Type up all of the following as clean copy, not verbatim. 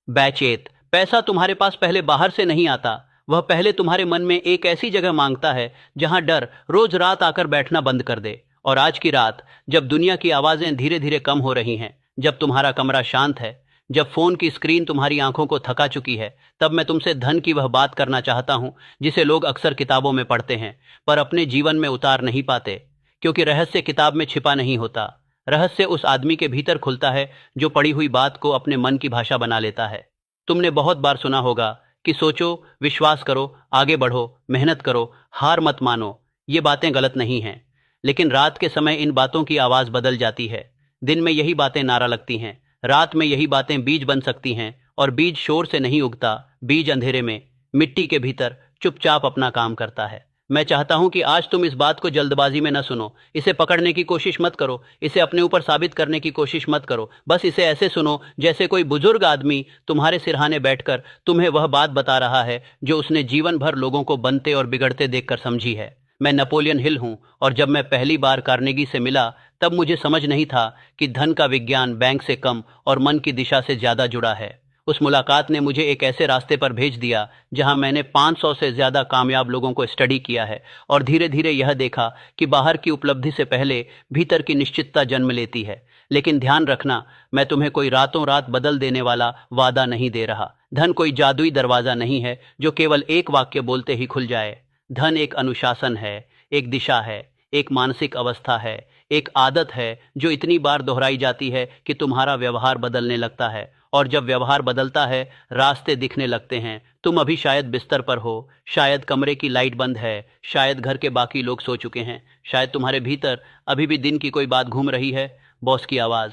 बैचेत, पैसा तुम्हारे पास पहले बाहर से नहीं आता, वह पहले तुम्हारे मन में एक ऐसी जगह मांगता है जहां डर रोज रात आकर बैठना बंद कर दे। और आज की रात, जब दुनिया की आवाजें धीरे धीरे कम हो रही हैं, जब तुम्हारा कमरा शांत है, जब फोन की स्क्रीन तुम्हारी आंखों को थका चुकी है, तब मैं तुमसे धन की वह बात करना चाहता हूं जिसे लोग अक्सर किताबों में पढ़ते हैं पर अपने जीवन में उतार नहीं पाते। क्योंकि रहस्य किताब में छिपा नहीं होता, रहस्य उस आदमी के भीतर खुलता है जो पढ़ी हुई बात को अपने मन की भाषा बना लेता है। तुमने बहुत बार सुना होगा कि सोचो, विश्वास करो, आगे बढ़ो, मेहनत करो, हार मत मानो। ये बातें गलत नहीं हैं, लेकिन रात के समय इन बातों की आवाज बदल जाती है। दिन में यही बातें नारा लगती हैं, रात में यही बातें बीज बन सकती हैं। और बीज शोर से नहीं उगता, बीज अंधेरे में, मिट्टी के भीतर चुपचाप अपना काम करता है। मैं चाहता हूं कि आज तुम इस बात को जल्दबाजी में न सुनो, इसे पकड़ने की कोशिश मत करो, इसे अपने ऊपर साबित करने की कोशिश मत करो। बस इसे ऐसे सुनो जैसे कोई बुजुर्ग आदमी तुम्हारे सिरहाने बैठकर तुम्हें वह बात बता रहा है जो उसने जीवन भर लोगों को बनते और बिगड़ते देखकर समझी है। मैं नेपोलियन हिल हूं, और जब मैं पहली बार कार्नेगी से मिला तब मुझे समझ नहीं था कि धन का विज्ञान बैंक से कम और मन की दिशा से ज्यादा जुड़ा है। उस मुलाकात ने मुझे एक ऐसे रास्ते पर भेज दिया जहां मैंने 500 से ज्यादा कामयाब लोगों को स्टडी किया है और धीरे धीरे यह देखा कि बाहर की उपलब्धि से पहले भीतर की निश्चितता जन्म लेती है। लेकिन ध्यान रखना, मैं तुम्हें कोई रातों रात बदल देने वाला वादा नहीं दे रहा। धन कोई जादुई दरवाजा नहीं है जो केवल एक वाक्य बोलते ही खुल जाए। धन एक अनुशासन है, एक दिशा है, एक मानसिक अवस्था है, एक आदत है जो इतनी बार दोहराई जाती है कि तुम्हारा व्यवहार बदलने लगता है। और जब व्यवहार बदलता है, रास्ते दिखने लगते हैं। तुम अभी शायद बिस्तर पर हो, शायद कमरे की लाइट बंद है, शायद घर के बाकी लोग सो चुके हैं, शायद तुम्हारे भीतर अभी भी दिन की कोई बात घूम रही है। बॉस की आवाज,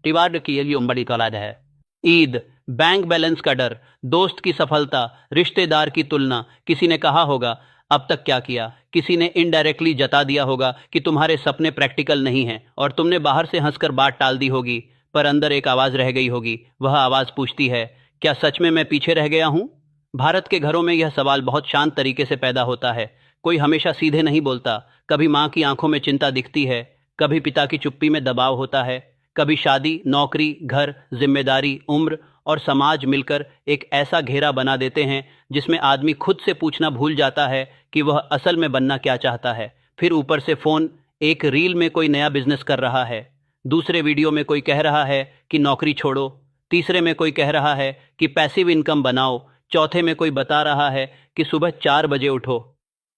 टिवाड की ये उम्बड़ी कलाद है। ईद, बैंक बैलेंस का डर, दोस्त की सफलता, रिश्तेदार की तुलना। किसी ने कहा होगा अब तक क्या किया, किसी ने इनडायरेक्टली जता दिया होगा कि तुम्हारे सपने प्रैक्टिकल नहीं हैं, और तुमने बाहर से हंसकर बात टाल दी होगी, पर अंदर एक आवाज रह गई होगी। वह आवाज पूछती है, क्या सच में मैं पीछे रह गया हूं? भारत के घरों में यह सवाल बहुत शांत तरीके से पैदा होता है। कोई हमेशा सीधे नहीं बोलता। कभी माँ की आंखों में चिंता दिखती है, कभी पिता की चुप्पी में दबाव होता है, कभी शादी, नौकरी, घर, जिम्मेदारी, उम्र और समाज मिलकर एक ऐसा घेरा बना देते हैं जिसमें आदमी खुद से पूछना भूल जाता है कि वह असल में बनना क्या चाहता है। फिर ऊपर से फोन, एक रील में कोई नया बिजनेस कर रहा है, दूसरे वीडियो में कोई कह रहा है कि नौकरी छोड़ो, तीसरे में कोई कह रहा है कि पैसिव इनकम बनाओ, चौथे में कोई बता रहा है कि सुबह 4 बजे उठो,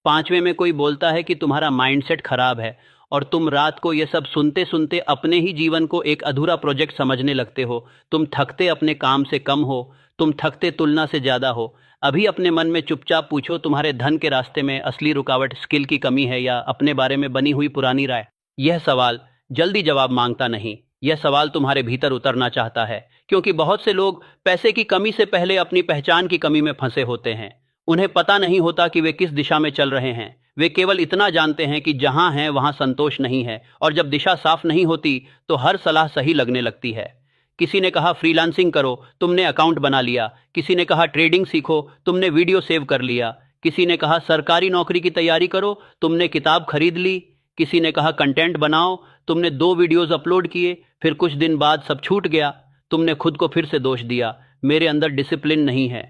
पांचवें में कोई बोलता है कि तुम्हारा माइंडसेट खराब है। और तुम रात को ये सब सुनते सुनते अपने ही जीवन को एक अधूरा प्रोजेक्ट समझने लगते हो। तुम थकते अपने काम से कम हो, तुम थकते तुलना से ज्यादा हो। अभी अपने मन में चुपचाप पूछो, तुम्हारे धन के रास्ते में असली रुकावट स्किल की कमी है या अपने बारे में बनी हुई पुरानी राय? यह सवाल जल्दी जवाब मांगता नहीं, यह सवाल तुम्हारे भीतर उतरना चाहता है। क्योंकि बहुत से लोग पैसे की कमी से पहले अपनी पहचान की कमी में फंसे होते हैं। उन्हें पता नहीं होता कि वे किस दिशा में चल रहे हैं। वे केवल इतना जानते हैं कि जहां हैं वहां संतोष नहीं है, और जब दिशा साफ नहीं होती तो हर सलाह सही लगने लगती है। किसी ने कहा फ्रीलांसिंग करो, तुमने अकाउंट बना लिया। किसी ने कहा ट्रेडिंग सीखो, तुमने वीडियो सेव कर लिया। किसी ने कहा सरकारी नौकरी की तैयारी करो, तुमने किताब खरीद ली। किसी ने कहा कंटेंट बनाओ, तुमने 2 वीडियोस अपलोड किए। फिर कुछ दिन बाद सब छूट गया, तुमने खुद को फिर से दोष दिया, मेरे अंदर डिसिप्लिन नहीं है।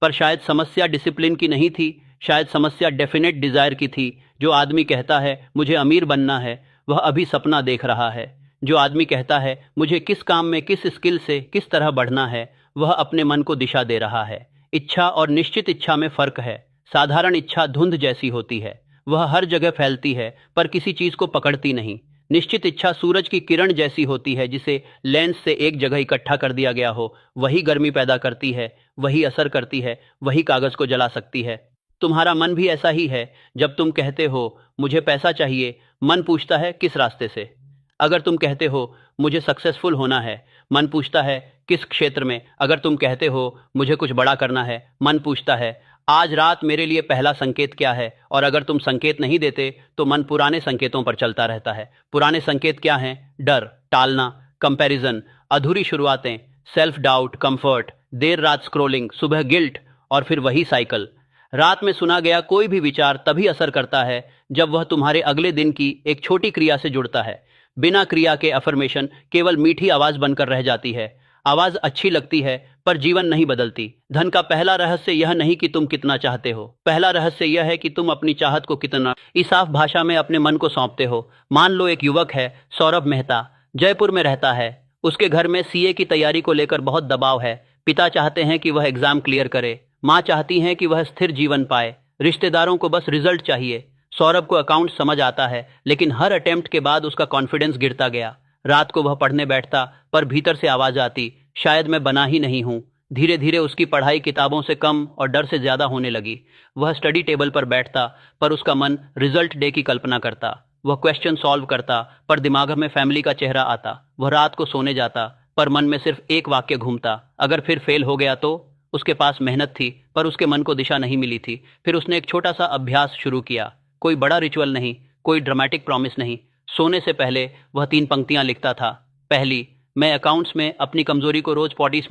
पर शायद समस्या डिसिप्लिन की नहीं थी, शायद समस्या डेफिनेट डिजायर की थी। जो आदमी कहता है मुझे अमीर बनना है, वह अभी सपना देख रहा है। जो आदमी कहता है मुझे किस काम में, किस स्किल से किस तरह बढ़ना है, वह अपने मन को दिशा दे रहा है। इच्छा और निश्चित इच्छा में फर्क है। साधारण इच्छा धुंध जैसी होती है, वह हर जगह फैलती है पर किसी चीज को पकड़ती नहीं। निश्चित इच्छा सूरज की किरण जैसी होती है, जिसे लेंस से एक जगह इकट्ठा कर दिया गया हो। वही गर्मी पैदा करती है, वही असर करती है, वही कागज को जला सकती है। तुम्हारा मन भी ऐसा ही है। जब तुम कहते हो मुझे पैसा चाहिए, मन पूछता है किस रास्ते से। अगर तुम कहते हो मुझे सक्सेसफुल होना है, मन पूछता है किस क्षेत्र में। अगर तुम कहते हो मुझे कुछ बड़ा करना है, मन पूछता है आज रात मेरे लिए पहला संकेत क्या है। और अगर तुम संकेत नहीं देते तो मन पुराने संकेतों पर चलता रहता है। पुराने संकेत क्या हैं? डर, टालना, कंपैरिजन, अधूरी शुरुआतें, सेल्फ डाउट, कंफर्ट, देर रात स्क्रोलिंग, सुबह गिल्ट, और फिर वही साइकिल। रात में सुना गया कोई भी विचार तभी असर करता है जब वह तुम्हारे अगले दिन की एक छोटी क्रिया से जुड़ता है। बिना क्रिया के अफर्मेशन केवल मीठी आवाज बनकर रह जाती है। आवाज अच्छी लगती है पर जीवन नहीं बदलती। धन का पहला रहस्य यह नहीं कि तुम कितना चाहते हो, पहला रहस्य यह है कि तुम अपनी चाहत को कितना इस साफ भाषा में अपने मन को सौंपते हो। मान लो एक युवक है, सौरभ मेहता, जयपुर में रहता है। उसके घर में सीए की तैयारी को लेकर बहुत दबाव है। पिता चाहते हैं कि वह एग्जाम क्लियर करे, माँ चाहती हैं कि वह स्थिर जीवन पाए, रिश्तेदारों को बस रिजल्ट चाहिए। सौरभ को अकाउंट समझ आता है, लेकिन हर अटेम्प्ट के बाद उसका कॉन्फिडेंस गिरता गया। रात को वह पढ़ने बैठता, पर भीतर से आवाज आती, शायद मैं बना ही नहीं हूँ। धीरे धीरे उसकी पढ़ाई किताबों से कम और डर से ज्यादा होने लगी। वह स्टडी टेबल पर बैठता, पर उसका मन रिजल्ट डे की कल्पना करता। वह क्वेश्चन सॉल्व करता, पर दिमाग में फैमिली का चेहरा आता। वह रात को सोने जाता, पर मन में सिर्फ एक वाक्य घूमता, अगर फिर फेल हो गया तो। उसके पास मेहनत थी, पर उसके मन को दिशा नहीं मिली थी। फिर उसने एक छोटा सा अभ्यास शुरू किया। कोई बड़ा रिचुअल नहीं, कोई ड्रामेटिक प्रॉमिस नहीं। सोने से पहले वह 3 पंक्तियां लिखता था। पहली, मैं अकाउंट्स में अपनी कमजोरी को रोज 40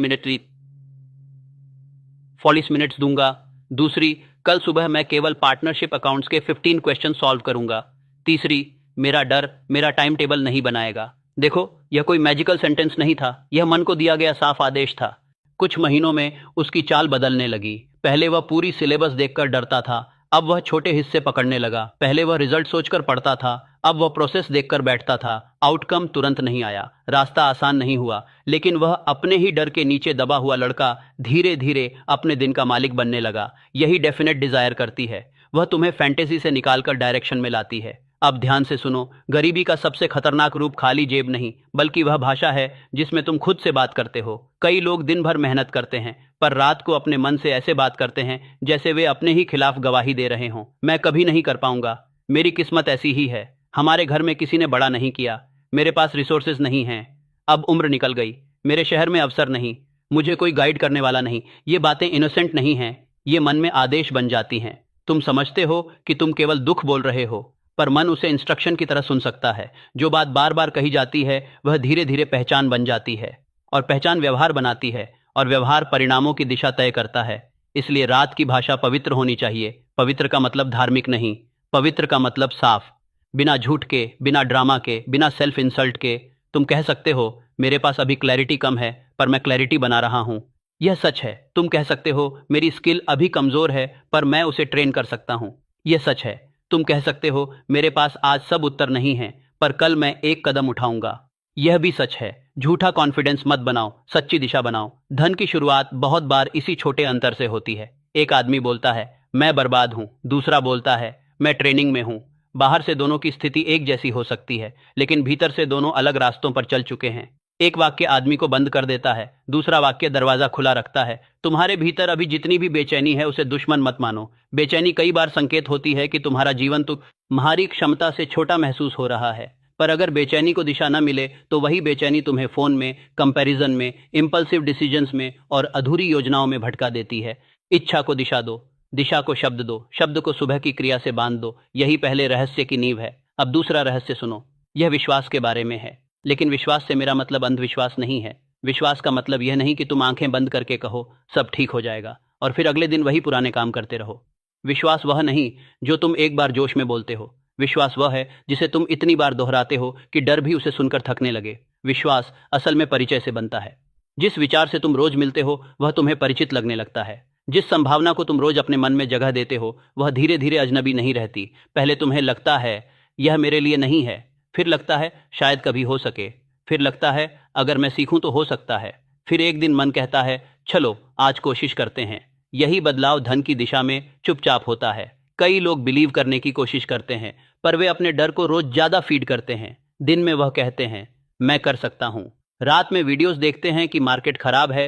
मिनट्स दूंगा। दूसरी, कल सुबह मैं केवल पार्टनरशिप अकाउंट्स के 15 क्वेश्चन सॉल्व करूंगा। तीसरी, मेरा डर मेरा टाइम टेबल नहीं बनाएगा। देखो, यह कोई मैजिकल सेंटेंस नहीं था, यह मन को दिया गया साफ आदेश था। कुछ महीनों में उसकी चाल बदलने लगी। पहले वह पूरी सिलेबस देखकर डरता था, अब वह छोटे हिस्से पकड़ने लगा। पहले वह रिजल्ट सोचकर पढ़ता था, अब वह प्रोसेस देखकर बैठता था। आउटकम तुरंत नहीं आया, रास्ता आसान नहीं हुआ, लेकिन वह अपने ही डर के नीचे दबा हुआ लड़का धीरे धीरे अपने दिन का मालिक बनने लगा। यही डेफिनेट डिजायर करती है, वह तुम्हें फैंटेसी से निकालकर डायरेक्शन में लाती है। अब ध्यान से सुनो, गरीबी का सबसे खतरनाक रूप खाली जेब नहीं, बल्कि वह भाषा है जिसमें तुम खुद से बात करते हो। कई लोग दिन भर मेहनत करते हैं, पर रात को अपने मन से ऐसे बात करते हैं जैसे वे अपने ही खिलाफ गवाही दे रहे हों। मैं कभी नहीं कर पाऊंगा, मेरी किस्मत ऐसी ही है, हमारे घर में किसी ने बड़ा नहीं किया, मेरे पास रिसोर्सेज नहीं हैं, अब उम्र निकल गई, मेरे शहर में अवसर नहीं, मुझे कोई गाइड करने वाला नहीं। ये बातें इनोसेंट नहीं हैं, ये मन में आदेश बन जाती हैं। तुम समझते हो कि तुम केवल दुख बोल रहे हो, पर मन उसे इंस्ट्रक्शन की तरह सुन सकता है। जो बात बार बार कही जाती है वह धीरे धीरे पहचान बन जाती है, और पहचान व्यवहार बनाती है, और व्यवहार परिणामों की दिशा तय करता है। इसलिए रात की भाषा पवित्र होनी चाहिए। पवित्र का मतलब धार्मिक नहीं, पवित्र का मतलब साफ, बिना झूठ के, बिना ड्रामा के, बिना सेल्फ इंसल्ट के। तुम कह सकते हो, मेरे पास अभी क्लैरिटी कम है, पर मैं क्लैरिटी बना रहा हूं। यह सच है। तुम कह सकते हो, मेरी स्किल अभी कमजोर है, पर मैं उसे ट्रेन कर सकता हूं। यह सच है। तुम कह सकते हो, मेरे पास आज सब उत्तर नहीं है, पर कल मैं एक कदम उठाऊंगा। यह भी सच है। झूठा कॉन्फिडेंस मत बनाओ, सच्ची दिशा बनाओ। धन की शुरुआत बहुत बार इसी छोटे अंतर से होती है। एक आदमी बोलता है, मैं बर्बाद हूं, दूसरा बोलता है, मैं ट्रेनिंग में हूं। बाहर से दोनों की स्थिति एक जैसी हो सकती है, लेकिन भीतर से दोनों अलग रास्तों पर चल चुके हैं। एक वाक्य आदमी को बंद कर देता है, दूसरा वाक्य दरवाजा खुला रखता है। तुम्हारे भीतर अभी जितनी भी बेचैनी है उसे दुश्मन मत मानो। बेचैनी कई बार संकेत होती है कि तुम्हारा जीवन तुम्हारी क्षमता से छोटा महसूस हो रहा है। पर अगर बेचैनी को दिशा न मिले तो वही बेचैनी तुम्हें फोन में, कंपैरिजन में, इंपल्सिव डिसीजंस में और अधूरी योजनाओं में भटका देती है। इच्छा को दिशा दो, दिशा को शब्द दो, शब्द को सुबह की क्रिया से बांध दो। यही पहले रहस्य की नींव है। अब दूसरा रहस्य सुनो। यह विश्वास के बारे में है, लेकिन विश्वास से मेरा मतलब अंधविश्वास नहीं है। विश्वास का मतलब यह नहीं कि तुम आंखें बंद करके कहो सब ठीक हो जाएगा और फिर अगले दिन वही पुराने काम करते रहो। विश्वास वह नहीं जो तुम एक बार जोश में बोलते हो। विश्वास वह है जिसे तुम इतनी बार दोहराते हो कि डर भी उसे सुनकर थकने लगे। विश्वास असल में परिचय से बनता है। जिस विचार से तुम रोज मिलते हो वह तुम्हें परिचित लगने लगता है। जिस संभावना को तुम रोज अपने मन में जगह देते हो वह धीरे धीरे अजनबी नहीं रहती। पहले तुम्हें लगता है यह मेरे लिए नहीं है, फिर लगता है शायद कभी हो सके, फिर लगता है अगर मैं सीखूं तो हो सकता है, फिर एक दिन मन कहता है चलो आज कोशिश करते हैं। यही बदलाव धन की दिशा में चुपचाप होता है। कई लोग बिलीव करने की कोशिश करते हैं, पर वे अपने डर को रोज ज्यादा फीड करते हैं। दिन में वह कहते हैं मैं कर सकता हूं, रात में वीडियोस देखते हैं कि मार्केट खराब है,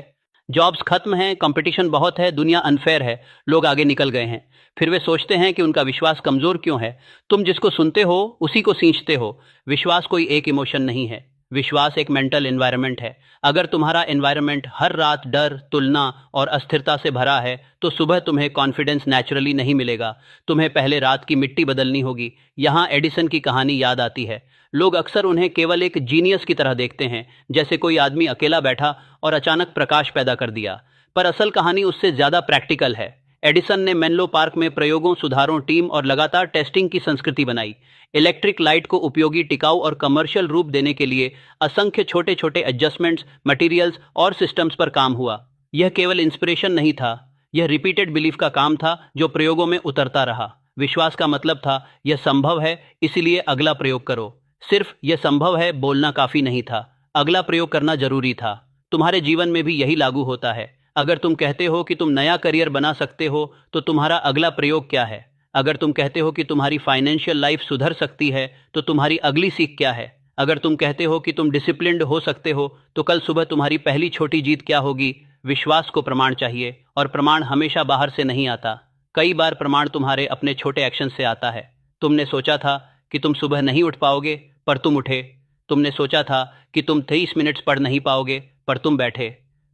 जॉब्स खत्म हैं, कंपटीशन बहुत है, दुनिया अनफेयर है, लोग आगे निकल गए हैं। फिर वे सोचते हैं कि उनका विश्वास कमजोर क्यों है। तुम जिसको सुनते हो उसी को सींचते हो। विश्वास कोई एक इमोशन नहीं है, विश्वास एक मेंटल एनवायरनमेंट है। अगर तुम्हारा एनवायरनमेंट हर रात डर, तुलना और अस्थिरता से भरा है तो सुबह तुम्हें कॉन्फिडेंस नेचुरली नहीं मिलेगा। तुम्हें पहले रात की मिट्टी बदलनी होगी। यहाँ एडिसन की कहानी याद आती है। लोग अक्सर उन्हें केवल एक जीनियस की तरह देखते हैं, जैसे कोई आदमी अकेला बैठा और अचानक प्रकाश पैदा कर दिया। पर असल कहानी उससे ज्यादा प्रैक्टिकल है। एडिसन ने मेनलो पार्क में प्रयोगों, सुधारों, टीम और लगातार टेस्टिंग की संस्कृति बनाई। इलेक्ट्रिक लाइट को उपयोगी, टिकाऊ और कमर्शियल रूप देने के लिए असंख्य छोटे छोटे एडजस्टमेंट्स, मटेरियल्स और सिस्टम्स पर काम हुआ। यह केवल इंस्पिरेशन नहीं था, यह रिपीटेड बिलीफ का काम था जो प्रयोगों में उतरता रहा। विश्वास का मतलब था यह संभव है, इसलिए अगला प्रयोग करो। सिर्फ यह संभव है बोलना काफी नहीं था, अगला प्रयोग करना जरूरी था। तुम्हारे जीवन में भी यही लागू होता है। अगर तुम कहते हो कि तुम नया करियर बना सकते हो तो तुम्हारा अगला प्रयोग क्या है? अगर तुम कहते हो कि तुम्हारी फाइनेंशियल लाइफ सुधर सकती है तो तुम्हारी अगली सीख क्या है? अगर तुम कहते हो कि तुम डिसिप्लिन्ड हो सकते हो तो कल सुबह तुम्हारी पहली छोटी जीत क्या होगी? विश्वास को प्रमाण चाहिए, और प्रमाण हमेशा बाहर से नहीं आता। कई बार प्रमाण तुम्हारे अपने छोटे एक्शन से आता है। तुमने सोचा था कि तुम सुबह नहीं उठ पाओगे, पर तुम उठे। तुमने सोचा था कि तुम 30 मिनट्स पढ़ नहीं पाओगे, पर तुम बैठे।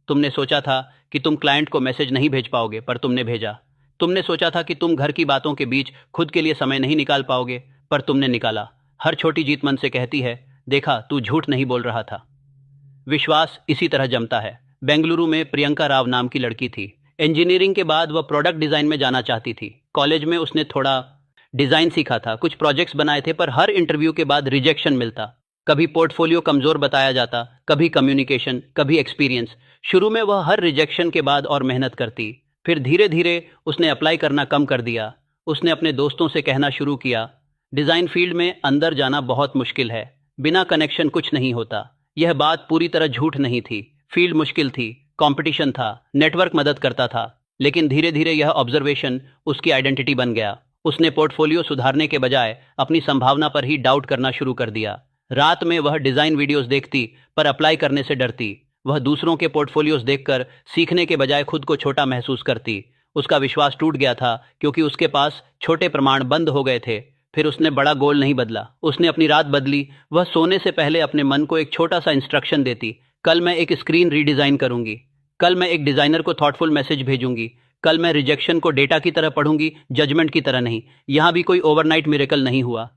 तुमने सोचा था कि तुम क्लाइंट को मैसेज नहीं भेज पाओगे, पर तुमने भेजा। तुमने सोचा था कि तुम घर की बातों के बीच खुद के लिए समय नहीं निकाल पाओगे, पर तुमने निकाला। हर छोटी जीत मन से कहती है, देखा तू झूठ नहीं बोल रहा था। विश्वास इसी तरह जमता है। बेंगलुरु में प्रियंका राव नाम की लड़की थी। इंजीनियरिंग के बाद वह प्रोडक्ट डिजाइन में जाना चाहती थी। कॉलेज में उसने थोड़ा डिजाइन सीखा था, कुछ प्रोजेक्ट्स बनाए थे, पर हर इंटरव्यू के बाद रिजेक्शन मिलता। कभी पोर्टफोलियो कमजोर बताया जाता, कभी कम्युनिकेशन, कभी एक्सपीरियंस। शुरू में वह हर रिजेक्शन के बाद और मेहनत करती, फिर धीरे धीरे उसने अप्लाई करना कम कर दिया। उसने अपने दोस्तों से कहना शुरू किया, डिजाइन फील्ड में अंदर जाना बहुत मुश्किल है, बिना कनेक्शन कुछ नहीं होता। यह बात पूरी तरह झूठ नहीं थी। फील्ड मुश्किल थी, कंपटीशन था, नेटवर्क मदद करता था, लेकिन धीरे धीरे यह ऑब्जर्वेशन उसकी आइडेंटिटी बन गया। उसने पोर्टफोलियो सुधारने के बजाय अपनी संभावना पर ही डाउट करना शुरू कर दिया। रात में वह डिजाइन वीडियोस देखती, पर अप्लाई करने से डरती। वह दूसरों के पोर्टफोलियोज देखकर सीखने के बजाय खुद को छोटा महसूस करती। उसका विश्वास टूट गया था क्योंकि उसके पास छोटे प्रमाण बंद हो गए थे। फिर उसने बड़ा गोल नहीं बदला, उसने अपनी रात बदली। वह सोने से पहले अपने मन को एक छोटा सा इंस्ट्रक्शन देती, कल मैं एक स्क्रीन रीडिजाइन करूंगी, कल मैं एक डिजाइनर को थॉटफुल मैसेज भेजूंगी, कल मैं रिजेक्शन को डेटा की तरह पढ़ूंगी, जजमेंट की तरह नहीं। यहां भी कोई ओवरनाइट मिरेकल नहीं हुआ,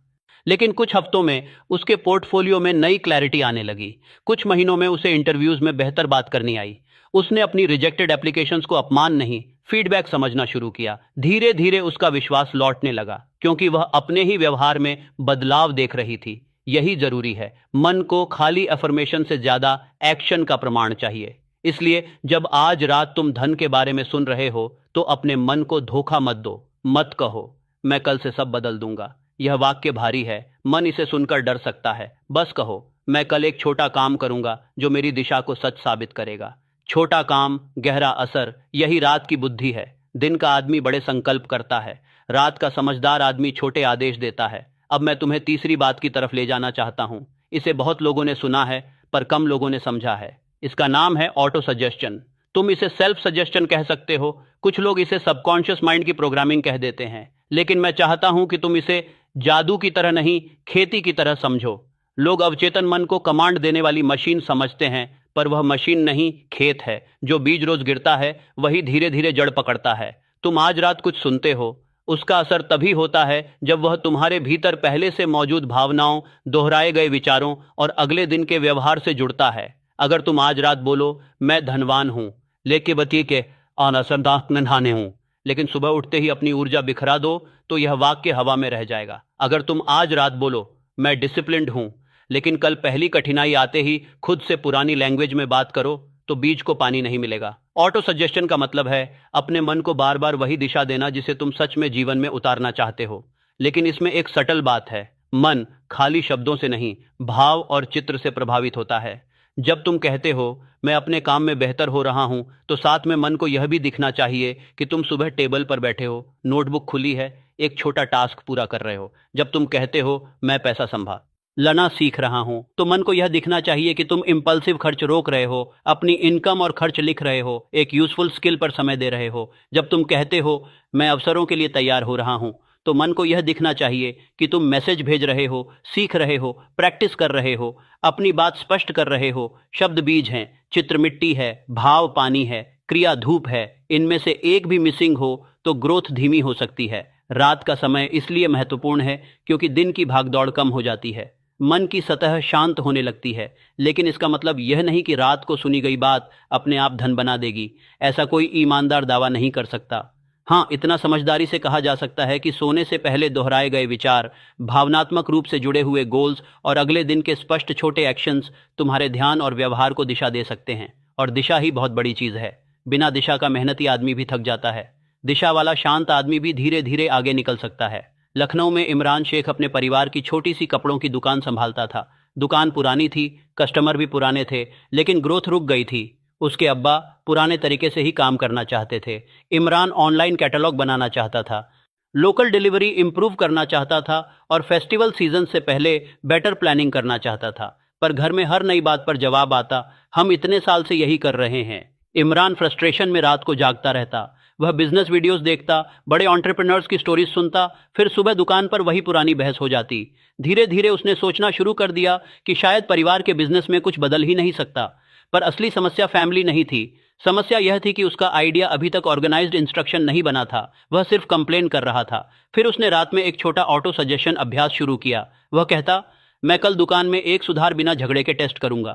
लेकिन कुछ हफ्तों में उसके पोर्टफोलियो में नई क्लैरिटी आने लगी। कुछ महीनों में उसे इंटरव्यूज में बेहतर बात करनी आई। उसने अपनी रिजेक्टेड एप्लीकेशंस को अपमान नहीं, फीडबैक समझना शुरू किया। धीरे धीरे उसका विश्वास लौटने लगा, क्योंकि वह अपने ही व्यवहार में बदलाव देख रही थी। यही जरूरी है, मन को खाली अफर्मेशन से ज्यादा एक्शन का प्रमाण चाहिए। इसलिए जब आज रात तुम धन के बारे में सुन रहे हो तो अपने मन को धोखा मत दो। मत कहो मैं कल से सब बदल दूंगा, यह वाक्य भारी है, मन इसे सुनकर डर सकता है। बस कहो मैं कल एक छोटा काम करूंगा जो मेरी दिशा को सच साबित करेगा। छोटा काम, गहरा असर, यही रात की बुद्धि है। दिन का आदमी बड़े संकल्प करता है, रात का समझदार आदमी छोटे आदेश देता है। अब मैं तुम्हें तीसरी बात की तरफ ले जाना चाहता हूं। इसे बहुत लोगों ने सुना है, पर कम लोगों ने समझा है। इसका नाम है ऑटो सजेशन। तुम इसे सेल्फ सजेशन कह सकते हो, कुछ लोग इसे सबकॉन्शियस माइंड की प्रोग्रामिंग कह देते हैं, लेकिन मैं चाहता हूं कि तुम इसे जादू की तरह नहीं, खेती की तरह समझो। लोग अवचेतन मन को कमांड देने वाली मशीन समझते हैं, पर वह मशीन नहीं, खेत है। जो बीज रोज गिरता है वही धीरे धीरे जड़ पकड़ता है। तुम आज रात कुछ सुनते हो, उसका असर तभी होता है जब वह तुम्हारे भीतर पहले से मौजूद भावनाओं, दोहराए गए विचारों और अगले दिन के व्यवहार से जुड़ता है। अगर तुम आज रात बोलो मैं धनवान हूं, लेके बतिए के नहाने हूं, लेकिन सुबह उठते ही अपनी ऊर्जा बिखरा दो, तो यह वाक्य हवा में रह जाएगा। अगर तुम आज रात बोलो मैं डिसिप्लिन्ड हूं, लेकिन कल पहली कठिनाई आते ही खुद से पुरानी लैंग्वेज में बात करो, तो बीज को पानी नहीं मिलेगा। ऑटो सजेशन का मतलब है अपने मन को बार बार वही दिशा देना जिसे तुम सच में जीवन में उतारना चाहते हो। लेकिन इसमें एक सटल बात है, मन खाली शब्दों से नहीं, भाव और चित्र से प्रभावित होता है। जब तुम कहते हो मैं अपने काम में बेहतर हो रहा हूं, तो साथ में मन को यह भी दिखना चाहिए कि तुम सुबह टेबल पर बैठे हो, नोटबुक खुली है, एक छोटा टास्क पूरा कर रहे हो। जब तुम कहते हो मैं पैसा संभाल लना सीख रहा हूं, तो मन को यह दिखना चाहिए कि तुम इंपल्सिव खर्च रोक रहे हो, अपनी इनकम और खर्च लिख रहे हो, एक यूजफुल स्किल पर समय दे रहे हो। जब तुम कहते हो मैं अवसरों के लिए तैयार हो रहा हूं, तो मन को यह दिखना चाहिए कि तुम मैसेज भेज रहे हो, सीख रहे हो, प्रैक्टिस कर रहे हो, अपनी बात स्पष्ट कर रहे हो। शब्द बीज हैं, चित्र मिट्टी है, भाव पानी है, क्रिया धूप है। इनमें से एक भी मिसिंग हो तो ग्रोथ धीमी हो सकती है। रात का समय इसलिए महत्वपूर्ण है क्योंकि दिन की भागदौड़ कम हो जाती है, मन की सतह शांत होने लगती है। लेकिन इसका मतलब यह नहीं कि रात को सुनी गई बात अपने आप धन बना देगी। ऐसा कोई ईमानदार दावा नहीं कर सकता। हाँ, इतना समझदारी से कहा जा सकता है कि सोने से पहले दोहराए गए विचार, भावनात्मक रूप से जुड़े हुए गोल्स और अगले दिन के स्पष्ट छोटे एक्शंस तुम्हारे ध्यान और व्यवहार को दिशा दे सकते हैं। और दिशा ही बहुत बड़ी चीज है। बिना दिशा का मेहनती आदमी भी थक जाता है। दिशा वाला शांत आदमी भी धीरे धीरे आगे निकल सकता है। लखनऊ में इमरान शेख अपने परिवार की छोटी सी कपड़ों की दुकान संभालता था। दुकान पुरानी थी, कस्टमर भी पुराने थे, लेकिन ग्रोथ रुक गई थी। उसके अब्बा पुराने तरीके से ही काम करना चाहते थे। इमरान ऑनलाइन कैटलॉग बनाना चाहता था, लोकल डिलीवरी इंप्रूव करना चाहता था और फेस्टिवल सीजन से पहले बेटर प्लानिंग करना चाहता था। पर घर में हर नई बात पर जवाब आता, हम इतने साल से यही कर रहे हैं। इमरान फ्रस्ट्रेशन में रात को जागता रहता। वह बिजनेस वीडियोस देखता, बड़े एंटरप्रेन्योर्स की स्टोरीज सुनता, फिर सुबह दुकान पर वही पुरानी बहस हो जाती। धीरे धीरे उसने सोचना शुरू कर दिया कि शायद परिवार के बिजनेस में कुछ बदल ही नहीं सकता। पर असली समस्या फैमिली नहीं थी। समस्या यह थी कि उसका आइडिया अभी तक ऑर्गेनाइज्ड इंस्ट्रक्शन नहीं बना था, वह सिर्फ कंप्लेन कर रहा था। फिर उसने रात में एक छोटा ऑटो सजेशन अभ्यास शुरू किया। वह कहता, मैं कल दुकान में एक सुधार बिना झगड़े के टेस्ट करूंगा।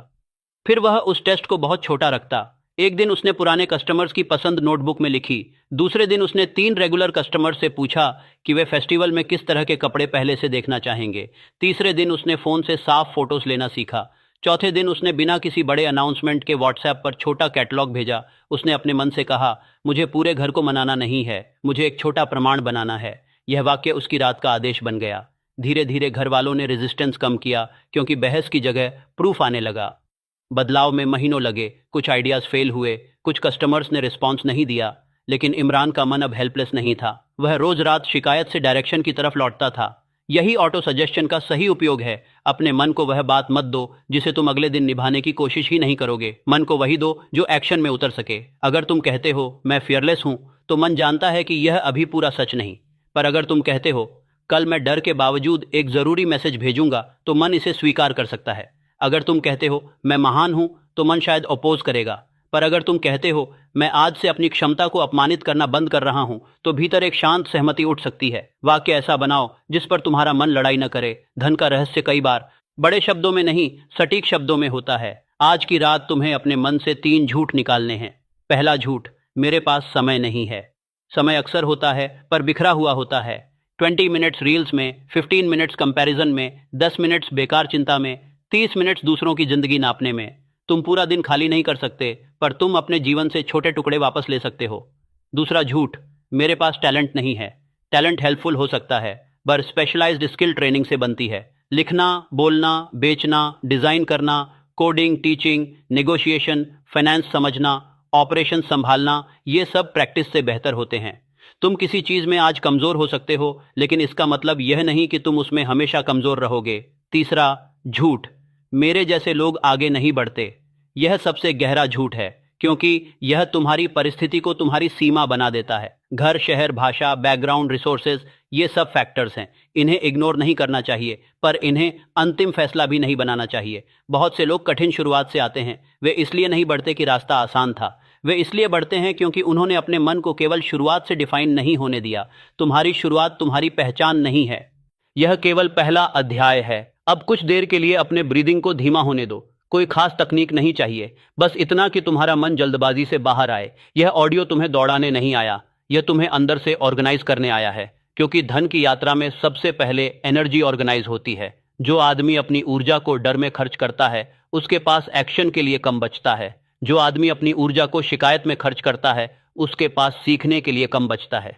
फिर वह उस टेस्ट को बहुत छोटा रखता। एक दिन उसने पुराने कस्टमर्स की पसंद नोटबुक में लिखी। दूसरे दिन उसने 3 रेगुलर कस्टमर से पूछा कि वे फेस्टिवल में किस तरह के कपड़े पहले से देखना चाहेंगे। तीसरे दिन उसने फ़ोन से साफ फोटोज लेना सीखा। चौथे दिन उसने बिना किसी बड़े अनाउंसमेंट के व्हाट्सएप पर छोटा कैटलॉग भेजा। उसने अपने मन से कहा, मुझे पूरे घर को मनाना नहीं है, मुझे एक छोटा प्रमाण बनाना है। यह वाक्य उसकी रात का आदेश बन गया। धीरे धीरे घर वालों ने रेजिस्टेंस कम किया, क्योंकि बहस की जगह प्रूफ आने लगा। बदलाव में महीनों लगे। कुछ आइडियाज़ फेल हुए, कुछ कस्टमर्स ने रिस्पॉन्स नहीं दिया, लेकिन इमरान का मन अब हेल्पलेस नहीं था। वह रोज रात शिकायत से डायरेक्शन की तरफ लौटता था। यही ऑटो सजेशन का सही उपयोग है। अपने मन को वह बात मत दो जिसे तुम अगले दिन निभाने की कोशिश ही नहीं करोगे। मन को वही दो जो एक्शन में उतर सके। अगर तुम कहते हो मैं फियरलेस हूं, तो मन जानता है कि यह अभी पूरा सच नहीं। पर अगर तुम कहते हो कल मैं डर के बावजूद एक जरूरी मैसेज भेजूंगा, तो मन इसे स्वीकार कर सकता है। अगर तुम कहते हो मैं महान हूं, तो मन शायद अपोज करेगा। पर अगर तुम कहते हो मैं आज से अपनी क्षमता को अपमानित करना बंद कर रहा हूं, तो भीतर एक शांत सहमति उठ सकती है। वाक्य ऐसा बनाओ जिस पर तुम्हारा मन लड़ाई न करे। धन का रहस्य कई बार बड़े शब्दों में नहीं, सटीक शब्दों में होता है। आज की रात तुम्हें अपने मन से 3 झूठ निकालने हैं। पहला झूठ, मेरे पास समय नहीं है। समय अक्सर होता है, पर बिखरा हुआ होता है। 20 मिनट्स रील्स में, 15 मिनट्स कंपैरिजन में, 10 मिनट्स बेकार चिंता में, 30 मिनट्स दूसरों की जिंदगी नापने में। तुम पूरा दिन खाली नहीं कर सकते, पर तुम अपने जीवन से छोटे टुकड़े वापस ले सकते हो। दूसरा झूठ, मेरे पास टैलेंट नहीं है। टैलेंट हेल्पफुल हो सकता है, पर स्पेशलाइज्ड स्किल ट्रेनिंग से बनती है। लिखना, बोलना, बेचना, डिजाइन करना, कोडिंग, टीचिंग, नेगोशिएशन, फाइनेंस समझना, ऑपरेशन संभालना, ये सब प्रैक्टिस से बेहतर होते हैं। तुम किसी चीज में आज कमजोर हो सकते हो, लेकिन इसका मतलब यह नहीं कि तुम उसमें हमेशा कमजोर रहोगे। तीसरा झूठ, मेरे जैसे लोग आगे नहीं बढ़ते। यह सबसे गहरा झूठ है, क्योंकि यह तुम्हारी परिस्थिति को तुम्हारी सीमा बना देता है। घर, शहर, भाषा, बैकग्राउंड, रिसोर्सेज, ये सब फैक्टर्स हैं। इन्हें इग्नोर नहीं करना चाहिए, पर इन्हें अंतिम फैसला भी नहीं बनाना चाहिए। बहुत से लोग कठिन शुरुआत से आते हैं। वे इसलिए नहीं बढ़ते कि रास्ता आसान था, वे इसलिए बढ़ते हैं क्योंकि उन्होंने अपने मन को केवल शुरुआत से डिफाइन नहीं होने दिया। तुम्हारी शुरुआत तुम्हारी पहचान नहीं है, यह केवल पहला अध्याय है। अब कुछ देर के लिए अपने ब्रीदिंग को धीमा होने दो। कोई खास तकनीक नहीं चाहिए, बस इतना कि तुम्हारा मन जल्दबाजी से बाहर आए। यह ऑडियो तुम्हें दौड़ाने नहीं आया, यह तुम्हें अंदर से ऑर्गेनाइज करने आया है। क्योंकि धन की यात्रा में सबसे पहले एनर्जी ऑर्गेनाइज होती है। जो आदमी अपनी ऊर्जा को डर में खर्च करता है, उसके पास एक्शन के लिए कम बचता है। जो आदमी अपनी ऊर्जा को शिकायत में खर्च करता है, उसके पास सीखने के लिए कम बचता है।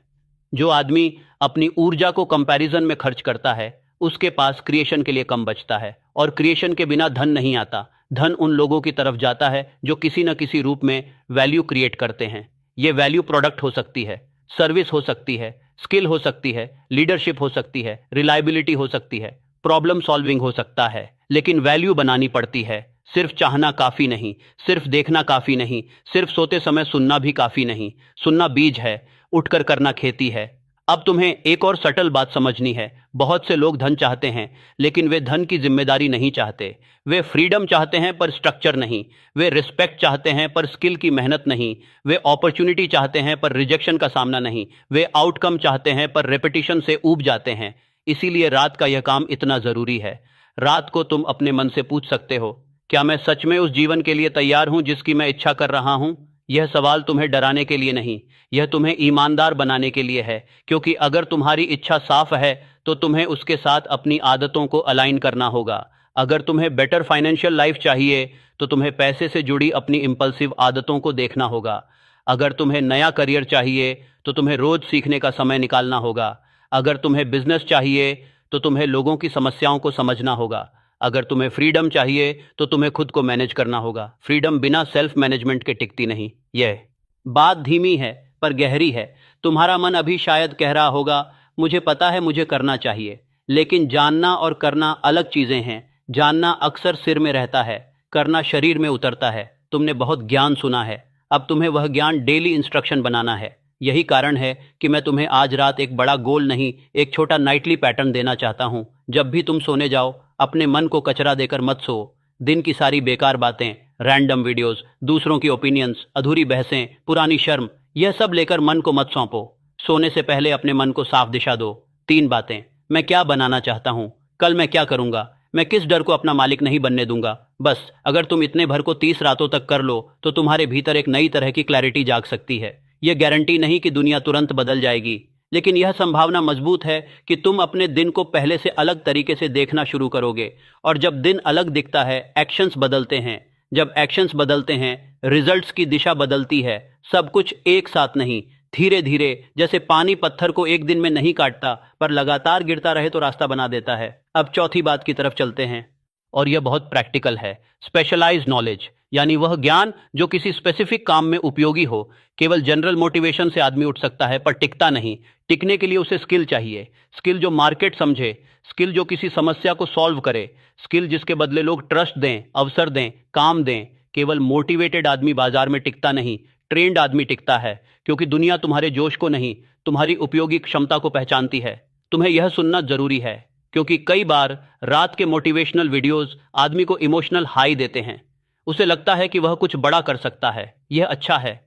जो आदमी अपनी ऊर्जा को कंपैरिजन में खर्च करता है, उसके पास क्रिएशन के लिए कम बचता है। और क्रिएशन के बिना धन नहीं आता। धन उन लोगों की तरफ जाता है जो किसी न किसी रूप में वैल्यू क्रिएट करते हैं। ये वैल्यू प्रोडक्ट हो सकती है, सर्विस हो सकती है, स्किल हो सकती है, लीडरशिप हो सकती है, रिलायबिलिटी हो सकती है, प्रॉब्लम सॉल्विंग हो सकता है। लेकिन वैल्यू बनानी पड़ती है। सिर्फ चाहना काफी नहीं, सिर्फ देखना काफी नहीं, सिर्फ सोते समय सुनना भी काफी नहीं। सुनना बीज है, उठकर करना खेती है। अब तुम्हें एक और सटल बात समझनी है। बहुत से लोग धन चाहते हैं, लेकिन वे धन की जिम्मेदारी नहीं चाहते। वे फ्रीडम चाहते हैं, पर स्ट्रक्चर नहीं। वे रिस्पेक्ट चाहते हैं, पर स्किल की मेहनत नहीं। वे अपॉर्चुनिटी चाहते हैं, पर रिजेक्शन का सामना नहीं। वे आउटकम चाहते हैं, पर रेपिटेशन से ऊब जाते हैं। इसीलिए रात का यह काम इतना जरूरी है। रात को तुम अपने मन से पूछ सकते हो, क्या मैं सच में उस जीवन के लिए तैयार हूं जिसकी मैं इच्छा कर रहा हूं? यह सवाल तुम्हें डराने के लिए नहीं, यह तुम्हें ईमानदार बनाने के लिए है, क्योंकि अगर तुम्हारी इच्छा साफ है तो तुम्हें उसके साथ अपनी आदतों को अलाइन करना होगा। अगर तुम्हें बेटर फाइनेंशियल लाइफ चाहिए तो तुम्हें पैसे से जुड़ी अपनी इंपल्सिव आदतों को देखना होगा। अगर तुम्हें नया करियर चाहिए तो तुम्हें रोज सीखने का समय निकालना होगा। अगर तुम्हें बिजनेस चाहिए तो तुम्हें लोगों की समस्याओं को समझना होगा। अगर तुम्हें फ्रीडम चाहिए तो तुम्हें खुद को मैनेज करना होगा। फ्रीडम बिना सेल्फ मैनेजमेंट के टिकती नहीं। यह बात धीमी है पर गहरी है। तुम्हारा मन अभी शायद कह रहा होगा, मुझे पता है मुझे करना चाहिए, लेकिन जानना और करना अलग चीजें हैं। जानना अक्सर सिर में रहता है, करना शरीर में उतरता है। तुमने बहुत ज्ञान सुना है, अब तुम्हें वह ज्ञान डेली इंस्ट्रक्शन बनाना है। यही कारण है कि मैं तुम्हें आज रात एक बड़ा गोल नहीं, एक छोटा नाइटली पैटर्न देना चाहता हूं। जब भी तुम सोने जाओ, अपने मन को कचरा देकर मत सो। दिन की सारी बेकार बातें, रैंडम वीडियोस, दूसरों की ओपिनियंस, अधूरी बहसें, पुरानी शर्म, यह सब लेकर मन को मत सौंपो। सोने से पहले अपने मन को साफ दिशा दो। 3 बातें, मैं क्या बनाना चाहता हूं, कल मैं क्या करूंगा, मैं किस डर को अपना मालिक नहीं बनने दूंगा। बस अगर तुम इतने भर को 30 रातों तक कर लो तो तुम्हारे भीतर एक नई तरह की क्लैरिटी जाग सकती है। यह गारंटी नहीं कि दुनिया तुरंत बदल जाएगी, लेकिन यह संभावना मजबूत है कि तुम अपने दिन को पहले से अलग तरीके से देखना शुरू करोगे। और जब दिन अलग दिखता है, एक्शंस बदलते हैं। जब एक्शंस बदलते हैं, रिजल्ट्स की दिशा बदलती है। सब कुछ एक साथ नहीं, धीरे धीरे। जैसे पानी पत्थर को एक दिन में नहीं काटता, पर लगातार गिरता रहे तो रास्ता बना देता है। अब चौथी बात की तरफ चलते हैं, और यह बहुत प्रैक्टिकल है। स्पेशलाइज्ड नॉलेज, यानी वह ज्ञान जो किसी स्पेसिफिक काम में उपयोगी हो। केवल जनरल मोटिवेशन से आदमी उठ सकता है पर टिकता नहीं। टिकने के लिए उसे स्किल चाहिए। स्किल जो मार्केट समझे, स्किल जो किसी समस्या को सॉल्व करे, स्किल जिसके बदले लोग ट्रस्ट दें, अवसर दें, काम दें। केवल मोटिवेटेड आदमी बाजार में टिकता नहीं, ट्रेंड आदमी टिकता है, क्योंकि दुनिया तुम्हारे जोश को नहीं, तुम्हारी उपयोगी क्षमता को पहचानती है। तुम्हें यह सुनना जरूरी है, क्योंकि कई बार रात के मोटिवेशनल वीडियोस आदमी को इमोशनल हाई देते हैं। उसे लगता है कि वह कुछ बड़ा कर सकता है, यह अच्छा है।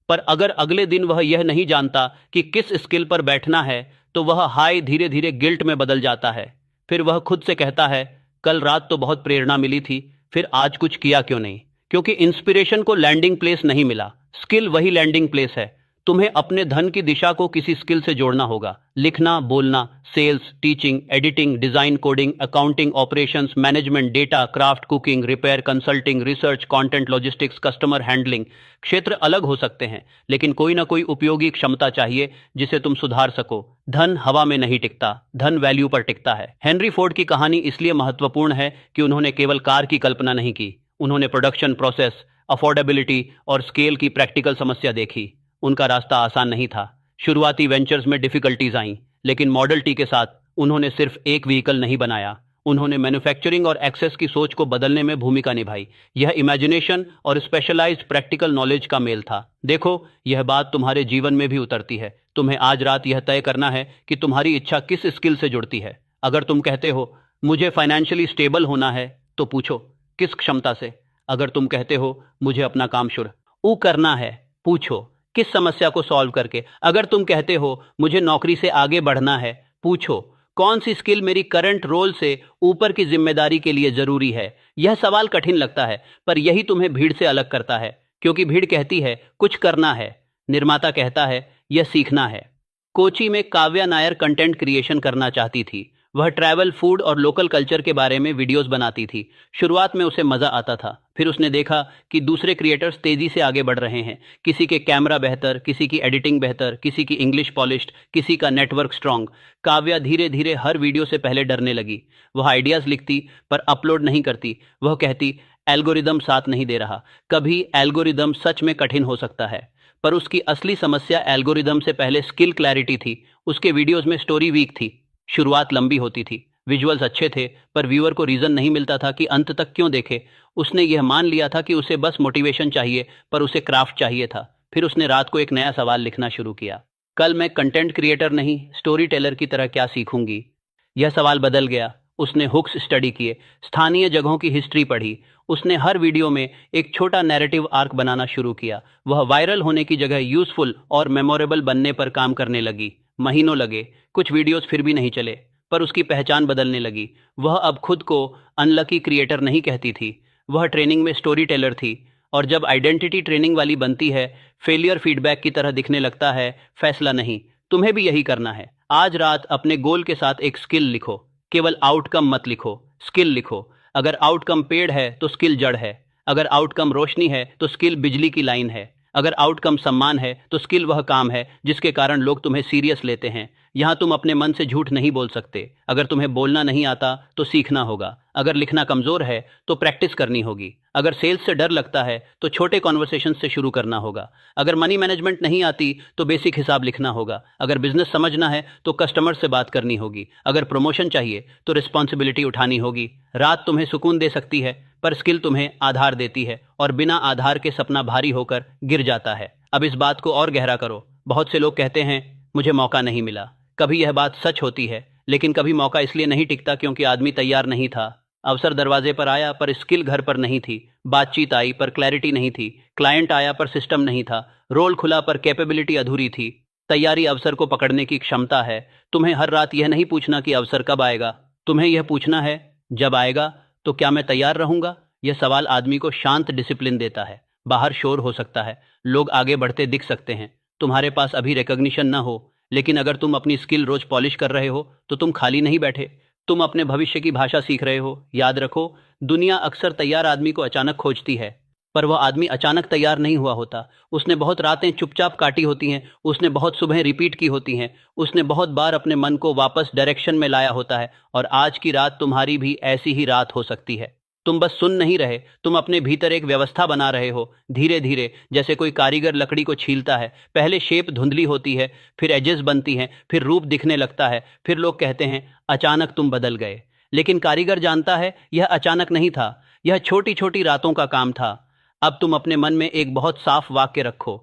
पर अगर अगले दिन वह यह नहीं जानता कि किस स्किल पर बैठना है, तो वह हाई धीरे धीरे गिल्ट में बदल जाता है। फिर वह खुद से कहता है, कल रात तो बहुत प्रेरणा मिली थी, फिर आज कुछ किया क्यों नहीं। क्योंकि इंस्पिरेशन को लैंडिंग प्लेस नहीं मिला, स्किल वही लैंडिंग प्लेस है। तुम्हें अपने धन की दिशा को किसी स्किल से जोड़ना होगा। लिखना, बोलना, sales, teaching, editing, design, coding, accounting, operations, management, data, craft, cooking, repair, consulting, research, content, logistics, customer handling. क्षेत्र अलग हो सकते हैं, लेकिन कोई ना कोई उपयोगी क्षमता चाहिए जिसे तुम सुधार सको। धन हवा में नहीं टिकता, धन वैल्यू पर टिकता है। हेनरी फोर्ड की कहानी इसलिए महत्वपूर्ण है कि उन्होंने केवल कार की कल्पना नहीं की, उन्होंने प्रोडक्शन प्रोसेस, अफोर्डेबिलिटी और स्केल की प्रैक्टिकल समस्या देखी। उनका रास्ता आसान नहीं था। शुरुआती वेंचर्स में डिफिकल्टीज आईं, लेकिन मॉडल टी के साथ उन्होंने सिर्फ एक व्हीकल नहीं बनाया, उन्होंने मैन्युफैक्चरिंग और एक्सेस की सोच को बदलने में भूमिका निभाई। यह इमेजिनेशन और स्पेशलाइज्ड प्रैक्टिकल नॉलेज का मेल था। देखो, यह बात तुम्हारे जीवन में भी उतरती है। तुम्हें आज रात यह तय करना है कि तुम्हारी इच्छा किस स्किल से जुड़ती है। अगर तुम कहते हो मुझे फाइनेंशियली स्टेबल होना है, तो पूछो किस क्षमता से। अगर तुम कहते हो मुझे अपना काम शुरू करना है, पूछो किस समस्या को सॉल्व करके। अगर तुम कहते हो मुझे नौकरी से आगे बढ़ना है, पूछो कौन सी स्किल मेरी करंट रोल से ऊपर की जिम्मेदारी के लिए जरूरी है। यह सवाल कठिन लगता है, पर यही तुम्हें भीड़ से अलग करता है, क्योंकि भीड़ कहती है कुछ करना है, निर्माता कहता है यह सीखना है। कोची में काव्या नायर कंटेंट क्रिएशन करना चाहती थी। वह ट्रैवल, फूड और लोकल कल्चर के बारे में वीडियोस बनाती थी। शुरुआत में उसे मजा आता था, फिर उसने देखा कि दूसरे क्रिएटर्स तेजी से आगे बढ़ रहे हैं। किसी के कैमरा बेहतर, किसी की एडिटिंग बेहतर, किसी की इंग्लिश पॉलिश्ड, किसी का नेटवर्क स्ट्रांग। काव्या धीरे धीरे हर वीडियो से पहले डरने लगी। वह आइडियाज लिखती पर अपलोड नहीं करती। वह कहती एल्गोरिदम साथ नहीं दे रहा। कभी एल्गोरिदम सच में कठिन हो सकता है, पर उसकी असली समस्या एल्गोरिदम से पहले स्किल क्लैरिटी थी। उसके वीडियोज में स्टोरी वीक थी, शुरुआत लंबी होती थी, विजुअल्स अच्छे थे, पर व्यूअर को रीजन नहीं मिलता था कि अंत तक क्यों देखे। उसने यह मान लिया था कि उसे बस मोटिवेशन चाहिए, पर उसे क्राफ्ट चाहिए था। फिर उसने रात को एक नया सवाल लिखना शुरू किया, कल मैं कंटेंट क्रिएटर नहीं, स्टोरी टेलर की तरह क्या सीखूंगी। यह सवाल बदल गया। उसने हुक्स स्टडी किए, स्थानीय जगहों की हिस्ट्री पढ़ी। उसने हर वीडियो में एक छोटा नैरेटिव आर्क बनाना शुरू किया। वह वायरल होने की जगह यूजफुल और मेमोरेबल बनने पर काम करने लगी। महीनों लगे, कुछ वीडियोस फिर भी नहीं चले, पर उसकी पहचान बदलने लगी। वह अब खुद को अनलकी क्रिएटर नहीं कहती थी, वह ट्रेनिंग में स्टोरी टेलर थी। और जब आइडेंटिटी ट्रेनिंग वाली बनती है, फेलियर फीडबैक की तरह दिखने लगता है, फैसला नहीं। तुम्हें भी यही करना है। आज रात अपने गोल के साथ एक स्किल लिखो। केवल आउटकम मत लिखो, स्किल लिखो। अगर आउटकम पेड़ है तो स्किल जड़ है। अगर आउटकम रोशनी है तो स्किल बिजली की लाइन है। अगर आउटकम सम्मान है तो स्किल वह काम है जिसके कारण लोग तुम्हें सीरियस लेते हैं। यहाँ तुम अपने मन से झूठ नहीं बोल सकते। अगर तुम्हें बोलना नहीं आता तो सीखना होगा। अगर लिखना कमजोर है तो प्रैक्टिस करनी होगी। अगर सेल्स से डर लगता है तो छोटे कॉन्वर्सेशन से शुरू करना होगा। अगर मनी मैनेजमेंट नहीं आती तो बेसिक हिसाब लिखना होगा। अगर बिजनेस समझना है तो कस्टमर से बात करनी होगी। अगर प्रमोशन चाहिए तो रिस्पॉन्सिबिलिटी उठानी होगी। रात तुम्हें सुकून दे सकती है, पर स्किल तुम्हें आधार देती है, और बिना आधार के सपना भारी होकर गिर जाता है। अब इस बात को और गहरा करो। बहुत से लोग कहते हैं मुझे मौका नहीं मिला। कभी यह बात सच होती है, लेकिन कभी मौका इसलिए नहीं टिकता क्योंकि आदमी तैयार नहीं था। अवसर दरवाजे पर आया पर स्किल घर पर नहीं थी। बातचीत आई पर क्लैरिटी नहीं थी। क्लाइंट आया पर सिस्टम नहीं था। रोल खुला पर कैपेबिलिटी अधूरी थी। तैयारी अवसर को पकड़ने की क्षमता है। तुम्हें हर रात यह नहीं पूछना कि अवसर कब आएगा, तुम्हें यह पूछना है जब आएगा तो क्या मैं तैयार रहूंगा। यह सवाल आदमी को शांत डिसिप्लिन देता है। बाहर शोर हो सकता है, लोग आगे बढ़ते दिख सकते हैं, तुम्हारे पास अभी रिकॉग्निशन न हो, लेकिन अगर तुम अपनी स्किल रोज पॉलिश कर रहे हो तो तुम खाली नहीं बैठे, तुम अपने भविष्य की भाषा सीख रहे हो। याद रखो, दुनिया अक्सर तैयार आदमी को अचानक खोजती है, पर वह आदमी अचानक तैयार नहीं हुआ होता। उसने बहुत रातें चुपचाप काटी होती हैं, उसने बहुत सुबह रिपीट की होती हैं, उसने बहुत बार अपने मन को वापस डायरेक्शन में लाया होता है। और आज की रात तुम्हारी भी ऐसी ही रात हो सकती है। तुम बस सुन नहीं रहे, तुम अपने भीतर एक व्यवस्था बना रहे हो, धीरे धीरे, जैसे कोई कारीगर लकड़ी को छीलता है। पहले शेप धुंधली होती है, फिर एजेस बनती हैं, फिर रूप दिखने लगता है, फिर लोग कहते हैं अचानक तुम बदल गए। लेकिन कारीगर जानता है यह अचानक नहीं था, यह छोटी छोटी रातों का काम था। अब तुम अपने मन में एक बहुत साफ वाक्य रखो,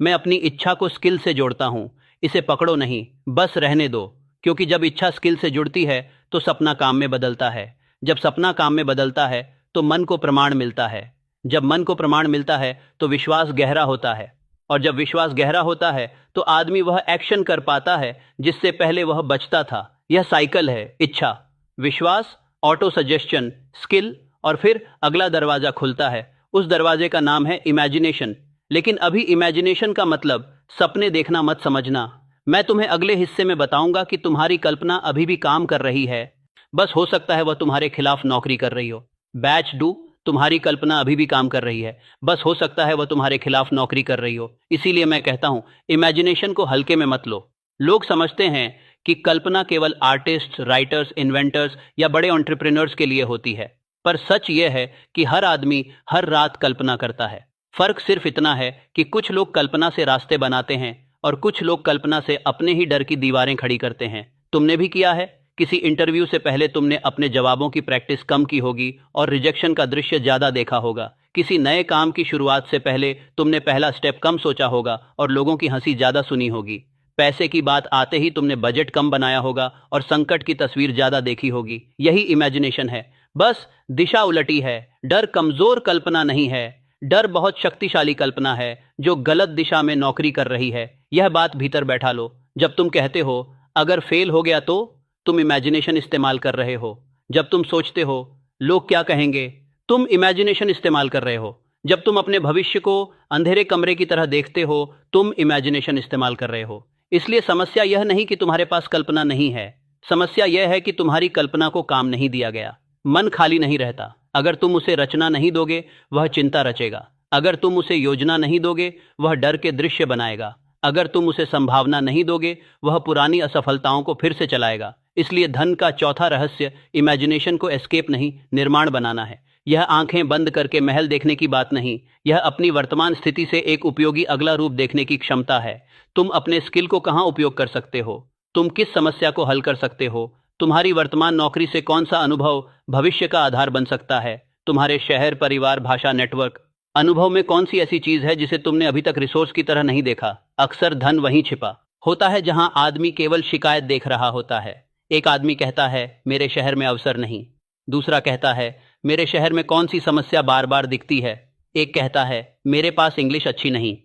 मैं अपनी इच्छा को स्किल से जोड़ता हूं। इसे पकड़ो नहीं, बस रहने दो, क्योंकि जब इच्छा स्किल से जुड़ती है तो सपना काम में बदलता है। जब सपना काम में बदलता है तो मन को प्रमाण मिलता है। जब मन को प्रमाण मिलता है तो विश्वास गहरा होता है, और जब विश्वास गहरा होता है तो आदमी वह एक्शन कर पाता है जिससे पहले वह बचता था। यह साइकिल है, इच्छा, विश्वास, ऑटो सजेशन, स्किल, और फिर अगला दरवाजा खुलता है। उस दरवाजे का नाम है इमेजिनेशन। लेकिन अभी इमेजिनेशन का मतलब सपने देखना मत समझना। मैं तुम्हें अगले हिस्से में बताऊंगा कि तुम्हारी कल्पना अभी भी काम कर रही है, बस हो सकता है वह तुम्हारे खिलाफ नौकरी कर रही हो। बैच डू, तुम्हारी कल्पना अभी भी काम कर रही है, बस हो सकता है वह तुम्हारे खिलाफ नौकरी कर रही हो। इसीलिए मैं कहता हूं, इमेजिनेशन को हल्के में मत लो। लोग समझते हैं कि कल्पना केवल आर्टिस्ट, राइटर्स, इन्वेंटर्स या बड़े एंटरप्रेन्योर्स के लिए होती है, पर सच यह है कि हर आदमी हर रात कल्पना करता है। फर्क सिर्फ इतना है कि कुछ लोग कल्पना से रास्ते बनाते हैं और कुछ लोग कल्पना से अपने ही डर की दीवारें खड़ी करते हैं। तुमने भी किया है। किसी इंटरव्यू से पहले तुमने अपने जवाबों की प्रैक्टिस कम की होगी और रिजेक्शन का दृश्य ज्यादा देखा होगा। किसी नए काम की शुरुआत से पहले तुमने पहला स्टेप कम सोचा होगा और लोगों की हंसी ज्यादा सुनी होगी। पैसे की बात आते ही तुमने बजट कम बनाया होगा और संकट की तस्वीर ज्यादा देखी होगी। यही इमेजिनेशन है, बस दिशा उलटी है। डर कमजोर कल्पना नहीं है, डर बहुत शक्तिशाली कल्पना है जो गलत दिशा में नौकरी कर रही है। यह बात भीतर बैठा लो। जब तुम कहते हो अगर फेल हो गया तो, तुम इमेजिनेशन इस्तेमाल कर रहे हो। जब तुम सोचते हो लोग क्या कहेंगे, तुम इमेजिनेशन इस्तेमाल कर रहे हो। जब तुम अपने भविष्य को अंधेरे कमरे की तरह देखते हो, तुम इमेजिनेशन इस्तेमाल कर रहे हो। इसलिए समस्या यह नहीं कि तुम्हारे पास कल्पना नहीं है, समस्या यह है कि तुम्हारी कल्पना को काम नहीं दिया गया। मन खाली नहीं रहता। अगर तुम उसे रचना नहीं दोगे, वह चिंता रचेगा। अगर तुम उसे योजना नहीं दोगे, वह डर के दृश्य बनाएगा। अगर तुम उसे संभावना नहीं दोगे, वह पुरानी असफलताओं को फिर से चलाएगा। इसलिए धन का चौथा रहस्य इमेजिनेशन को एस्केप नहीं, निर्माण बनाना है। यह आंखें बंद करके महल देखने की बात नहीं, यह अपनी वर्तमान स्थिति से एक उपयोगी अगला रूप देखने की क्षमता है। तुम अपने स्किल को कहां उपयोग कर सकते हो, तुम किस समस्या को हल कर सकते हो, तुम्हारी वर्तमान नौकरी से कौन सा अनुभव भविष्य का आधार बन सकता है। तुम्हारे शहर, परिवार, भाषा, नेटवर्क, अनुभव में कौन सी ऐसी चीज है जिसे तुमने अभी तक रिसोर्स की तरह नहीं देखा। अक्सर धन वहीं छिपा होता है जहां आदमी केवल शिकायत देख रहा होता है। एक आदमी कहता है मेरे शहर में अवसर नहीं, दूसरा कहता है मेरे शहर में कौन सी समस्या बार बार दिखती है। एक कहता है मेरे पास इंग्लिश अच्छी नहीं,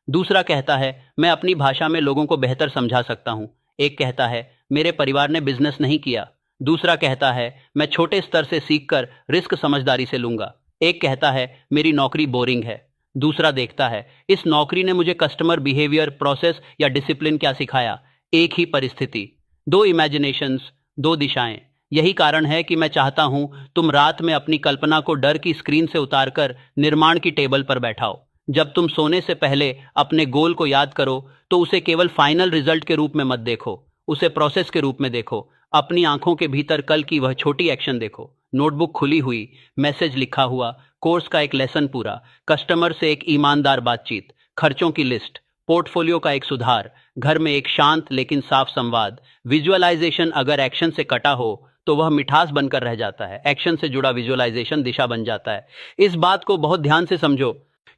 दूसरा कहता है मैं अपनी भाषा में लोगों को बेहतर समझा सकता हूँ। एक कहता है मेरे परिवार ने बिजनेस नहीं किया, दूसरा कहता है मैं छोटे स्तर से सीखकर रिस्क समझदारी से लूंगा। एक कहता है मेरी नौकरी बोरिंग है, दूसरा देखता है इस नौकरी ने मुझे कस्टमर बिहेवियर, प्रोसेस या डिसिप्लिन क्या सिखाया। एक ही परिस्थिति, दो इमेजिनेशंस, दो दिशाएं। यही कारण है कि मैं चाहता हूं तुम रात में अपनी कल्पना को डर की स्क्रीन से उतारकर निर्माण की टेबल पर बैठाओ। जब तुम सोने से पहले अपने गोल को याद करो तो उसे केवल फाइनल रिजल्ट के रूप में मत देखो, उसे प्रोसेस के रूप में देखो। अपनी आंखों के भीतर कल की वह छोटी एक्शन देखो, नोटबुक खुली हुई, मैसेज लिखा हुआ, कोर्स का एक लेसन पूरा, कस्टमर से एक ईमानदार बातचीत, खर्चों की लिस्ट, पोर्टफोलियो का एक सुधार, घर में एक शांत लेकिन साफ संवाद। विजुअलाइजेशन अगर एक्शन से कटा हो तो वह मिठास बनकर रह जाता है, एक्शन से जुड़ा विजुअलाइजेशन दिशा बन जाता है। इस बात को बहुत ध्यान से समझो,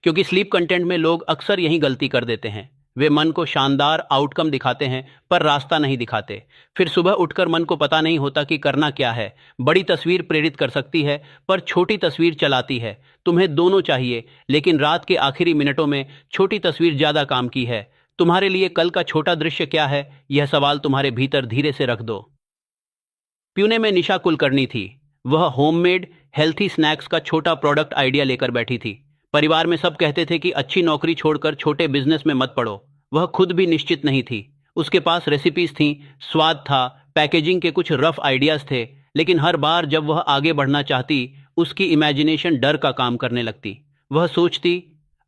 क्योंकि स्लीप कंटेंट में लोग अक्सर यही गलती कर देते हैं। वे मन को शानदार आउटकम दिखाते हैं पर रास्ता नहीं दिखाते। फिर सुबह उठकर मन को पता नहीं होता कि करना क्या है। बड़ी तस्वीर प्रेरित कर सकती है पर छोटी तस्वीर चलाती है। तुम्हें दोनों चाहिए, लेकिन रात के आखिरी मिनटों में छोटी तस्वीर ज्यादा काम की है। तुम्हारे लिए कल का छोटा दृश्य क्या है, यह सवाल तुम्हारे भीतर धीरे से रख दो। पुणे में निशा कुलकर्णी थी। वह होममेड हेल्थी स्नैक्स का छोटा प्रोडक्ट आइडिया लेकर बैठी थी। परिवार में सब कहते थे कि अच्छी नौकरी छोड़कर छोटे बिजनेस में मत पड़ो। वह खुद भी निश्चित नहीं थी। उसके पास रेसिपीज थीं, स्वाद था, पैकेजिंग के कुछ रफ आइडियाज थे, लेकिन हर बार जब वह आगे बढ़ना चाहती उसकी इमेजिनेशन डर का काम करने लगती। वह सोचती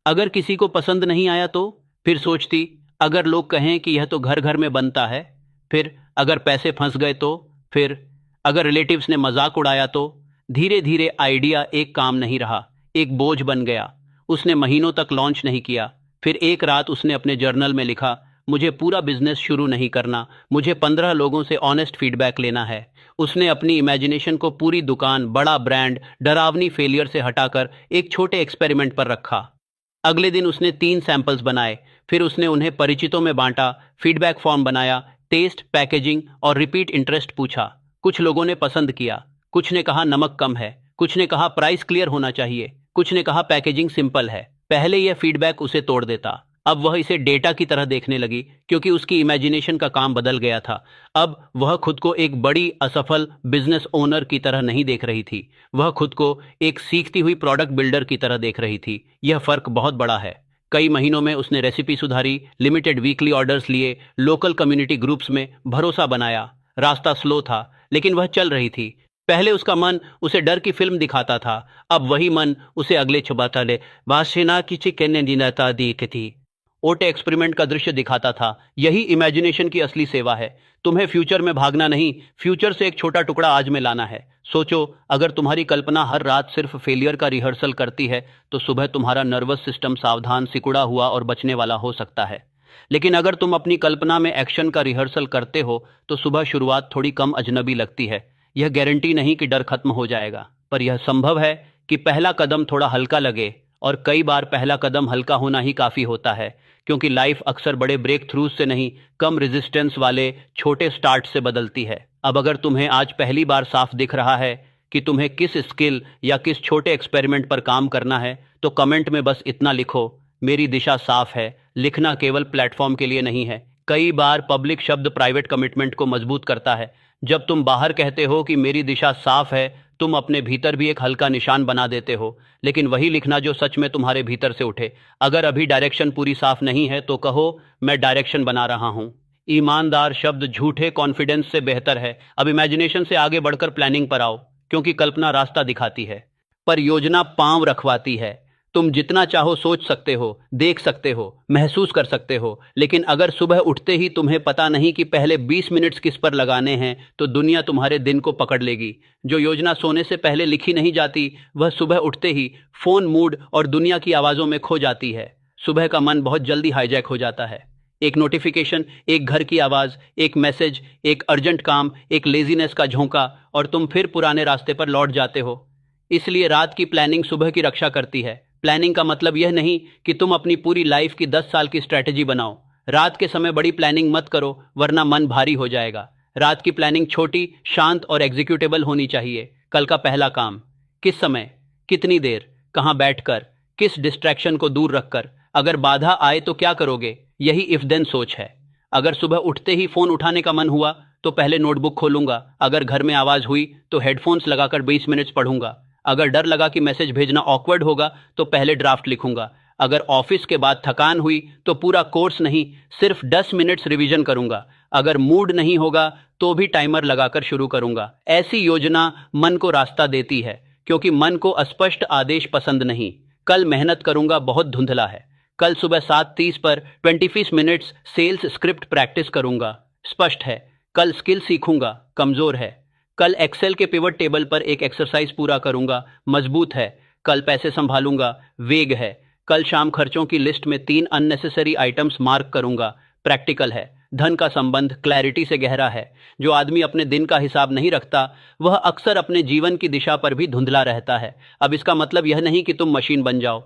अगर किसी को पसंद नहीं आया तो, फिर सोचती अगर लोग कहें कि यह तो घर घर में बनता है, फिर अगर पैसे फंस गए तो, फिर अगर रिलेटिव्स ने मजाक उड़ाया तो। धीरे धीरे आइडिया एक काम नहीं रहा, एक बोझ बन गया। उसने महीनों तक लॉन्च नहीं किया। फिर एक रात उसने अपने जर्नल में लिखा, मुझे पूरा बिजनेस शुरू नहीं करना, मुझे 15 लोगों से ऑनेस्ट फीडबैक लेना है। उसने अपनी इमेजिनेशन को पूरी दुकान, बड़ा ब्रांड, डरावनी फेलियर से हटाकर एक छोटे एक्सपेरिमेंट पर रखा। अगले दिन उसने 3 सैंपल्स बनाए, फिर उसने उन्हें परिचितों में बांटा, फीडबैक फॉर्म बनाया, टेस्ट, पैकेजिंग और रिपीट इंटरेस्ट पूछा। कुछ लोगों ने पसंद किया, कुछ ने कहा नमक कम है, कुछ ने कहा प्राइस क्लियर होना चाहिए, कुछ ने कहा पैकेजिंग सिंपल है। पहले यह फीडबैक उसे तोड़ देता, अब वह इसे डेटा की तरह देखने लगी, क्योंकि उसकी इमेजिनेशन का काम बदल गया था। अब वह खुद को एक बड़ी असफल बिजनेस ओनर की तरह नहीं देख रही थी, वह खुद को एक सीखती हुई प्रोडक्ट बिल्डर की तरह देख रही थी। यह फर्क बहुत बड़ा है। कई महीनों में उसने रेसिपी सुधारी, लिमिटेड वीकली ऑर्डर्स लिए, लोकल कम्युनिटी ग्रुप्स में भरोसा बनाया। रास्ता स्लो था, लेकिन वह चल रही थी। पहले उसका मन उसे डर की फिल्म दिखाता था, अब वही मन उसे अगले छुपाता ले बादशाह की चिकन दिनाता दी थी। ओटे एक्सपेरिमेंट का दृश्य दिखाता था। यही इमेजिनेशन की असली सेवा है। तुम्हें फ्यूचर में भागना नहीं, फ्यूचर से एक छोटा टुकड़ा आज में लाना है। सोचो, अगर तुम्हारी कल्पना हर रात सिर्फ फेलियर का रिहर्सल करती है तो सुबह तुम्हारा नर्वस सिस्टम सावधान, सिकुड़ा हुआ और बचने वाला हो सकता है। लेकिन अगर तुम अपनी कल्पना में एक्शन का रिहर्सल करते हो तो सुबह शुरुआत थोड़ी कम अजनबी लगती है। यह गारंटी नहीं कि डर खत्म हो जाएगा, पर यह संभव है कि पहला कदम थोड़ा हल्का लगे, और कई बार पहला कदम हल्का होना ही काफी होता है, क्योंकि लाइफ अक्सर बड़े ब्रेक थ्रूज से नहीं, कम रेजिस्टेंस वाले छोटे स्टार्ट से बदलती है। अब अगर तुम्हें आज पहली बार साफ दिख रहा है कि तुम्हें किस स्किल या किस छोटे एक्सपेरिमेंट पर काम करना है, तो कमेंट में बस इतना लिखो, मेरी दिशा साफ है। लिखना केवल प्लेटफॉर्म के लिए नहीं है। कई बार पब्लिक शब्द प्राइवेट कमिटमेंट को मजबूत करता है। जब तुम बाहर कहते हो कि मेरी दिशा साफ है, तुम अपने भीतर भी एक हल्का निशान बना देते हो। लेकिन वही लिखना जो सच में तुम्हारे भीतर से उठे। अगर अभी डायरेक्शन पूरी साफ नहीं है तो कहो, मैं डायरेक्शन बना रहा हूं। ईमानदार शब्द झूठे कॉन्फिडेंस से बेहतर है। अब इमेजिनेशन से आगे बढ़कर प्लानिंग पर आओ, क्योंकि कल्पना रास्ता दिखाती है पर योजना पांव रखवाती है। तुम जितना चाहो सोच सकते हो, देख सकते हो, महसूस कर सकते हो, लेकिन अगर सुबह उठते ही तुम्हें पता नहीं कि पहले 20 मिनट्स किस पर लगाने हैं, तो दुनिया तुम्हारे दिन को पकड़ लेगी। जो योजना सोने से पहले लिखी नहीं जाती, वह सुबह उठते ही फोन, मूड और दुनिया की आवाज़ों में खो जाती है। सुबह का मन बहुत जल्दी हाईजैक हो जाता है। एक नोटिफिकेशन, एक घर की आवाज़, एक मैसेज, एक अर्जेंट काम, एक लेजीनेस का झोंका, और तुम फिर पुराने रास्ते पर लौट जाते हो। इसलिए रात की प्लानिंग सुबह की रक्षा करती है। प्लानिंग का मतलब यह नहीं कि तुम अपनी पूरी लाइफ की 10 साल की स्ट्रैटेजी बनाओ। रात के समय बड़ी प्लानिंग मत करो, वरना मन भारी हो जाएगा। रात की प्लानिंग छोटी, शांत और एग्जीक्यूटेबल होनी चाहिए। कल का पहला काम, किस समय, कितनी देर, कहां बैठकर, किस डिस्ट्रैक्शन को दूर रखकर, अगर बाधा आए तो क्या करोगे, यही इफ देन सोच है। अगर सुबह उठते ही फोन उठाने का मन हुआ तो पहले नोटबुक खोलूंगा। अगर घर में आवाज हुई तो हेडफोन्स लगाकर 20 मिनट्स पढ़ूंगा। अगर डर लगा कि मैसेज भेजना ऑकवर्ड होगा तो पहले ड्राफ्ट लिखूंगा। अगर ऑफिस के बाद थकान हुई तो पूरा कोर्स नहीं, सिर्फ 10 मिनट्स रिवीजन करूंगा। अगर मूड नहीं होगा तो भी टाइमर लगाकर शुरू करूंगा। ऐसी योजना मन को रास्ता देती है, क्योंकि मन को अस्पष्ट आदेश पसंद नहीं। कल मेहनत करूंगा, बहुत धुंधला है। कल सुबह 7:30 पर 25 मिनट्स सेल्स स्क्रिप्ट प्रैक्टिस करूंगा, स्पष्ट है। कल स्किल सीखूंगा, कमजोर है। कल एक्सेल के पिवट टेबल पर एक एक्सरसाइज पूरा करूंगा, मजबूत है। कल पैसे संभालूंगा, वेग है। कल शाम खर्चों की लिस्ट में 3 अननेसेसरी आइटम्स मार्क करूंगा, प्रैक्टिकल है। धन का संबंध क्लैरिटी से गहरा है। जो आदमी अपने दिन का हिसाब नहीं रखता वह अक्सर अपने जीवन की दिशा पर भी धुंधला रहता है। अब इसका मतलब यह नहीं कि तुम मशीन बन जाओ।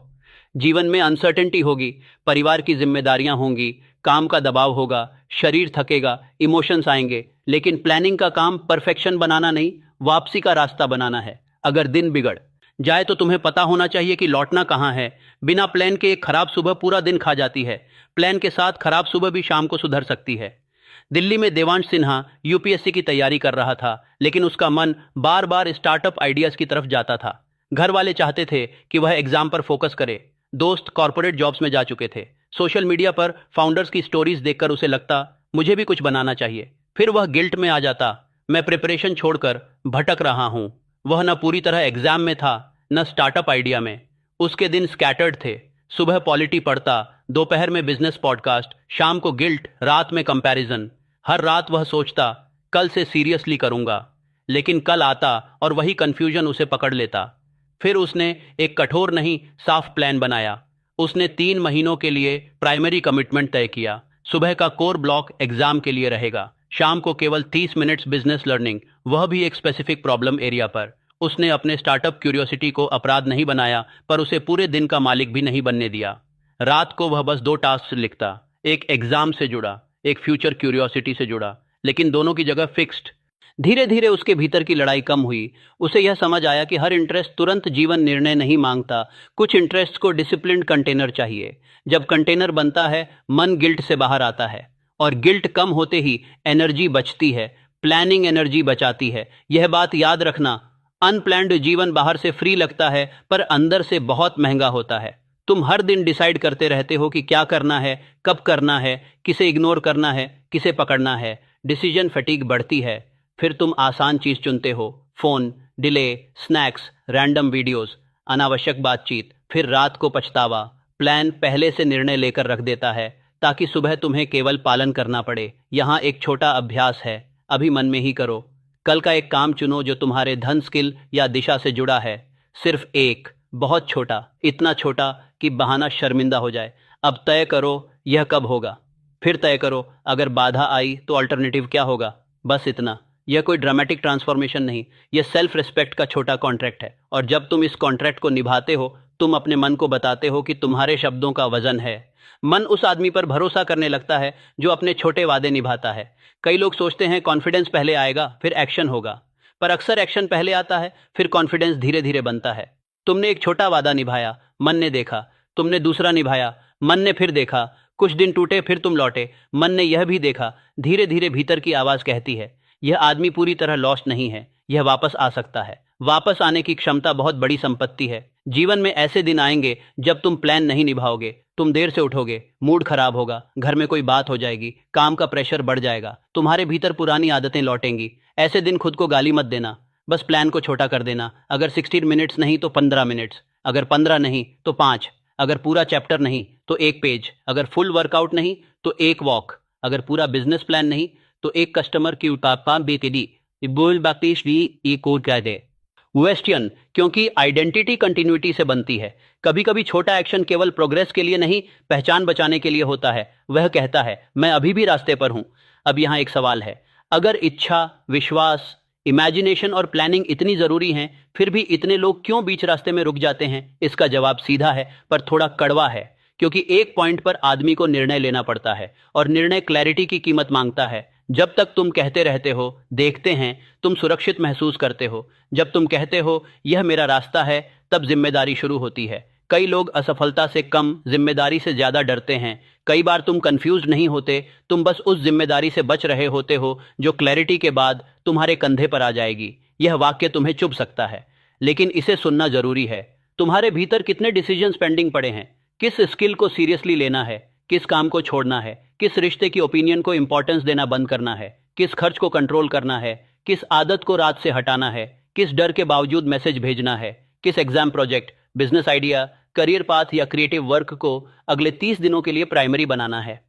जीवन में अनसर्टेनिटी होगी, परिवार की जिम्मेदारियां होंगी, काम का दबाव होगा, शरीर थकेगा, इमोशंस आएंगे, लेकिन प्लानिंग का काम परफेक्शन बनाना नहीं, वापसी का रास्ता बनाना है। अगर दिन बिगड़ जाए तो तुम्हें पता होना चाहिए कि लौटना कहाँ है। बिना प्लान के एक खराब सुबह पूरा दिन खा जाती है, प्लान के साथ खराब सुबह भी शाम को सुधर सकती है। दिल्ली में देवांश सिन्हा यूपीएससी की तैयारी कर रहा था, लेकिन उसका मन बार बार स्टार्टअप आइडियाज की तरफ जाता था। घर वाले चाहते थे कि वह एग्जाम पर फोकस करे, दोस्त कॉर्पोरेट जॉब्स में जा चुके थे। सोशल मीडिया पर फाउंडर्स की स्टोरीज देखकर उसे लगता मुझे भी कुछ बनाना चाहिए। फिर वह गिल्ट में आ जाता, मैं प्रिपरेशन छोड़कर भटक रहा हूँ। वह न पूरी तरह एग्जाम में था, न स्टार्टअप आइडिया में। उसके दिन स्कैटर्ड थे। सुबह पॉलिटी पढ़ता, दोपहर में बिजनेस पॉडकास्ट, शाम को गिल्ट, रात में कंपैरिजन। हर रात वह सोचता कल से सीरियसली करूंगा, लेकिन कल आता और वही कंफ्यूजन उसे पकड़ लेता। फिर उसने एक कठोर नहीं, साफ प्लान बनाया। उसने 3 महीनों के लिए प्राइमरी कमिटमेंट तय किया। सुबह का कोर ब्लॉक एग्जाम के लिए रहेगा, शाम को केवल 30 मिनट्स बिजनेस लर्निंग, वह भी एक स्पेसिफिक प्रॉब्लम एरिया पर। उसने अपने स्टार्टअप क्यूरियोसिटी को अपराध नहीं बनाया, पर उसे पूरे दिन का मालिक भी नहीं बनने दिया। रात को वह बस 2 टास्क लिखता, एक एग्जाम से जुड़ा, एक फ्यूचर क्यूरियोसिटी से जुड़ा, लेकिन दोनों की जगह फिक्स्ड। धीरे धीरे उसके भीतर की लड़ाई कम हुई। उसे यह समझ आया कि हर इंटरेस्ट तुरंत जीवन निर्णय नहीं मांगता। कुछ इंटरेस्ट को डिसिप्लिन्ड कंटेनर चाहिए। जब कंटेनर बनता है, मन गिल्ट से बाहर आता है, और गिल्ट कम होते ही एनर्जी बचती है। प्लानिंग एनर्जी बचाती है। यह बात याद रखना, अनप्लैन्ड जीवन बाहर से फ्री लगता है, पर अंदर से बहुत महंगा होता है। तुम हर दिन डिसाइड करते रहते हो कि क्या करना है, कब करना है, किसे इग्नोर करना है, किसे पकड़ना है। डिसीजन फटीग बढ़ती है। फिर तुम आसान चीज चुनते हो, phone, delay, snacks, random videos, अनावश्यक बातचीत। फिर रात को पछतावा। प्लान पहले से निर्णय लेकर रख देता है, ताकि सुबह तुम्हें केवल पालन करना पड़े। यहाँ एक छोटा अभ्यास है, अभी मन में ही करो। कल का एक काम चुनो जो तुम्हारे धन, स्किल या दिशा से जुड़ा है। सिर्फ एक, बहुत छोटा, इतना छोटा कि बहाना शर्मिंदा हो जाए। अब तय करो यह कब होगा। फिर तय करो अगर बाधा आई तो अल्टरनेटिव क्या होगा। बस इतना। यह कोई ड्रामेटिक ट्रांसफॉर्मेशन नहीं, यह सेल्फ रिस्पेक्ट का छोटा कॉन्ट्रैक्ट है। और जब तुम इस कॉन्ट्रैक्ट को निभाते हो, तुम अपने मन को बताते हो कि तुम्हारे शब्दों का वजन है। मन उस आदमी पर भरोसा करने लगता है जो अपने छोटे वादे निभाता है। कई लोग सोचते हैं कॉन्फिडेंस पहले आएगा फिर एक्शन होगा, पर अक्सर एक्शन पहले आता है, फिर कॉन्फिडेंस धीरे धीरे बनता है। तुमने एक छोटा वादा निभाया, मन ने देखा। तुमने दूसरा निभाया, मन ने फिर देखा। कुछ दिन टूटे, फिर तुम लौटे, मन ने यह भी देखा। धीरे धीरे भीतर की आवाज कहती है यह आदमी पूरी तरह लॉस्ट नहीं है, यह वापस आ सकता है। वापस आने की क्षमता बहुत बड़ी संपत्ति है। जीवन में ऐसे दिन आएंगे जब तुम प्लान नहीं निभाओगे। तुम देर से उठोगे, मूड खराब होगा, घर में कोई बात हो जाएगी, काम का प्रेशर बढ़ जाएगा, तुम्हारे भीतर पुरानी आदतें लौटेंगी। ऐसे दिन खुद को गाली मत देना, बस प्लान को छोटा कर देना। अगर 16 मिनट्स नहीं तो 15 मिनट्स, अगर 15 नहीं तो 5, अगर पूरा चैप्टर नहीं तो 1 पेज, अगर फुल वर्कआउट नहीं तो 1 वॉक, अगर पूरा बिजनेस प्लान नहीं तो 1 कस्टमर की पापा बेतेदी बोल बाकी श्री कोड कह दे। क्वेश्चन, क्योंकि आइडेंटिटी कंटिन्यूटी से बनती है। कभी कभी छोटा एक्शन केवल प्रोग्रेस के लिए नहीं, पहचान बचाने के लिए होता है। वह कहता है मैं अभी भी रास्ते पर हूं। अब यहाँ एक सवाल है, अगर इच्छा, विश्वास, इमेजिनेशन और प्लानिंग इतनी जरूरी हैं, फिर भी इतने लोग क्यों बीच रास्ते में रुक जाते हैं? इसका जवाब सीधा है, पर थोड़ा कड़वा है। क्योंकि एक पॉइंट पर आदमी को निर्णय लेना पड़ता है, और निर्णय क्लैरिटी की कीमत मांगता है। जब तक तुम कहते रहते हो, देखते हैं, तुम सुरक्षित महसूस करते हो। जब तुम कहते हो यह मेरा रास्ता है, तब जिम्मेदारी शुरू होती है। कई लोग असफलता से कम, जिम्मेदारी से ज्यादा डरते हैं। कई बार तुम कंफ्यूज नहीं होते, तुम बस उस जिम्मेदारी से बच रहे होते हो जो क्लैरिटी के बाद तुम्हारे कंधे पर आ जाएगी। यह वाक्य तुम्हें चुभ सकता है, लेकिन इसे सुनना जरूरी है। तुम्हारे भीतर कितने डिसीजंस पेंडिंग पड़े हैं? किस स्किल को सीरियसली लेना है, किस काम को छोड़ना है, किस रिश्ते की ओपिनियन को इंपॉर्टेंस देना बंद करना है, किस खर्च को कंट्रोल करना है, किस आदत को रात से हटाना है, किस डर के बावजूद मैसेज भेजना है, किस exam project, business idea, career path या क्रिएटिव वर्क को अगले 30 दिनों के लिए प्राइमरी बनाना है।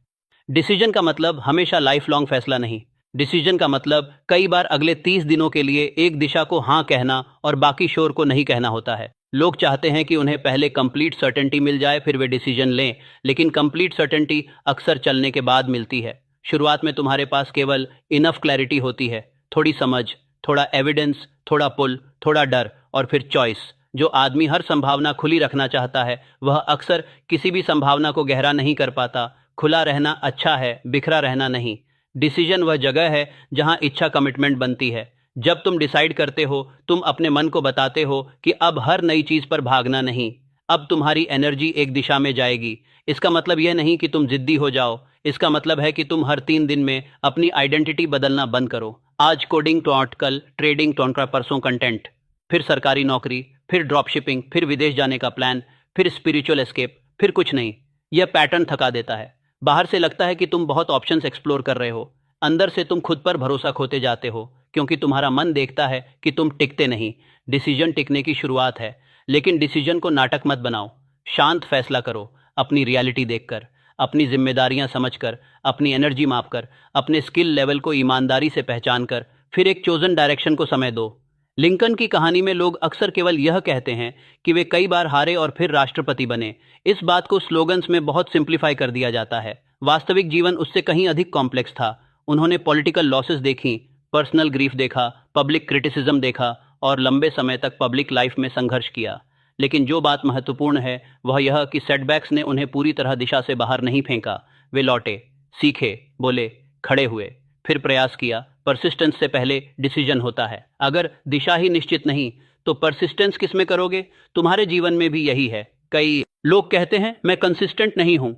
डिसीजन का मतलब हमेशा लाइफ लॉन्ग फैसला नहीं। डिसीजन का मतलब कई बार अगले 30 दिनों के लिए एक दिशा को हाँ कहना और बाकी शोर को नहीं कहना होता है। लोग चाहते हैं कि उन्हें पहले कंप्लीट सर्टेनिटी मिल जाए फिर वे डिसीजन लें, लेकिन कंप्लीट सर्टेनिटी अक्सर चलने के बाद मिलती है। शुरुआत में तुम्हारे पास केवल इनफ क्लैरिटी होती है, थोड़ी समझ, थोड़ा एविडेंस, थोड़ा पुल, थोड़ा डर और फिर चॉइस। जो आदमी हर संभावना खुली रखना चाहता है वह अक्सर किसी भी संभावना को गहरा नहीं कर पाता। खुला रहना अच्छा है, बिखरा रहना नहीं। डिसीजन वह जगह है जहां इच्छा कमिटमेंट बनती है। जब तुम डिसाइड करते हो, तुम अपने मन को बताते हो कि अब हर नई चीज पर भागना नहीं, अब तुम्हारी एनर्जी एक दिशा में जाएगी। इसका मतलब यह नहीं कि तुम जिद्दी हो जाओ, इसका मतलब है कि तुम हर 3 दिन में अपनी आइडेंटिटी बदलना बंद करो। आज कोडिंग तो कल ट्रेडिंग तो परसों कंटेंट, फिर सरकारी नौकरी, फिर ड्रॉप शिपिंग, फिर विदेश जाने का प्लान, फिर स्पिरिचुअल एस्केप, फिर कुछ नहीं। यह पैटर्न थका देता है। बाहर से लगता है कि तुम बहुत ऑप्शंस एक्सप्लोर कर रहे हो, अंदर से तुम खुद पर भरोसा खोते जाते हो, क्योंकि तुम्हारा मन देखता है कि तुम टिकते नहीं। डिसीजन टिकने की शुरुआत है, लेकिन डिसीजन को नाटक मत बनाओ। शांत फैसला करो, अपनी रियलिटी देखकर, अपनी जिम्मेदारियां समझकर, अपनी एनर्जी मापकर, अपने स्किल लेवल को ईमानदारी से पहचान कर, फिर एक चोजन डायरेक्शन को समय दो। लिंकन की कहानी में लोग अक्सर केवल यह कहते हैं कि वे कई बार हारे और फिर राष्ट्रपति बने। इस बात को स्लोगन्स में बहुत सिंप्लीफाई कर दिया जाता है। वास्तविक जीवन उससे कहीं अधिक कॉम्प्लेक्स था। उन्होंने पॉलिटिकल लॉसेस देखी, पर्सनल ग्रीफ देखा, पब्लिक क्रिटिसिज्म देखा और लंबे समय तक पब्लिक लाइफ में संघर्ष किया। लेकिन जो बात महत्वपूर्ण है वह यह कि सेटबैक्स ने उन्हें पूरी तरह दिशा से बाहर नहीं फेंका। वे लौटे, सीखे, बोले, खड़े हुए, फिर प्रयास किया। परसिस्टेंस से पहले डिसीजन होता है। अगर दिशा ही निश्चित नहीं तो परसिस्टेंस किस में करोगे? तुम्हारे जीवन में भी यही है। कई लोग कहते हैं मैं कंसिस्टेंट नहीं हूं,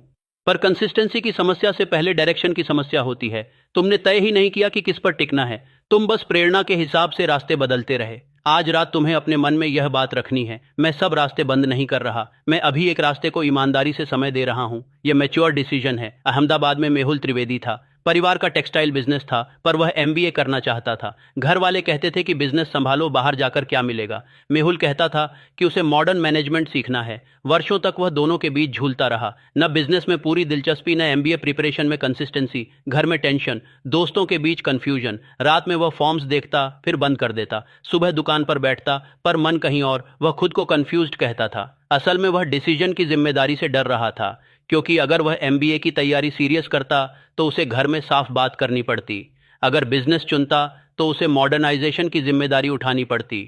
पर कंसिस्टेंसी की समस्या से पहले डायरेक्शन की समस्या होती है। तुमने तय ही नहीं किया कि किस पर टिकना है, तुम बस प्रेरणा के हिसाब से रास्ते बदलते रहे। आज रात तुम्हें अपने मन में यह बात रखनी है, मैं सब रास्ते बंद नहीं कर रहा, मैं अभी एक रास्ते को ईमानदारी से समय दे रहा हूं। यह मैच्योर डिसीजन है। अहमदाबाद में मेहुल त्रिवेदी था। परिवार का टेक्सटाइल बिजनेस था, पर वह एमबीए करना चाहता था। घर वाले कहते थे कि बिजनेस संभालो, बाहर जाकर क्या मिलेगा। मेहुल कहता था कि उसे मॉडर्न मैनेजमेंट सीखना है। वर्षों तक वह दोनों के बीच झूलता रहा, न बिजनेस में पूरी दिलचस्पी, न एमबीए प्रिपरेशन में कंसिस्टेंसी। घर में टेंशन, दोस्तों के बीच कंफ्यूजन। रात में वह फॉर्म्स देखता फिर बंद कर देता। सुबह दुकान पर बैठता पर मन कहीं और। वह खुद को कंफ्यूज्ड कहता था। असल में वह डिसीजन की जिम्मेदारी से डर रहा था, क्योंकि अगर वह एमबीए की तैयारी सीरियस करता तो उसे घर में साफ बात करनी पड़ती। अगर बिजनेस चुनता तो उसे मॉडर्नाइजेशन की जिम्मेदारी उठानी पड़ती।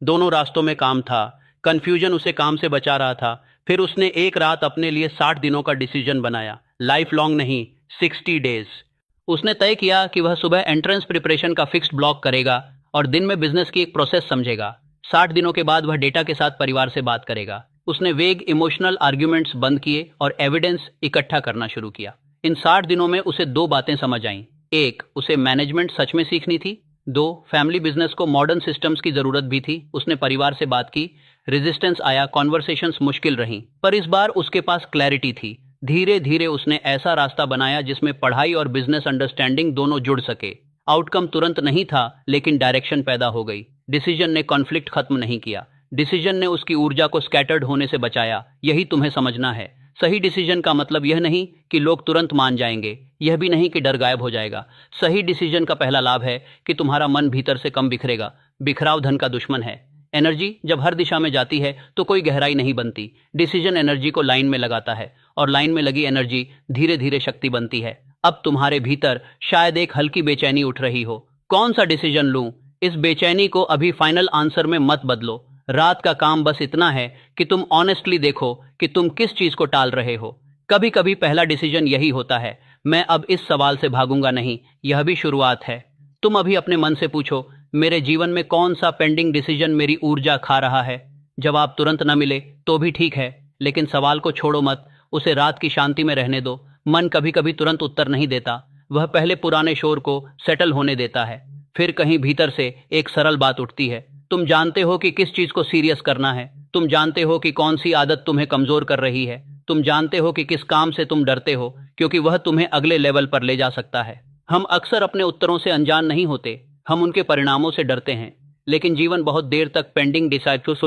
दोनों रास्तों में काम था। कंफ्यूजन उसे काम से बचा रहा था। फिर उसने एक रात अपने लिए 60 दिनों का डिसीजन बनाया। लाइफ लॉन्ग नहीं, 60 डेज। उसने तय किया कि वह सुबह एंट्रेंस प्रिपरेशन का फिक्स्ड ब्लॉक करेगा और दिन में बिजनेस की एक प्रोसेस समझेगा। 60 दिनों के बाद वह डेटा के साथ परिवार से बात करेगा। उसने वेग इमोशनल आर्ग्यूमेंट्स बंद किए और एविडेंस इकट्ठा करना शुरू किया। इन 60 दिनों में उसे 2 बातें समझ आईं। 1, उसे मैनेजमेंट सच में सीखनी थी। 2, फैमिली बिजनेस को मॉडर्न सिस्टम्स की जरूरत भी थी। उसने परिवार से बात की, रेजिस्टेंस आया, कॉन्वर्सेशंस मुश्किल रहीं, पर इस बार उसके पास क्लैरिटी थी। धीरे धीरे उसने ऐसा रास्ता बनाया जिसमें पढ़ाई और बिजनेस अंडरस्टैंडिंग दोनों जुड़ सके। आउटकम तुरंत नहीं था, लेकिन डायरेक्शन पैदा हो गई। डिसीजन ने कॉन्फ्लिक्ट खत्म नहीं किया, डिसीजन ने उसकी ऊर्जा को स्कैटर्ड होने से बचाया। यही तुम्हें समझना है। सही डिसीजन का मतलब यह नहीं कि लोग तुरंत मान जाएंगे, यह भी नहीं कि डर गायब हो जाएगा। सही डिसीजन का पहला लाभ है कि तुम्हारा मन भीतर से कम बिखरेगा। बिखराव धन का दुश्मन है। एनर्जी जब हर दिशा में जाती है तो कोई गहराई नहीं बनती। डिसीजन एनर्जी को लाइन में लगाता है और लाइन में लगी एनर्जी धीरे धीरे शक्ति बनती है। अब तुम्हारे भीतर शायद एक हल्की बेचैनी उठ रही हो। कौन सा डिसीजन लूं? इस बेचैनी को अभी फाइनल आंसर में मत बदलो। रात का काम बस इतना है कि तुम ऑनेस्टली देखो कि तुम किस चीज को टाल रहे हो। कभी कभी पहला डिसीजन यही होता है, मैं अब इस सवाल से भागूंगा नहीं। यह भी शुरुआत है। तुम अभी अपने मन से पूछो, मेरे जीवन में कौन सा पेंडिंग डिसीजन मेरी ऊर्जा खा रहा है? जवाब तुरंत न मिले तो भी ठीक है, लेकिन सवाल को छोड़ो मत, उसे रात की शांति में रहने दो। मन कभी कभी तुरंत उत्तर नहीं देता। वह पहले पुराने शोर को सेटल होने देता है। फिर कहीं भीतर से एक सरल बात उठती है। तुम जानते हो कि किस चीज को सीरियस करना है। तुम जानते हो कि कौन सी आदत तुम्हें कमजोर कर रही है। तुम जानते हो कि किस काम से तुम डरते हो, क्योंकि वह तुम्हें अगले लेवल पर ले जा सकता है। हम अक्सर अपने उत्तरों से अनजान नहीं होते, हम उनके परिणामों से डरते हैं। लेकिन जीवन बहुत देर तक पेंडिंग डिसाइड्स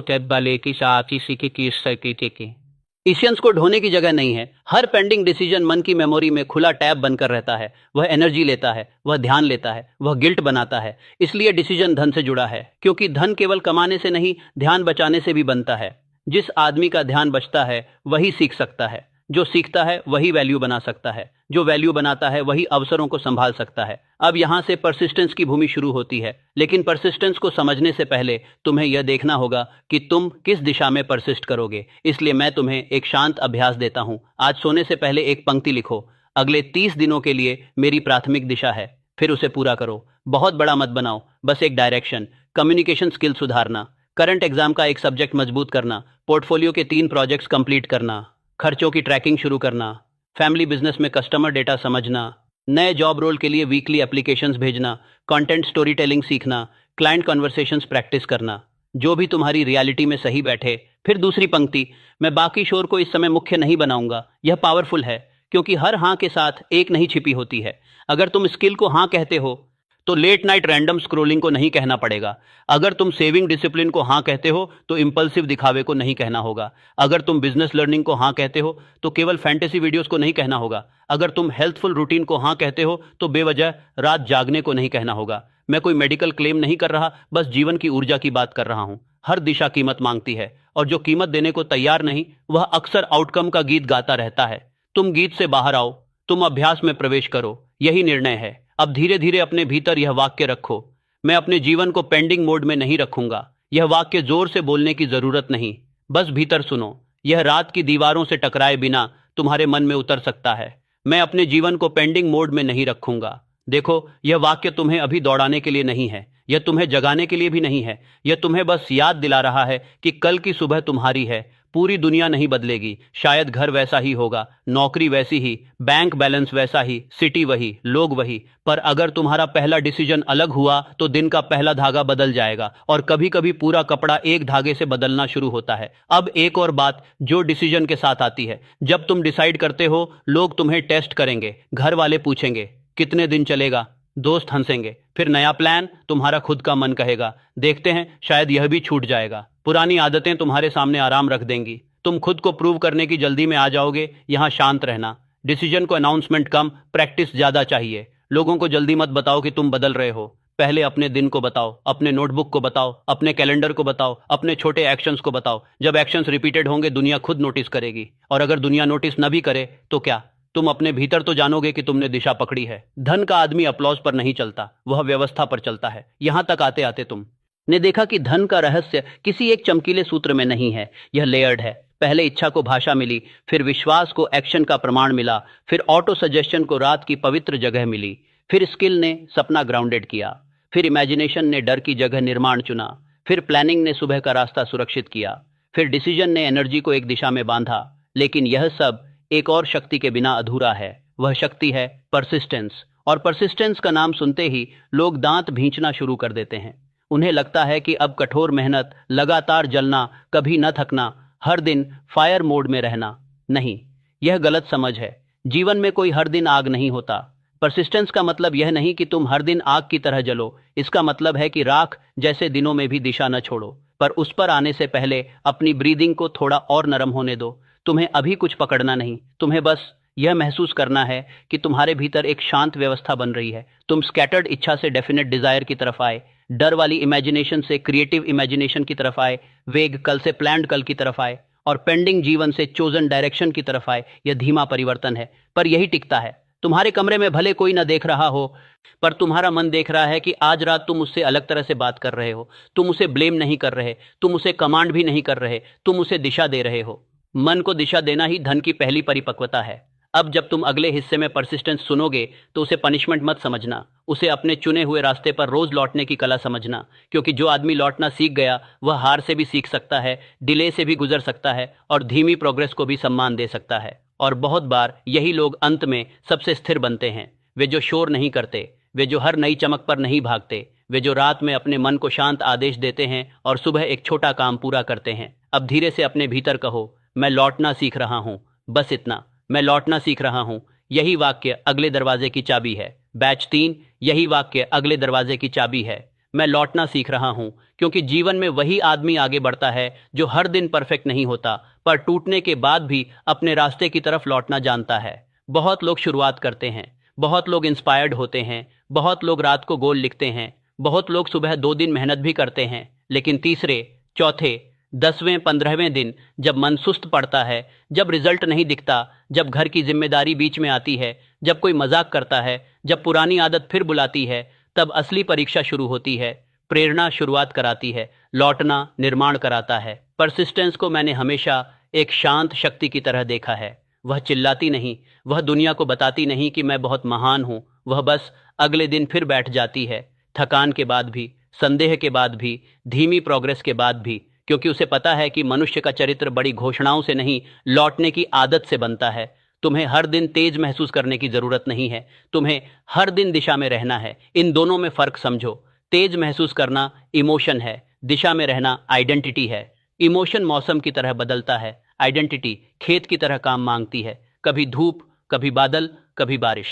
को ढोने की जगह नहीं है। हर पेंडिंग डिसीजन मन की मेमोरी में खुला टैब बनकर रहता है। वह एनर्जी लेता है, वह ध्यान लेता है, वह गिल्ट बनाता है। इसलिए डिसीजन धन से जुड़ा है, क्योंकि धन केवल कमाने से नहीं, ध्यान बचाने से भी बनता है। जिस आदमी का ध्यान बचता है वही सीख सकता है, जो सीखता है वही वैल्यू बना सकता है, जो वैल्यू बनाता है वही अवसरों को संभाल सकता है। अब यहां से परसिस्टेंस की भूमि शुरू होती है, लेकिन परसिस्टेंस को समझने से पहले तुम्हें यह देखना होगा कि तुम किस दिशा में परसिस्ट करोगे। इसलिए मैं तुम्हें एक शांत अभ्यास देता हूं। आज सोने से पहले एक पंक्ति लिखो, अगले 30 दिनों के लिए मेरी प्राथमिक दिशा है, फिर उसे पूरा करो। बहुत बड़ा मत बनाओ, बस एक डायरेक्शन। कम्युनिकेशन स्किल सुधारना, करंट एग्जाम का एक सब्जेक्ट मजबूत करना, पोर्टफोलियो के 3 प्रोजेक्ट्स कंप्लीट करना, खर्चों की ट्रैकिंग शुरू करना, फैमिली बिजनेस में कस्टमर डेटा समझना, नए जॉब रोल के लिए वीकली एप्लीकेशंस भेजना, कंटेंट स्टोरी टेलिंग सीखना, क्लाइंट कन्वर्सेशंस प्रैक्टिस करना, जो भी तुम्हारी रियलिटी में सही बैठे। फिर दूसरी पंक्ति, मैं बाकी शोर को इस समय मुख्य नहीं बनाऊंगा। यह पावरफुल है, क्योंकि हर हाँ के साथ एक नहीं छिपी होती है। अगर तुम स्किल को हाँ कहते हो तो लेट नाइट रैंडम स्क्रोलिंग को नहीं कहना पड़ेगा। अगर तुम सेविंग डिसिप्लिन को हाँ कहते हो तो इंपल्सिव दिखावे को नहीं कहना होगा। अगर तुम बिजनेस लर्निंग को हाँ कहते हो तो केवल फैंटेसी वीडियोस को नहीं कहना होगा। अगर तुम हेल्थफुल रूटीन को हाँ कहते हो तो बेवजह रात जागने को नहीं कहना होगा। मैं कोई मेडिकल क्लेम नहीं कर रहा, बस जीवन की ऊर्जा की बात कर रहा हूं। हर दिशा कीमत मांगती है, और जो कीमत देने को तैयार नहीं वह अक्सर आउटकम का गीत गाता रहता है। तुम गीत से बाहर आओ, तुम अभ्यास में प्रवेश करो, यही निर्णय है। अब धीरे धीरे अपने भीतर यह वाक्य रखो, मैं अपने जीवन को पेंडिंग मोड में नहीं रखूंगा। यह वाक्य जोर से बोलने की जरूरत नहीं, बस भीतर सुनो। यह रात की दीवारों से टकराए बिना तुम्हारे मन में उतर सकता है। मैं अपने जीवन को पेंडिंग मोड में नहीं रखूंगा। देखो, यह वाक्य तुम्हें अभी दौड़ाने के लिए नहीं है, यह तुम्हें जगाने के लिए भी नहीं है। यह तुम्हें बस याद दिला रहा है कि कल की सुबह तुम्हारी है। पूरी दुनिया नहीं बदलेगी, शायद घर वैसा ही होगा, नौकरी वैसी ही, बैंक बैलेंस वैसा ही, सिटी वही, लोग वही, पर अगर तुम्हारा पहला डिसीजन अलग हुआ तो दिन का पहला धागा बदल जाएगा। और कभी कभी पूरा कपड़ा एक धागे से बदलना शुरू होता है। अब एक और बात जो डिसीजन के साथ आती है, जब तुम डिसाइड करते हो लोग तुम्हें टेस्ट करेंगे, घर वाले पूछेंगे कितने दिन चलेगा, दोस्त हंसेंगे, फिर नया प्लान, तुम्हारा खुद का मन कहेगा देखते हैं, शायद यह भी छूट जाएगा। पुरानी आदतें तुम्हारे सामने आराम रख देंगी, तुम खुद को प्रूव करने की जल्दी में आ जाओगे। यहां शांत रहना, डिसीजन को अनाउंसमेंट कम, प्रैक्टिस ज्यादा चाहिए। लोगों को जल्दी मत बताओ कि तुम बदल रहे हो, पहले अपने दिन को बताओ, अपने नोटबुक को बताओ, अपने कैलेंडर को बताओ, अपने छोटे एक्शंस को बताओ। जब एक्शंस रिपीटेड होंगे दुनिया खुद नोटिस करेगी, और अगर दुनिया नोटिस न भी करे तो क्या, तुम अपने भीतर तो जानोगे कि तुमने दिशा पकड़ी है। धन का आदमी अपलॉज पर नहीं चलता, वह व्यवस्था पर चलता है। यहां तक आते आते तुम ने देखा कि धन का रहस्य किसी एक चमकीले सूत्र में नहीं है, यह लेयर्ड है। पहले इच्छा को भाषा मिली, फिर विश्वास को एक्शन का प्रमाण मिला, फिर ऑटो सजेशन को रात की पवित्र जगह मिली, फिर स्किल ने सपना ग्राउंडेड किया, फिर इमेजिनेशन ने डर की जगह निर्माण चुना, फिर प्लानिंग ने सुबह का रास्ता सुरक्षित किया, फिर डिसीजन ने एनर्जी को एक दिशा में बांधा। लेकिन यह सब एक और शक्ति के बिना अधूरा है। वह शक्ति है परसिस्टेंस। और परसिस्टेंस का नाम सुनते ही लोग दांत भींचना शुरू कर देते हैं। उन्हें लगता है कि अब कठोर मेहनत, लगातार जलना, कभी न थकना, हर दिन फायर मोड में रहना। नहीं, यह गलत समझ है। जीवन में कोई हर दिन आग नहीं होता। परसिस्टेंस का मतलब यह नहीं कि तुम हर दिन आग की तरह जलो। इसका मतलब है कि राख जैसे दिनों में भी दिशा न छोड़ो, पर उस पर आने से पहले अपनी ब्रीदिंग को थोड़ा और नरम होने दो। तुम्हें अभी कुछ पकड़ना नहीं, तुम्हें बस यह महसूस करना है कि तुम्हारे भीतर एक शांत व्यवस्था बन रही है। तुम स्कैटर्ड इच्छा से डेफिनेट डिजायर की तरफ आए, डर वाली इमेजिनेशन से क्रिएटिव इमेजिनेशन की तरफ आए, वेग कल से प्लान्ड कल की तरफ आए, और पेंडिंग जीवन से चोजन डायरेक्शन की तरफ आए। यह धीमा परिवर्तन है, पर यही टिकता है। तुम्हारे कमरे में भले कोई ना देख रहा हो, पर तुम्हारा मन देख रहा है कि आज रात तुम उससे अलग तरह से बात कर रहे हो। तुम उसे ब्लेम नहीं कर रहे, तुम उसे कमांड भी नहीं कर रहे, तुम उसे दिशा दे रहे हो। मन को दिशा देना ही धन की पहली परिपक्वता है। अब जब तुम अगले हिस्से में परसिस्टेंस सुनोगे तो उसे पनिशमेंट मत समझना, उसे अपने चुने हुए रास्ते पर रोज लौटने की कला समझना। क्योंकि जो आदमी लौटना सीख गया वह हार से भी सीख सकता है, डिले से भी गुजर सकता है, और धीमी प्रोग्रेस को भी सम्मान दे सकता है। और बहुत बार यही लोग अंत में सबसे स्थिर बनते हैं। वे जो शोर नहीं करते, वे जो हर नई चमक पर नहीं भागते, वे जो रात में अपने मन को शांत आदेश देते हैं और सुबह एक छोटा काम पूरा करते हैं। अब धीरे से अपने भीतर कहो, मैं लौटना सीख रहा हूँ, बस इतना, मैं लौटना सीख रहा हूं, यही वाक्य अगले दरवाजे की चाबी है। बैच 3, यही वाक्य अगले दरवाजे की चाबी है। मैं लौटना सीख रहा हूं, क्योंकि जीवन में वही आदमी आगे बढ़ता है जो हर दिन परफेक्ट नहीं होता, पर टूटने के बाद भी अपने रास्ते की तरफ लौटना जानता है। बहुत लोग शुरुआत करते हैं, बहुत लोग इंस्पायर्ड होते हैं, बहुत लोग रात को गोल लिखते हैं, बहुत लोग सुबह 2 दिन मेहनत भी करते हैं, लेकिन तीसरे, चौथे, 10वें 15वें दिन जब मन सुस्त पड़ता है, जब रिजल्ट नहीं दिखता, जब घर की जिम्मेदारी बीच में आती है, जब कोई मजाक करता है, जब पुरानी आदत फिर बुलाती है, तब असली परीक्षा शुरू होती है। प्रेरणा शुरुआत कराती है, लौटना निर्माण कराता है। परसिस्टेंस को मैंने हमेशा एक शांत शक्ति की तरह देखा है। वह चिल्लाती नहीं, वह दुनिया को बताती नहीं कि मैं बहुत महान हूं, वह बस अगले दिन फिर बैठ जाती है, थकान के बाद भी, संदेह के बाद भी, धीमी प्रोग्रेस के बाद भी, क्योंकि उसे पता है कि मनुष्य का चरित्र बड़ी घोषणाओं से नहीं, लौटने की आदत से बनता है। तुम्हें हर दिन तेज महसूस करने की जरूरत नहीं है, तुम्हें हर दिन दिशा में रहना है। इन दोनों में फर्क समझो। तेज महसूस करना इमोशन है, दिशा में रहना आइडेंटिटी है। इमोशन मौसम की तरह बदलता है, आइडेंटिटी खेत की तरह काम मांगती है, कभी धूप, कभी बादल, कभी बारिश,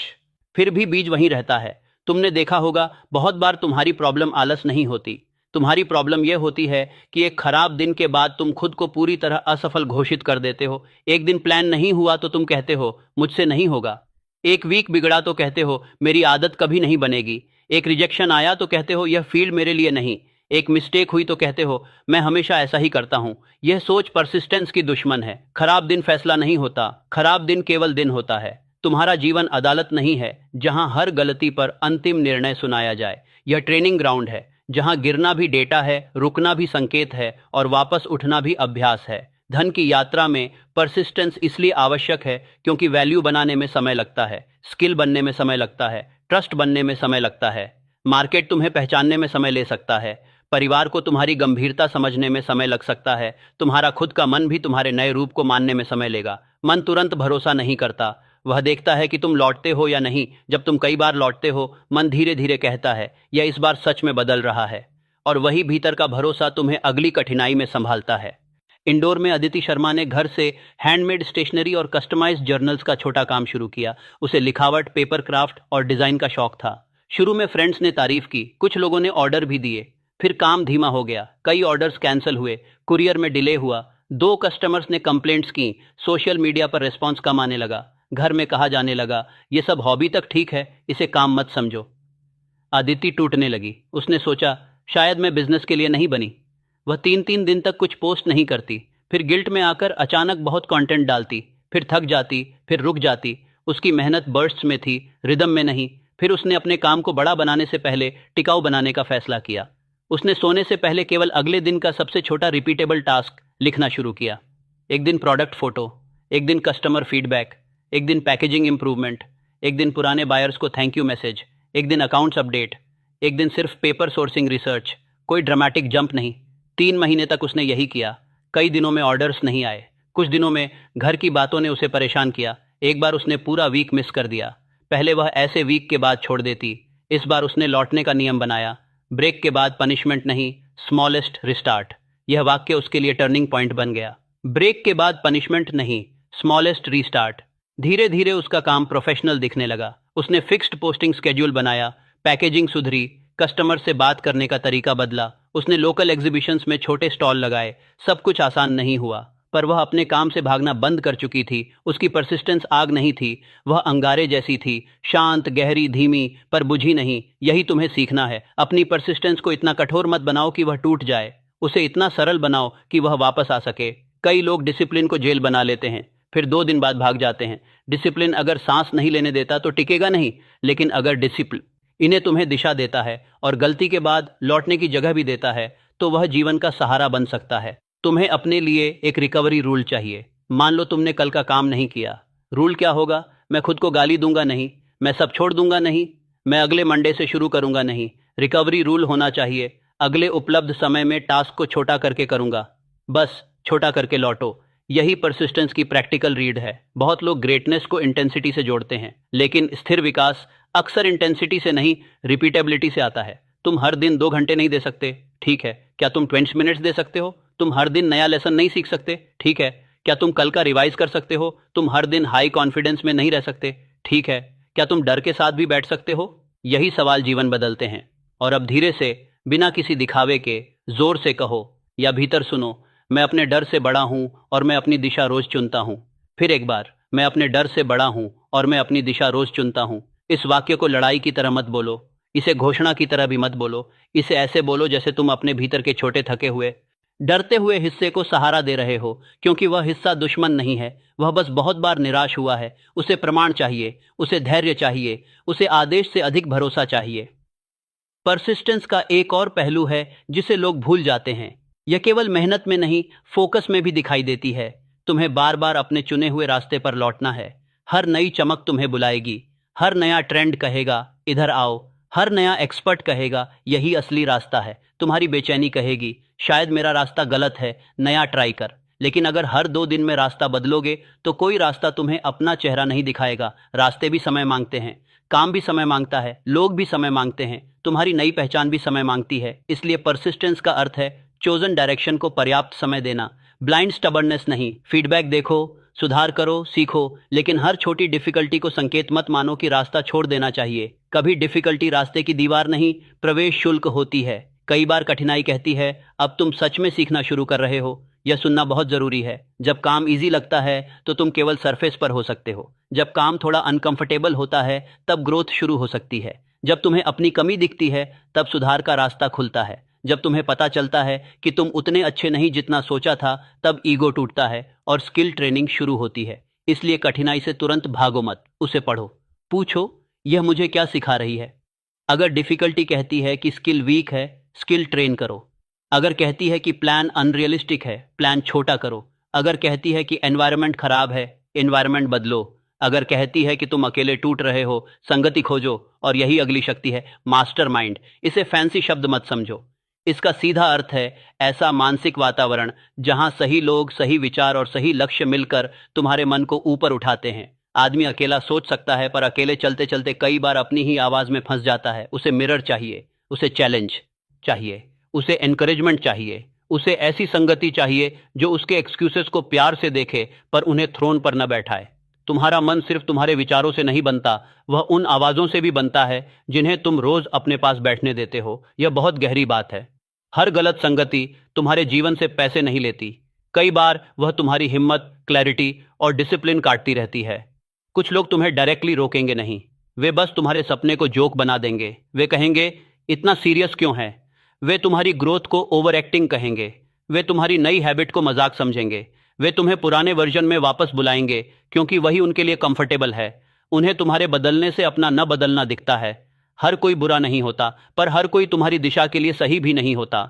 फिर भी बीज वहीं रहता है। तुमने देखा होगा, बहुत बार तुम्हारी प्रॉब्लम आलस नहीं होती, तुम्हारी प्रॉब्लम यह होती है कि एक खराब दिन के बाद तुम खुद को पूरी तरह असफल घोषित कर देते हो। एक दिन प्लान नहीं हुआ तो तुम कहते हो मुझसे नहीं होगा। एक वीक बिगड़ा तो कहते हो मेरी आदत कभी नहीं बनेगी। एक रिजेक्शन आया तो कहते हो यह फील्ड मेरे लिए नहीं। एक मिस्टेक हुई तो कहते हो मैं हमेशा ऐसा ही करता हूं। यह सोच परसिस्टेंस की दुश्मन है। खराब दिन फैसला नहीं होता, खराब दिन केवल दिन होता है। तुम्हारा जीवन अदालत नहीं है जहां हर गलती पर अंतिम निर्णय सुनाया जाए। यह ट्रेनिंग ग्राउंड है जहां गिरना भी डेटा है, रुकना भी संकेत है और वापस उठना भी अभ्यास है। धन की यात्रा में परसिस्टेंस इसलिए आवश्यक है क्योंकि वैल्यू बनाने में समय लगता है, स्किल बनने में समय लगता है, ट्रस्ट बनने में समय लगता है, मार्केट तुम्हें पहचानने में समय ले सकता है, परिवार को तुम्हारी गंभीरता समझने में समय लग सकता है, तुम्हारा खुद का मन भी तुम्हारे नए रूप को मानने में समय लेगा। मन तुरंत भरोसा नहीं करता, वह देखता है कि तुम लौटते हो या नहीं। जब तुम कई बार लौटते हो, मन धीरे धीरे कहता है यह इस बार सच में बदल रहा है, और वही भीतर का भरोसा तुम्हें अगली कठिनाई में संभालता है। इंदौर में अदिति शर्मा ने घर से हैंडमेड स्टेशनरी और कस्टमाइज्ड जर्नल्स का छोटा काम शुरू किया। उसे लिखावट, पेपर क्राफ्ट और डिजाइन का शौक था। शुरू में फ्रेंड्स ने तारीफ की, कुछ लोगों ने ऑर्डर भी दिए। फिर काम धीमा हो गया, कई ऑर्डर्स कैंसिल हुए, कुरियर में डिले हुआ, 2 कस्टमर्स ने कंप्लेंट्स की, सोशल मीडिया पर रिस्पॉन्स कम आने लगा। घर में कहा जाने लगा ये सब हॉबी तक ठीक है, इसे काम मत समझो। अदिति टूटने लगी। उसने सोचा शायद मैं बिजनेस के लिए नहीं बनी। वह 3-3 दिन तक कुछ पोस्ट नहीं करती, फिर गिल्ट में आकर अचानक बहुत कंटेंट डालती, फिर थक जाती, फिर रुक जाती। उसकी मेहनत बर्स्ट्स में थी, रिदम में नहीं। फिर उसने अपने काम को बड़ा बनाने से पहले टिकाऊ बनाने का फैसला किया। उसने सोने से पहले केवल अगले दिन का सबसे छोटा रिपीटेबल टास्क लिखना शुरू किया। एक दिन प्रोडक्ट फोटो, एक दिन कस्टमर फीडबैक, एक दिन पैकेजिंग इंप्रूवमेंट, एक दिन पुराने बायर्स को थैंक यू मैसेज, एक दिन अकाउंट्स अपडेट, एक दिन सिर्फ पेपर सोर्सिंग रिसर्च। कोई ड्रामेटिक जंप नहीं। 3 महीने तक उसने यही किया। कई दिनों में ऑर्डर्स नहीं आए, कुछ दिनों में घर की बातों ने उसे परेशान किया। एक बार उसने पूरा वीक मिस कर दिया। पहले वह ऐसे वीक के बाद छोड़ देती, इस बार उसने लौटने का नियम बनाया। ब्रेक के बाद पनिशमेंट नहीं, स्मॉलेस्ट रिस्टार्ट। यह वाक्य उसके लिए टर्निंग पॉइंट बन गया। ब्रेक के बाद पनिशमेंट नहीं, स्मॉलेस्ट रीस्टार्ट। धीरे धीरे उसका काम प्रोफेशनल दिखने लगा। उसने फिक्स्ड पोस्टिंग स्केड्यूल बनाया, पैकेजिंग सुधरी, कस्टमर से बात करने का तरीका बदला। उसने लोकल एग्जीबिशंस में छोटे स्टॉल लगाए। सब कुछ आसान नहीं हुआ, पर वह अपने काम से भागना बंद कर चुकी थी। उसकी परसिस्टेंस आग नहीं थी, वह अंगारे जैसी थी, शांत, गहरी, धीमी, पर बुझी नहीं। यही तुम्हें सीखना है। अपनी परसिस्टेंस को इतना कठोर मत बनाओ कि वह टूट जाए, उसे इतना सरल बनाओ कि वह वापस आ सके। कई लोग डिसिप्लिन को जेल बना लेते हैं, फिर 2 दिन बाद भाग जाते हैं। डिसिप्लिन अगर सांस नहीं लेने देता तो टिकेगा नहीं, लेकिन अगर डिसिप्लिन इन्हें तुम्हें दिशा देता है और गलती के बाद लौटने की जगह भी देता है, तो वह जीवन का सहारा बन सकता है। तुम्हें अपने लिए एक रिकवरी रूल चाहिए। मान लो तुमने कल का काम नहीं किया, रूल क्या होगा? मैं खुद को गाली दूंगा नहीं, मैं सब छोड़ दूंगा नहीं, मैं अगले मंडे से शुरू करूंगा नहीं। रिकवरी रूल होना चाहिए, अगले उपलब्ध समय में टास्क को छोटा करके करूंगा, बस छोटा करके लौटो। यही परसिस्टेंस की प्रैक्टिकल रीड है। बहुत लोग ग्रेटनेस को इंटेंसिटी से जोड़ते हैं, लेकिन स्थिर विकास अक्सर इंटेंसिटी से नहीं, रिपीटेबिलिटी से आता है। तुम हर दिन 2 घंटे नहीं दे सकते, ठीक है। क्या तुम 20 मिनट्स दे सकते हो? तुम हर दिन नया लेसन नहीं सीख सकते, ठीक है। क्या तुम कल का रिवाइज कर सकते हो? तुम हर दिन हाई कॉन्फिडेंस में नहीं रह सकते, ठीक है? क्या तुम डर के साथ भी बैठ सकते हो? यही सवाल जीवन बदलते हैं। और अब धीरे से, बिना किसी दिखावे के, जोर से कहो या भीतर सुनो, मैं अपने डर से बड़ा हूं और मैं अपनी दिशा रोज चुनता हूं। फिर एक बार, मैं अपने डर से बड़ा हूं और मैं अपनी दिशा रोज चुनता हूं। इस वाक्य को लड़ाई की तरह मत बोलो, इसे घोषणा की तरह भी मत बोलो। इसे ऐसे बोलो जैसे तुम अपने भीतर के छोटे थके हुए, डरते हुए हिस्से को सहारा दे रहे हो, क्योंकि वह हिस्सा दुश्मन नहीं है। वह बस बहुत बार निराश हुआ है। उसे प्रमाण चाहिए, उसे धैर्य चाहिए, उसे आदेश से अधिक भरोसा चाहिए। परसिस्टेंस का एक और पहलू है जिसे लोग भूल जाते हैं। यह केवल मेहनत में नहीं, फोकस में भी दिखाई देती है। तुम्हें बार बार अपने चुने हुए रास्ते पर लौटना है। हर नई चमक तुम्हें बुलाएगी, हर नया ट्रेंड कहेगा इधर आओ, हर नया एक्सपर्ट कहेगा यही असली रास्ता है। तुम्हारी बेचैनी कहेगी शायद मेरा रास्ता गलत है, नया ट्राई कर। लेकिन अगर हर 2 दिन में रास्ता बदलोगे तो कोई रास्ता तुम्हें अपना चेहरा नहीं दिखाएगा। रास्ते भी समय मांगते हैं, काम भी समय मांगता है, लोग भी समय मांगते हैं, तुम्हारी नई पहचान भी समय मांगती है। इसलिए परसिस्टेंस का अर्थ है चोजन डायरेक्शन को पर्याप्त समय देना, ब्लाइंड स्टबर्ननेस नहीं। फीडबैक देखो, सुधार करो, सीखो, लेकिन हर छोटी डिफिकल्टी को संकेत मत मानो कि रास्ता छोड़ देना चाहिए। कभी डिफिकल्टी रास्ते की दीवार नहीं, प्रवेश शुल्क होती है। कई बार कठिनाई कहती है अब तुम सच में सीखना शुरू कर रहे हो। यह सुनना बहुत जरूरी है। जब काम इजी लगता है तो तुम केवल सरफेस पर हो सकते हो। जब काम थोड़ा अनकंफर्टेबल होता है तब ग्रोथ शुरू हो सकती है। जब तुम्हें अपनी कमी दिखती है तब सुधार का रास्ता खुलता है। जब तुम्हें पता चलता है कि तुम उतने अच्छे नहीं जितना सोचा था, तब ईगो टूटता है और स्किल ट्रेनिंग शुरू होती है। इसलिए कठिनाई से तुरंत भागो मत, उसे पढ़ो, पूछो यह मुझे क्या सिखा रही है। अगर डिफिकल्टी कहती है कि स्किल वीक है, स्किल ट्रेन करो। अगर कहती है कि प्लान अनरियलिस्टिक है, प्लान छोटा करो। अगर कहती है कि एनवायरनमेंट खराब है, एनवायरनमेंट बदलो। अगर कहती है कि तुम अकेले टूट रहे हो, संगति खोजो। और यही अगली शक्ति है, मास्टरमाइंड। इसे फैंसी शब्द मत समझो, इसका सीधा अर्थ है ऐसा मानसिक वातावरण जहां सही लोग, सही विचार और सही लक्ष्य मिलकर तुम्हारे मन को ऊपर उठाते हैं। आदमी अकेला सोच सकता है, पर अकेले चलते चलते कई बार अपनी ही आवाज में फंस जाता है। उसे मिरर चाहिए, उसे चैलेंज चाहिए, उसे एनकरेजमेंट चाहिए, उसे ऐसी संगति चाहिए जो उसके एक्सक्यूजेस को प्यार से देखे पर उन्हें थ्रोन पर न बैठाए। तुम्हारा मन सिर्फ तुम्हारे विचारों से नहीं बनता, वह उन आवाजों से भी बनता है जिन्हें तुम रोज अपने पास बैठने देते हो। यह बहुत गहरी बात है। हर गलत संगति तुम्हारे जीवन से पैसे नहीं लेती, कई बार वह तुम्हारी हिम्मत, क्लैरिटी और डिसिप्लिन काटती रहती है। कुछ लोग तुम्हें डायरेक्टली रोकेंगे नहीं, वे बस तुम्हारे सपने को जोक बना देंगे। वे कहेंगे इतना सीरियस क्यों है। वे तुम्हारी ग्रोथ को ओवर एक्टिंग कहेंगे। वे तुम्हारी नई हैबिट को मजाक समझेंगे। वे तुम्हें पुराने वर्जन में वापस बुलाएंगे क्योंकि वही उनके लिए कंफर्टेबल है। उन्हें तुम्हारे बदलने से अपना न बदलना दिखता है। हर कोई बुरा नहीं होता, पर हर कोई तुम्हारी दिशा के लिए सही भी नहीं होता।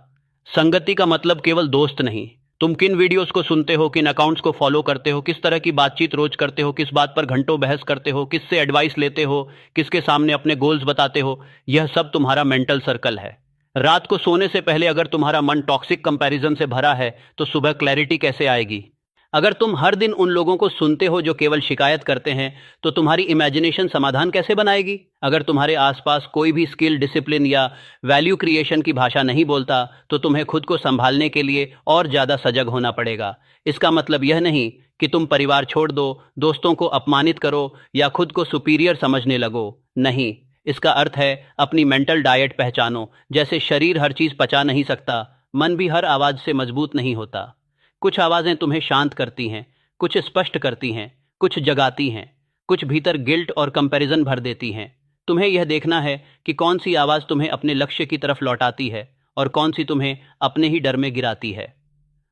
संगति का मतलब केवल दोस्त नहीं। तुम किन वीडियोस को सुनते हो, किन अकाउंट्स को फॉलो करते हो, किस तरह की बातचीत रोज करते हो, किस बात पर घंटों बहस करते हो, किससे एडवाइस लेते हो, किसके सामने अपने गोल्स बताते हो, यह सब तुम्हारा मेंटल सर्कल है। रात को सोने से पहले अगर तुम्हारा मन टॉक्सिक कंपैरिजन से भरा है तो सुबह क्लैरिटी कैसे आएगी। अगर तुम हर दिन उन लोगों को सुनते हो जो केवल शिकायत करते हैं तो तुम्हारी इमेजिनेशन समाधान कैसे बनाएगी। अगर तुम्हारे आसपास कोई भी स्किल, डिसिप्लिन या वैल्यू क्रिएशन की भाषा नहीं बोलता तो तुम्हें खुद को संभालने के लिए और ज्यादा सजग होना पड़ेगा। इसका मतलब यह नहीं कि तुम परिवार छोड़ दो, दोस्तों को अपमानित करो या खुद को सुपीरियर समझने लगो। नहीं, इसका अर्थ है अपनी मेंटल डाइट पहचानो। जैसे शरीर हर चीज पचा नहीं सकता, मन भी हर आवाज से मजबूत नहीं होता। कुछ आवाजें तुम्हें शांत करती हैं, कुछ स्पष्ट करती हैं, कुछ जगाती हैं, कुछ भीतर गिल्ट और कंपैरिजन भर देती हैं। तुम्हें यह देखना है कि कौन सी आवाज तुम्हें अपने लक्ष्य की तरफ लौटाती है और कौन सी तुम्हें अपने ही डर में गिराती है।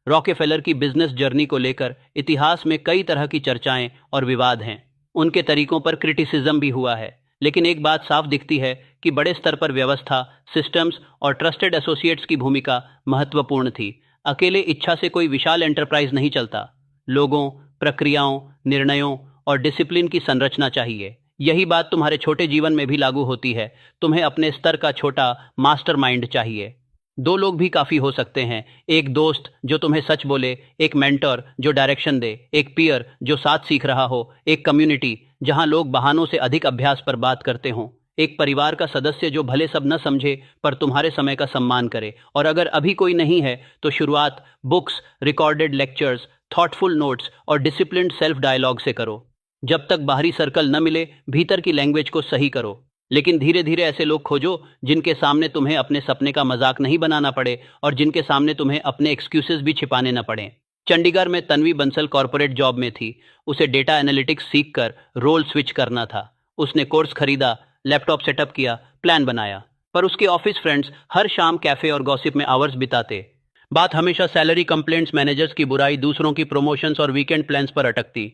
रॉकेफेलर की बिजनेस जर्नी को लेकर इतिहास में कई तरह की चर्चाएं और विवाद हैं। उनके तरीकों पर क्रिटिसिज्म भी हुआ है, लेकिन एक बात साफ दिखती है कि बड़े स्तर पर व्यवस्था, सिस्टम्स और ट्रस्टेड एसोसिएट्स की भूमिका महत्वपूर्ण थी। अकेले इच्छा से कोई विशाल एंटरप्राइज नहीं चलता। लोगों, प्रक्रियाओं, निर्णयों और डिसिप्लिन की संरचना चाहिए। यही बात तुम्हारे छोटे जीवन में भी लागू होती है। तुम्हें अपने स्तर का छोटा मास्टरमाइंड चाहिए। 2 लोग भी काफी हो सकते हैं। एक दोस्त जो तुम्हें सच बोले, एक मेंटर जो डायरेक्शन दे, एक पीयर जो साथ सीख रहा हो, एक कम्युनिटी जहां लोग बहानों से अधिक अभ्यास पर बात करते हों, एक परिवार का सदस्य जो भले सब न समझे पर तुम्हारे समय का सम्मान करे। और अगर अभी कोई नहीं है तो शुरुआत books, recorded lectures, thoughtful notes और डिसिप्लिन्ड सेल्फ डायलॉग से करो। जब तक बाहरी सर्कल न मिले, भीतर की लैंग्वेज को सही करो। लेकिन धीरे धीरे ऐसे लोग खोजो जिनके सामने तुम्हें अपने सपने का मजाक नहीं बनाना पड़े और जिनके सामने तुम्हें अपने एक्सक्यूजेस भी छिपाने न पड़े। चंडीगढ़ में तन्वी बंसल कॉर्पोरेट जॉब में थी। उसे डेटा एनालिटिक्स सीखकर रोल स्विच करना था। उसने कोर्स खरीदा, लैपटॉप सेटअप किया, प्लान बनाया। पर उसके ऑफिस फ्रेंड्स हर शाम कैफे और गॉसिप में आवर्स बिताते। बात हमेशा सैलरी कंप्लेंट्स, मैनेजर्स की बुराई, दूसरों की प्रमोशंस और वीकेंड प्लान्स पर अटकती।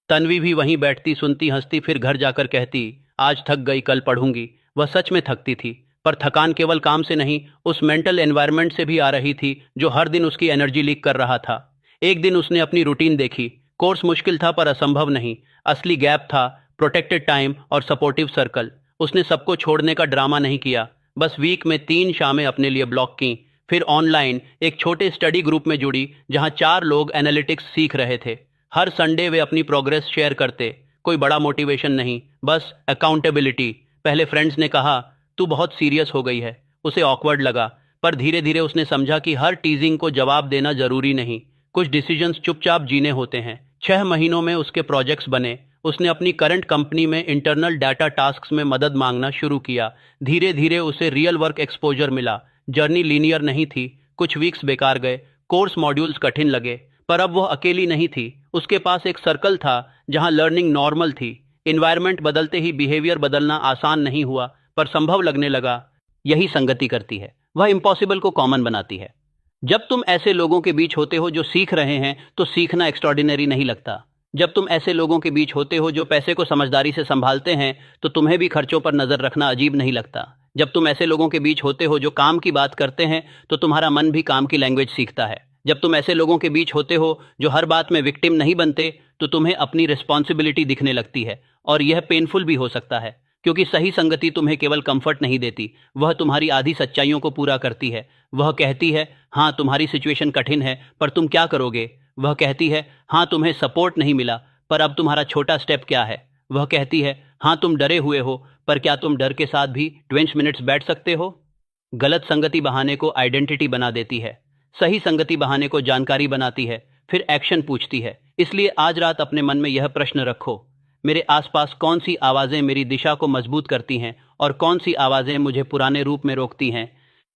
तन्वी भी वहीं बैठती, सुनती, हंसती, फिर घर जाकर कहती, आज थक गई, कल पढ़ूंगी। वह सच में थकती थी, पर थकान केवल काम से नहीं, उस मेंटल एनवायरनमेंट से भी आ रही थी जो हर दिन उसकी एनर्जी लीक कर रहा था। एक दिन उसने अपनी रूटीन देखी। कोर्स मुश्किल था पर असंभव नहीं। असली गैप था प्रोटेक्टेड टाइम और सपोर्टिव सर्कल। उसने सबको छोड़ने का ड्रामा नहीं किया, बस वीक में 3 शामें अपने लिए ब्लॉक की। फिर ऑनलाइन एक छोटे स्टडी ग्रुप में जुड़ी जहां 4 लोग एनालिटिक्स सीख रहे थे। हर संडे वे अपनी प्रोग्रेस शेयर करते। कोई बड़ा मोटिवेशन नहीं, बस अकाउंटेबिलिटी। पहले फ्रेंड्स ने कहा, तू बहुत सीरियस हो गई है। उसे ऑकवर्ड लगा, पर धीरे धीरे उसने समझा कि हर टीजिंग को जवाब देना जरूरी नहीं। कुछ डिसीजंस चुपचाप जीने होते हैं। 6 महीनों में उसके प्रोजेक्ट्स बने। उसने अपनी करंट कंपनी में इंटरनल डाटा टास्क्स में मदद मांगना शुरू किया। धीरे धीरे उसे रियल वर्क एक्सपोजर मिला। जर्नी लीनियर नहीं थी, कुछ वीक्स बेकार गए, कोर्स मॉड्यूल्स कठिन लगे, पर अब वह अकेली नहीं थी। उसके पास एक सर्कल था जहां लर्निंग नॉर्मल थी। इन्वायरमेंट बदलते ही बिहेवियर बदलना आसान नहीं हुआ, पर संभव लगने लगा। यही संगति करती है, वह इम्पॉसिबल को कॉमन बनाती है। जब तुम ऐसे लोगों के बीच होते हो जो सीख रहे हैं, तो सीखना एक्स्ट्रॉर्डिनरी नहीं लगता। जब तुम ऐसे लोगों के बीच होते हो जो पैसे को समझदारी से संभालते हैं, तो तुम्हें भी खर्चों पर नजर रखना अजीब नहीं लगता। जब तुम ऐसे लोगों के बीच होते हो जो काम की बात करते हैं, तो तुम्हारा मन भी काम की लैंग्वेज सीखता है। जब तुम ऐसे लोगों के बीच होते हो जो हर बात में विक्टिम नहीं बनते, तो तुम्हें अपनी रिस्पॉन्सिबिलिटी दिखने लगती है। और यह पेनफुल भी हो सकता है, क्योंकि सही संगति तुम्हें केवल कंफर्ट नहीं देती, वह तुम्हारी आधी सच्चाइयों को पूरा करती है। वह कहती है, हाँ तुम्हारी सिचुएशन कठिन है, पर तुम क्या करोगे। वह कहती है, हाँ तुम्हें सपोर्ट नहीं मिला, पर अब तुम्हारा छोटा स्टेप क्या है। वह कहती है, हाँ तुम डरे हुए हो, पर क्या तुम डर के साथ भी 20 मिनट्स बैठ सकते हो। गलत संगति बहाने को आइडेंटिटी बना देती है, सही संगति बहाने को जानकारी बनाती है, फिर एक्शन पूछती है। इसलिए आज रात अपने मन में यह प्रश्न रखो, मेरे आसपास कौन सी आवाजें मेरी दिशा को मजबूत करती हैं और कौन सी आवाजें मुझे पुराने रूप में रोकती हैं।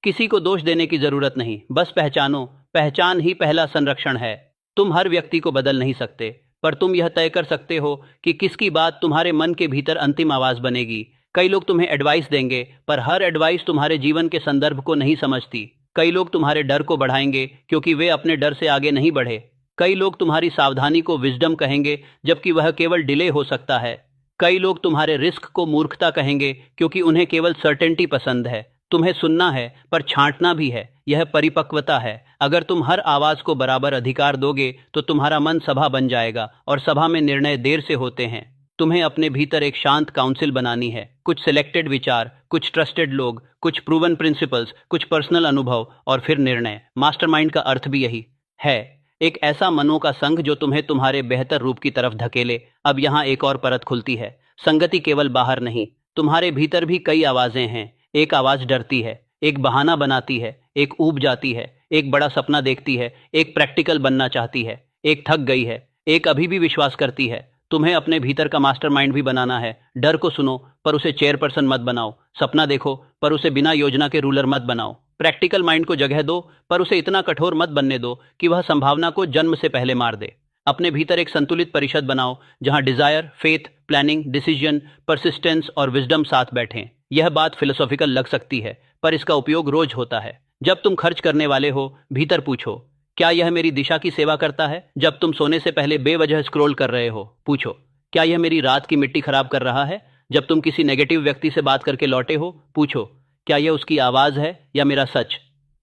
किसी को दोष देने की जरूरत नहीं, बस पहचानो। पहचान ही पहला संरक्षण है। तुम हर व्यक्ति को बदल नहीं सकते, पर तुम यह तय कर सकते हो कि किसकी बात तुम्हारे मन के भीतर अंतिम आवाज बनेगी। कई लोग तुम्हें एडवाइस देंगे, पर हर एडवाइस तुम्हारे जीवन के संदर्भ को नहीं समझती। कई लोग तुम्हारे डर को बढ़ाएंगे, क्योंकि वे अपने डर से आगे नहीं बढ़े। कई लोग तुम्हारी सावधानी को विजडम कहेंगे, जबकि वह केवल डिले हो सकता है। कई लोग तुम्हारे रिस्क को मूर्खता कहेंगे, क्योंकि उन्हें केवल सर्टेनिटी पसंद है। तुम्हें सुनना है, पर छांटना भी है। यह परिपक्वता है। अगर तुम हर आवाज को बराबर अधिकार दोगे, तो तुम्हारा मन सभा बन जाएगा, और सभा में निर्णय देर से होते हैं। तुम्हें अपने भीतर एक शांत काउंसिल बनानी है। कुछ सिलेक्टेड विचार, कुछ ट्रस्टेड लोग, कुछ प्रूवन प्रिंसिपल्स, कुछ पर्सनल अनुभव, और फिर निर्णय। मास्टरमाइंड का अर्थ भी यही है, एक ऐसा मनों का संघ जो तुम्हें तुम्हारे बेहतर रूप की तरफ धकेले। अब यहाँ एक और परत खुलती है। संगति केवल बाहर नहीं, तुम्हारे भीतर भी कई आवाजें हैं। एक आवाज डरती है, एक बहाना बनाती है, एक ऊब जाती है, एक बड़ा सपना देखती है, एक प्रैक्टिकल बनना चाहती है, एक थक गई है, एक अभी भी विश्वास करती है। तुम्हें अपने भीतर का मास्टरमाइंड भी बनाना है। डर को सुनो, पर उसे चेयरपर्सन मत बनाओ। सपना देखो, पर उसे बिना योजना के रूलर मत बनाओ। प्रैक्टिकल माइंड को जगह दो, पर उसे इतना कठोर मत बनने दो कि वह संभावना को जन्म से पहले मार दे। अपने भीतर एक संतुलित परिषद बनाओ, जहां desire, faith, planning, decision, persistence और विजडम साथ बैठें। यह बात फिलोसॉफिकल लग सकती है, पर इसका उपयोग रोज होता है। जब तुम खर्च करने वाले हो, भीतर पूछो, क्या यह मेरी दिशा की सेवा करता है। जब तुम सोने से पहले बेवजह स्क्रॉल कर रहे हो, पूछो, क्या यह मेरी रात की मिट्टी खराब कर रहा है। जब तुम किसी नेगेटिव व्यक्ति से बात करके लौटे हो, पूछो, क्या यह उसकी आवाज है या मेरा सच।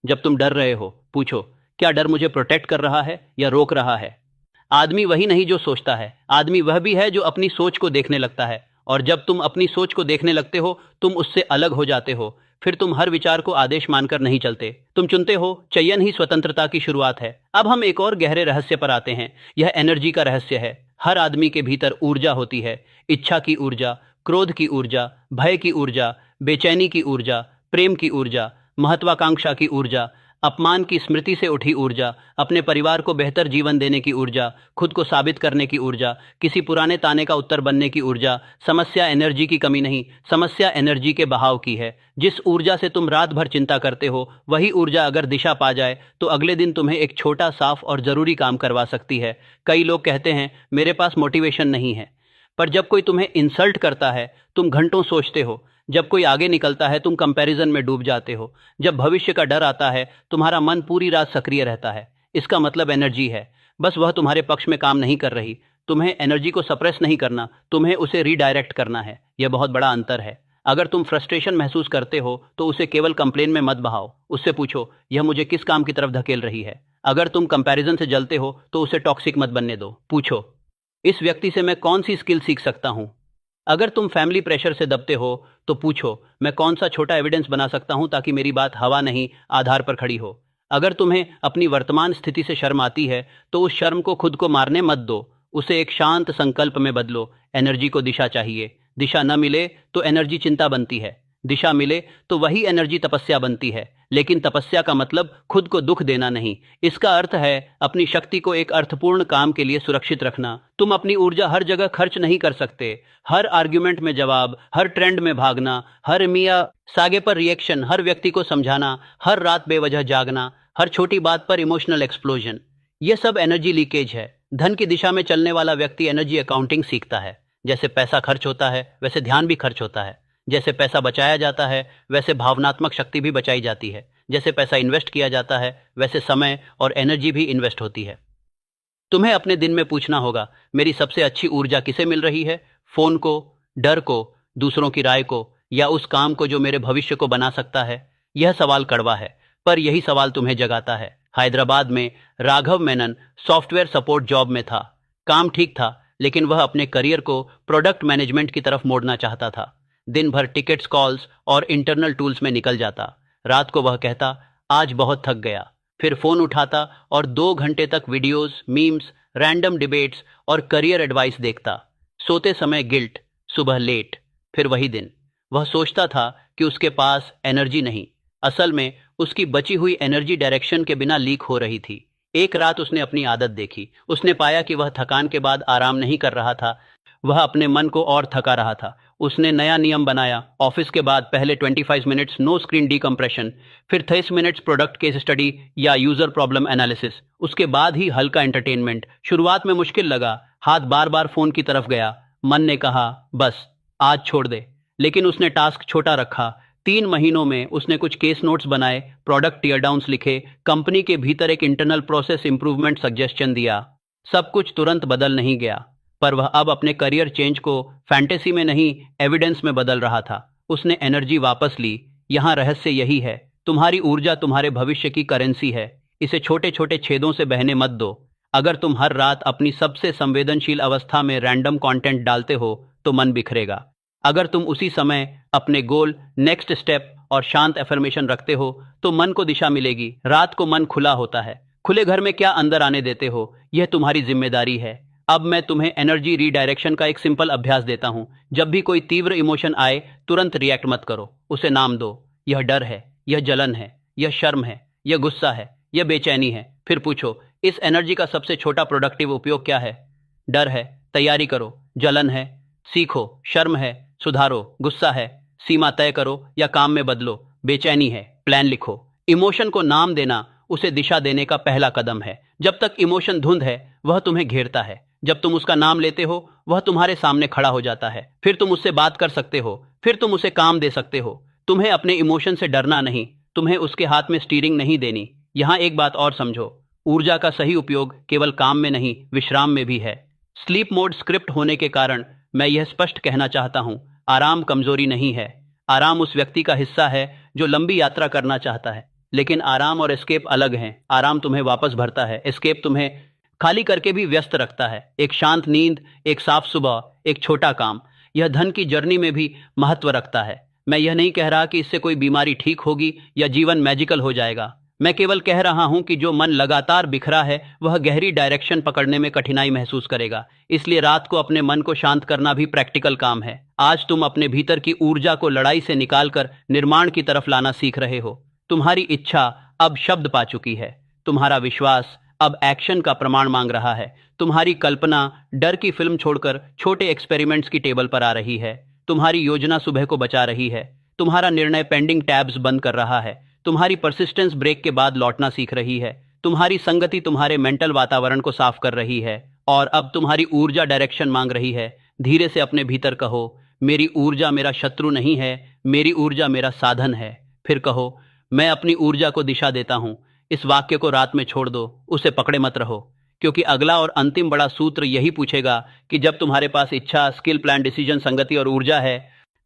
जब तुम डर रहे हो, पूछो, क्या डर मुझे प्रोटेक्ट कर रहा है या रोक रहा है। आदमी वही नहीं जो सोचता है, आदमी वह भी है जो अपनी सोच को देखने लगता है। और जब तुम अपनी सोच को देखने लगते हो, तुम उससे अलग हो जाते हो। फिर तुम हर विचार को आदेश मानकर नहीं चलते, तुम चुनते हो। चयन ही स्वतंत्रता की शुरुआत है। अब हम एक और गहरे रहस्य पर आते हैं। यह एनर्जी का रहस्य है। हर आदमी के भीतर ऊर्जा होती है। इच्छा की ऊर्जा, क्रोध की ऊर्जा, भय की ऊर्जा, बेचैनी की ऊर्जा, प्रेम की ऊर्जा, महत्वाकांक्षा की ऊर्जा। अपमान की स्मृति से उठी ऊर्जा, अपने परिवार को बेहतर जीवन देने की ऊर्जा, खुद को साबित करने की ऊर्जा, किसी पुराने ताने का उत्तर बनने की ऊर्जा। समस्या एनर्जी की कमी नहीं, समस्या एनर्जी के बहाव की है। जिस ऊर्जा से तुम रात भर चिंता करते हो, वही ऊर्जा अगर दिशा पा जाए तो अगले दिन तुम्हें एक छोटा, साफ और जरूरी काम करवा सकती है। कई लोग कहते हैं मेरे पास मोटिवेशन नहीं है, पर जब कोई तुम्हें इंसल्ट करता है तुम घंटों सोचते हो। जब कोई आगे निकलता है तुम कंपैरिजन में डूब जाते हो। जब भविष्य का डर आता है तुम्हारा मन पूरी रात सक्रिय रहता है। इसका मतलब एनर्जी है, बस वह तुम्हारे पक्ष में काम नहीं कर रही। तुम्हें एनर्जी को सप्रेस नहीं करना, तुम्हें उसे रीडायरेक्ट करना है। यह बहुत बड़ा अंतर है। अगर तुम फ्रस्ट्रेशन महसूस करते हो तो उसे केवल कंप्लेन में मत बहाओ, उससे पूछो यह मुझे किस काम की तरफ धकेल रही है। अगर तुम कंपैरिजन से जलते हो तो उसे टॉक्सिक मत बनने दो, पूछो इस व्यक्ति से मैं कौन सी स्किल सीख सकता हूं। अगर तुम फैमिली प्रेशर से दबते हो तो पूछो मैं कौन सा छोटा एविडेंस बना सकता हूं ताकि मेरी बात हवा नहीं आधार पर खड़ी हो। अगर तुम्हें अपनी वर्तमान स्थिति से शर्म आती है तो उस शर्म को खुद को मारने मत दो, उसे एक शांत संकल्प में बदलो। एनर्जी को दिशा चाहिए, दिशा न मिले तो एनर्जी चिंता बनती है, दिशा मिले तो वही एनर्जी तपस्या बनती है। लेकिन तपस्या का मतलब खुद को दुख देना नहीं, इसका अर्थ है अपनी शक्ति को एक अर्थपूर्ण काम के लिए सुरक्षित रखना। तुम अपनी ऊर्जा हर जगह खर्च नहीं कर सकते। हर आर्ग्यूमेंट में जवाब, हर ट्रेंड में भागना, हर मियाँ सागे पर रिएक्शन, हर व्यक्ति को समझाना, हर रात बेवजह जागना, हर छोटी बात पर इमोशनल एक्सप्लोजन, यह सब एनर्जी लीकेज है। धन की दिशा में चलने वाला व्यक्ति एनर्जी अकाउंटिंग सीखता है। जैसे पैसा खर्च होता है वैसे ध्यान भी खर्च होता है। जैसे पैसा बचाया जाता है वैसे भावनात्मक शक्ति भी बचाई जाती है। जैसे पैसा इन्वेस्ट किया जाता है वैसे समय और एनर्जी भी इन्वेस्ट होती है। तुम्हें अपने दिन में पूछना होगा मेरी सबसे अच्छी ऊर्जा किसे मिल रही है, फोन को, डर को, दूसरों की राय को, या उस काम को जो मेरे भविष्य को बना सकता है। यह सवाल कड़वा है पर यही सवाल तुम्हें जगाता है। हैदराबाद में Raghav Menon software support job में था। काम ठीक था लेकिन वह अपने करियर को प्रोडक्ट मैनेजमेंट की तरफ मोड़ना चाहता था। दिन भर टिकट्स, कॉल्स और इंटरनल टूल्स में निकल जाता। रात को वह कहता आज बहुत थक गया, फिर फोन उठाता और 2 घंटे तक वीडियोस, मीम्स, रैंडम डिबेट्स और करियर एडवाइस देखता। सोते समय गिल्ट, सुबह लेट, फिर वही दिन। वह सोचता था कि उसके पास एनर्जी नहीं, असल में उसकी बची हुई एनर्जी डायरेक्शन के बिना लीक हो रही थी। एक रात उसने अपनी आदत देखी। उसने पाया कि वह थकान के बाद आराम नहीं कर रहा था, वह अपने मन को और थका रहा था। उसने नया नियम बनाया, ऑफिस के बाद पहले 25 मिनट्स नो स्क्रीन डीकंप्रेशन, फिर 30 मिनट्स प्रोडक्ट केस स्टडी या यूजर प्रॉब्लम एनालिसिस, उसके बाद ही हल्का एंटरटेनमेंट। शुरुआत में मुश्किल लगा, हाथ बार बार फोन की तरफ गया, मन ने कहा बस आज छोड़ दे, लेकिन उसने टास्क छोटा रखा। 3 महीनों में उसने कुछ केस नोट्स बनाए, प्रोडक्ट टीयर डाउन्स लिखे, कंपनी के भीतर एक इंटरनल प्रोसेस इंप्रूवमेंट सजेशन दिया। सब कुछ तुरंत बदल नहीं गया, पर वह अब अपने करियर चेंज को फैंटेसी में नहीं एविडेंस में बदल रहा था। उसने एनर्जी वापस ली। यहाँ रहस्य यही है, तुम्हारी ऊर्जा तुम्हारे भविष्य की करेंसी है। इसे छोटे छोटे छेदों से बहने मत दो। अगर तुम हर रात अपनी सबसे संवेदनशील अवस्था में रैंडम कंटेंट डालते हो तो मन बिखरेगा। अगर तुम उसी समय अपने गोल, नेक्स्ट स्टेप और शांत एफर्मेशन रखते हो तो मन को दिशा मिलेगी। रात को मन खुला होता है, खुले घर में क्या अंदर आने देते हो, यह तुम्हारी जिम्मेदारी है। अब मैं तुम्हें एनर्जी रीडायरेक्शन का एक सिंपल अभ्यास देता हूं। जब भी कोई तीव्र इमोशन आए तुरंत रिएक्ट मत करो, उसे नाम दो। यह डर है, यह जलन है, यह शर्म है, यह गुस्सा है, यह बेचैनी है। फिर पूछो इस एनर्जी का सबसे छोटा प्रोडक्टिव उपयोग क्या है। डर है, तैयारी करो। जलन है, सीखो। शर्म है, सुधारो। गुस्सा है, सीमा तय करो या काम में बदलो। बेचैनी है, प्लान लिखो। इमोशन को नाम देना उसे दिशा देने का पहला कदम है। जब तक इमोशन धुंध है वह तुम्हें घेरता है, जब तुम उसका नाम लेते हो वह तुम्हारे सामने खड़ा हो जाता है। फिर तुम उससे बात कर सकते हो, फिर तुम उसे काम दे सकते हो। तुम्हें अपने इमोशन से डरना नहीं, तुम्हें उसके हाथ में स्टीयरिंग नहीं देनी। यहाँ एक बात और समझो, ऊर्जा का सही उपयोग केवल काम में नहीं विश्राम में भी है। स्लीप मोड स्क्रिप्ट होने के कारण मैं यह स्पष्ट कहना चाहता हूँ, आराम कमजोरी नहीं है। आराम उस व्यक्ति का हिस्सा है जो लंबी यात्रा करना चाहता है। लेकिन आराम और एस्केप अलग हैं। आराम तुम्हें वापस भरता है, एस्केप तुम्हें खाली करके भी व्यस्त रखता है। एक शांत नींद, एक साफ सुबह, एक छोटा काम, यह धन की जर्नी में भी महत्व रखता है। मैं यह नहीं कह रहा कि इससे कोई बीमारी ठीक होगी या जीवन मैजिकल हो जाएगा। मैं केवल कह रहा हूं कि जो मन लगातार बिखरा है वह गहरी डायरेक्शन पकड़ने में कठिनाई महसूस करेगा। इसलिए रात को अपने मन को शांत करना भी प्रैक्टिकल काम है। आज तुम अपने भीतर की ऊर्जा को लड़ाई से निकालकर निर्माण की तरफ लाना सीख रहे हो। तुम्हारी इच्छा, अब शब्द पा चुकी है। तुम्हारा विश्वास अब एक्शन का प्रमाण मांग रहा है। तुम्हारी कल्पना डर की फिल्म छोड़कर छोटे एक्सपेरिमेंट्स की टेबल पर आ रही है। तुम्हारी योजना सुबह को बचा रही है। तुम्हारा निर्णय पेंडिंग टैब्स बंद कर रहा है। तुम्हारी परसिस्टेंस ब्रेक के बाद लौटना सीख रही है। तुम्हारी संगति तुम्हारे मेंटल वातावरण को साफ कर रही है। और अब तुम्हारी ऊर्जा डायरेक्शन मांग रही है। धीरे से अपने भीतर कहो, मेरी ऊर्जा मेरा शत्रु नहीं है, मेरी ऊर्जा मेरा साधन है। फिर कहो, मैं अपनी ऊर्जा को दिशा देता हूं। इस वाक्य को रात में छोड़ दो, उसे पकड़े मत रहो, क्योंकि अगला और अंतिम बड़ा सूत्र यही पूछेगा कि जब तुम्हारे पास इच्छा, स्किल, प्लान, डिसीजन, संगति और ऊर्जा है,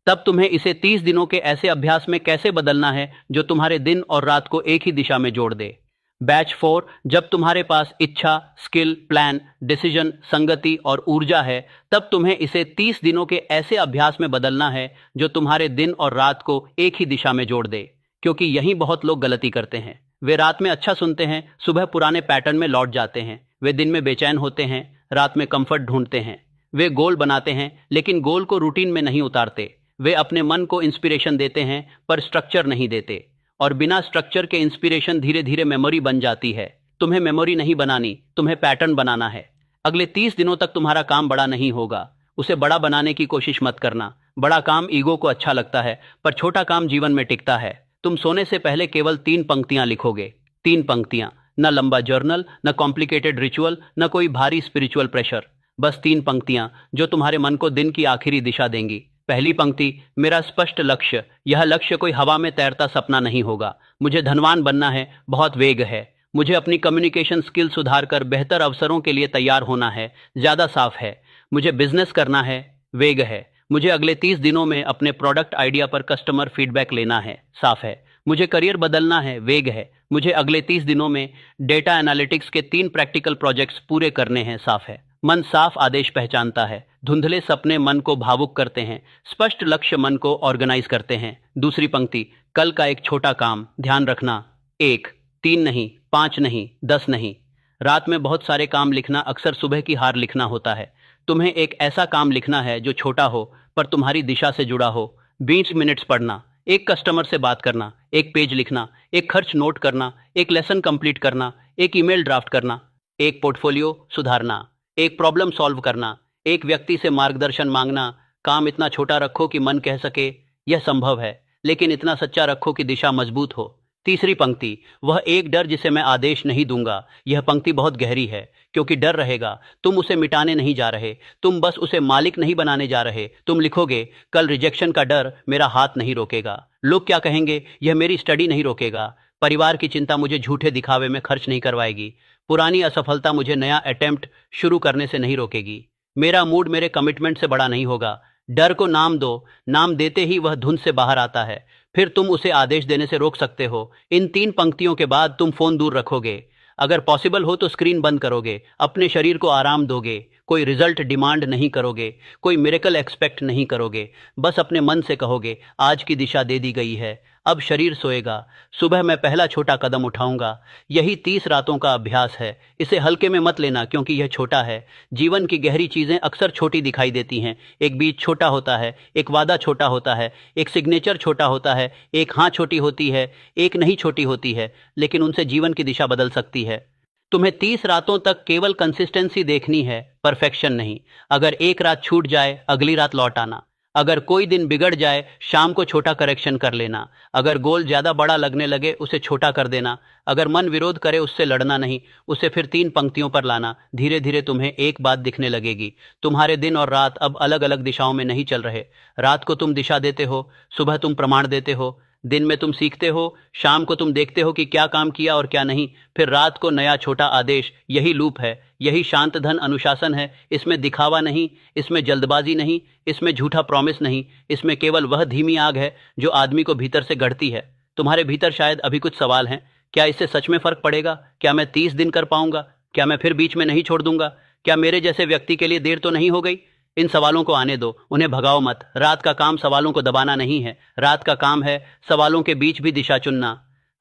तब तुम्हें इसे 30 दिनों के ऐसे अभ्यास में कैसे बदलना है जो तुम्हारे दिन और रात को एक ही दिशा में जोड़ दे। बैच 4, जब तुम्हारे पास इच्छा, स्किल, प्लान, डिसीजन, संगति और ऊर्जा है, तब तुम्हें इसे 30 दिनों के ऐसे अभ्यास में बदलना है जो तुम्हारे दिन और रात को एक ही दिशा में जोड़ दे। क्योंकि यही बहुत लोग गलती करते हैं। वे रात में अच्छा सुनते हैं, सुबह पुराने पैटर्न में लौट जाते हैं। वे दिन में बेचैन होते हैं, रात में कंफर्ट ढूंढते हैं। वे गोल बनाते हैं, लेकिन गोल को रूटीन में नहीं उतारते। वे अपने मन को इंस्पिरेशन देते हैं, पर स्ट्रक्चर नहीं देते। और बिना स्ट्रक्चर के इंस्पिरेशन धीरे धीरे मेमोरी बन जाती है। तुम्हें मेमोरी नहीं बनानी, तुम्हें पैटर्न बनाना है। अगले 30 दिनों तक तुम्हारा काम बड़ा नहीं होगा। उसे बड़ा बनाने की कोशिश मत करना। बड़ा काम ईगो को अच्छा लगता है, पर छोटा काम जीवन में टिकता है। तुम सोने से पहले केवल 3 पंक्तियां लिखोगे। 3 पंक्तियां, न लंबा जर्नल, न कॉम्प्लिकेटेड रिचुअल, न कोई भारी स्पिरिचुअल प्रेशर। बस 3 पंक्तियां जो तुम्हारे मन को दिन की आखिरी दिशा देंगी। पहली पंक्ति, मेरा स्पष्ट लक्ष्य। यह लक्ष्य कोई हवा में तैरता सपना नहीं होगा। मुझे धनवान बनना है, बहुत वेग है। मुझे अपनी कम्युनिकेशन स्किल सुधार कर बेहतर अवसरों के लिए तैयार होना है, ज्यादा साफ है। मुझे बिजनेस करना है, वेग है। मुझे अगले 30 दिनों में अपने प्रोडक्ट आइडिया पर कस्टमर फीडबैक लेना है, साफ है। मुझे करियर बदलना है, वेग है। मुझे अगले 30 दिनों में डेटा एनालिटिक्स के 3 प्रैक्टिकल प्रोजेक्ट्स पूरे करने हैं, साफ है। मन साफ आदेश पहचानता है। धुंधले सपने मन को भावुक करते हैं, स्पष्ट लक्ष्य मन को ऑर्गेनाइज करते हैं। दूसरी पंक्ति, कल का एक छोटा काम, ध्यान रखना, 1, 3 नहीं, 5 नहीं, 10 नहीं। रात में बहुत सारे काम लिखना अक्सर सुबह की हार लिखना होता है। तुम्हें एक ऐसा काम लिखना है जो छोटा हो पर तुम्हारी दिशा से जुड़ा हो। 20 मिनट्स पढ़ना, एक कस्टमर से बात करना, एक पेज लिखना, एक खर्च नोट करना, एक लेसन कंप्लीट करना, एक ईमेल ड्राफ्ट करना, एक पोर्टफोलियो सुधारना, एक प्रॉब्लम सॉल्व करना, एक व्यक्ति से मार्गदर्शन मांगना। काम इतना छोटा रखो कि मन कह सके यह संभव है, लेकिन इतना सच्चा रखो कि दिशा मजबूत हो। तीसरी पंक्ति, वह एक डर जिसे मैं आदेश नहीं दूंगा। यह पंक्ति बहुत गहरी है, क्योंकि डर रहेगा। तुम उसे मिटाने नहीं जा रहे, तुम बस उसे मालिक नहीं बनाने जा रहे। तुम लिखोगे, कल रिजेक्शन का डर मेरा हाथ नहीं रोकेगा। लोग क्या कहेंगे, यह मेरी स्टडी नहीं रोकेगा। परिवार की चिंता मुझे झूठे दिखावे में खर्च नहीं करवाएगी। पुरानी असफलता मुझे नया अटेम्प्ट शुरू करने से नहीं रोकेगी। मेरा मूड मेरे कमिटमेंट से बड़ा नहीं होगा। डर को नाम दो, नाम देते ही वह धुंध से बाहर आता है। फिर तुम उसे आदेश देने से रोक सकते हो। इन 3 पंक्तियों के बाद तुम फोन दूर रखोगे। अगर पॉसिबल हो तो स्क्रीन बंद करोगे। अपने शरीर को आराम दोगे। कोई रिजल्ट डिमांड नहीं करोगे, कोई मिरेकल एक्सपेक्ट नहीं करोगे। बस अपने मन से कहोगे, आज की दिशा दे दी गई है, अब शरीर सोएगा, सुबह मैं पहला छोटा कदम उठाऊंगा। यही 30 रातों का अभ्यास है। इसे हल्के में मत लेना, क्योंकि यह छोटा है। जीवन की गहरी चीजें अक्सर छोटी दिखाई देती हैं। एक बीज छोटा होता है, एक वादा छोटा होता है, एक सिग्नेचर छोटा होता है, एक हाँ छोटी होती है, एक नहीं छोटी होती है, लेकिन उनसे जीवन की दिशा बदल सकती है। तुम्हें 30 रातों तक केवल कंसिस्टेंसी देखनी है, परफेक्शन नहीं। अगर एक रात छूट जाए, अगली रात लौट आना। अगर कोई दिन बिगड़ जाए, शाम को छोटा करेक्शन कर लेना। अगर गोल ज्यादा बड़ा लगने लगे, उसे छोटा कर देना। अगर मन विरोध करे, उससे लड़ना नहीं, उसे फिर 3 पंक्तियों पर लाना। धीरे धीरे तुम्हें एक बात दिखने लगेगी, तुम्हारे दिन और रात अब अलग अलग दिशाओं में नहीं चल रहे। रात को तुम दिशा देते हो, सुबह तुम प्रमाण देते हो। दिन में तुम सीखते हो, शाम को तुम देखते हो कि क्या काम किया और क्या नहीं, फिर रात को नया छोटा आदेश। यही लूप है, यही शांत धन अनुशासन है। इसमें दिखावा नहीं, इसमें जल्दबाजी नहीं, इसमें झूठा प्रॉमिस नहीं, इसमें केवल वह धीमी आग है जो आदमी को भीतर से गढ़ती है। तुम्हारे भीतर शायद अभी कुछ सवाल हैं। क्या इससे सच में फर्क पड़ेगा? क्या मैं 30 दिन कर पाऊंगा? क्या मैं फिर बीच में नहीं छोड़ दूंगा? क्या मेरे जैसे व्यक्ति के लिए देर तो नहीं हो गई? इन सवालों को आने दो, उन्हें भगाओ मत। रात का काम सवालों को दबाना नहीं है, रात का काम है सवालों के बीच भी दिशा चुनना।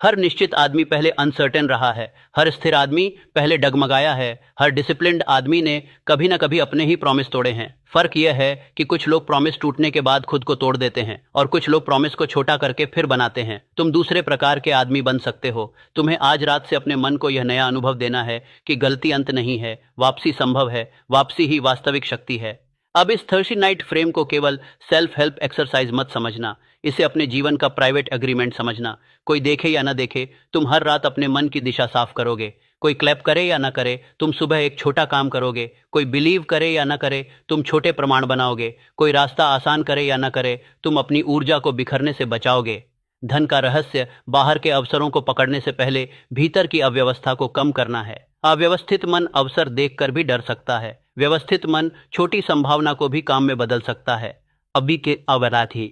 हर निश्चित आदमी पहले अनसर्टेन रहा है, हर स्थिर आदमी पहले डगमगाया है, हर डिसिप्लिन्ड आदमी ने कभी ना कभी अपने ही प्रॉमिस तोड़े हैं। फर्क यह है कि कुछ लोग प्रॉमिस टूटने के बाद खुद को तोड़ देते हैं और कुछ लोग प्रॉमिस को छोटा करके फिर बनाते हैं। तुम दूसरे प्रकार के आदमी बन सकते हो। तुम्हें आज रात से अपने मन को यह नया अनुभव देना है कि गलती अंत नहीं है, वापसी संभव है, वापसी ही वास्तविक शक्ति है। अब इस थर्सडे नाइट फ्रेम को केवल सेल्फ हेल्प एक्सरसाइज मत समझना, इसे अपने जीवन का प्राइवेट एग्रीमेंट समझना। कोई देखे या ना देखे, तुम हर रात अपने मन की दिशा साफ करोगे। कोई क्लैप करे या ना करे, तुम सुबह एक छोटा काम करोगे। कोई बिलीव करे या ना करे, तुम छोटे प्रमाण बनाओगे। कोई रास्ता आसान करे या ना करे, तुम अपनी ऊर्जा को बिखरने से बचाओगे। धन का रहस्य बाहर के अवसरों को पकड़ने से पहले भीतर की अव्यवस्था को कम करना है। अव्यवस्थित मन अवसर देखकर भी डर सकता है, व्यवस्थित मन छोटी संभावना को भी काम में बदल सकता है। अभी के अवराध ही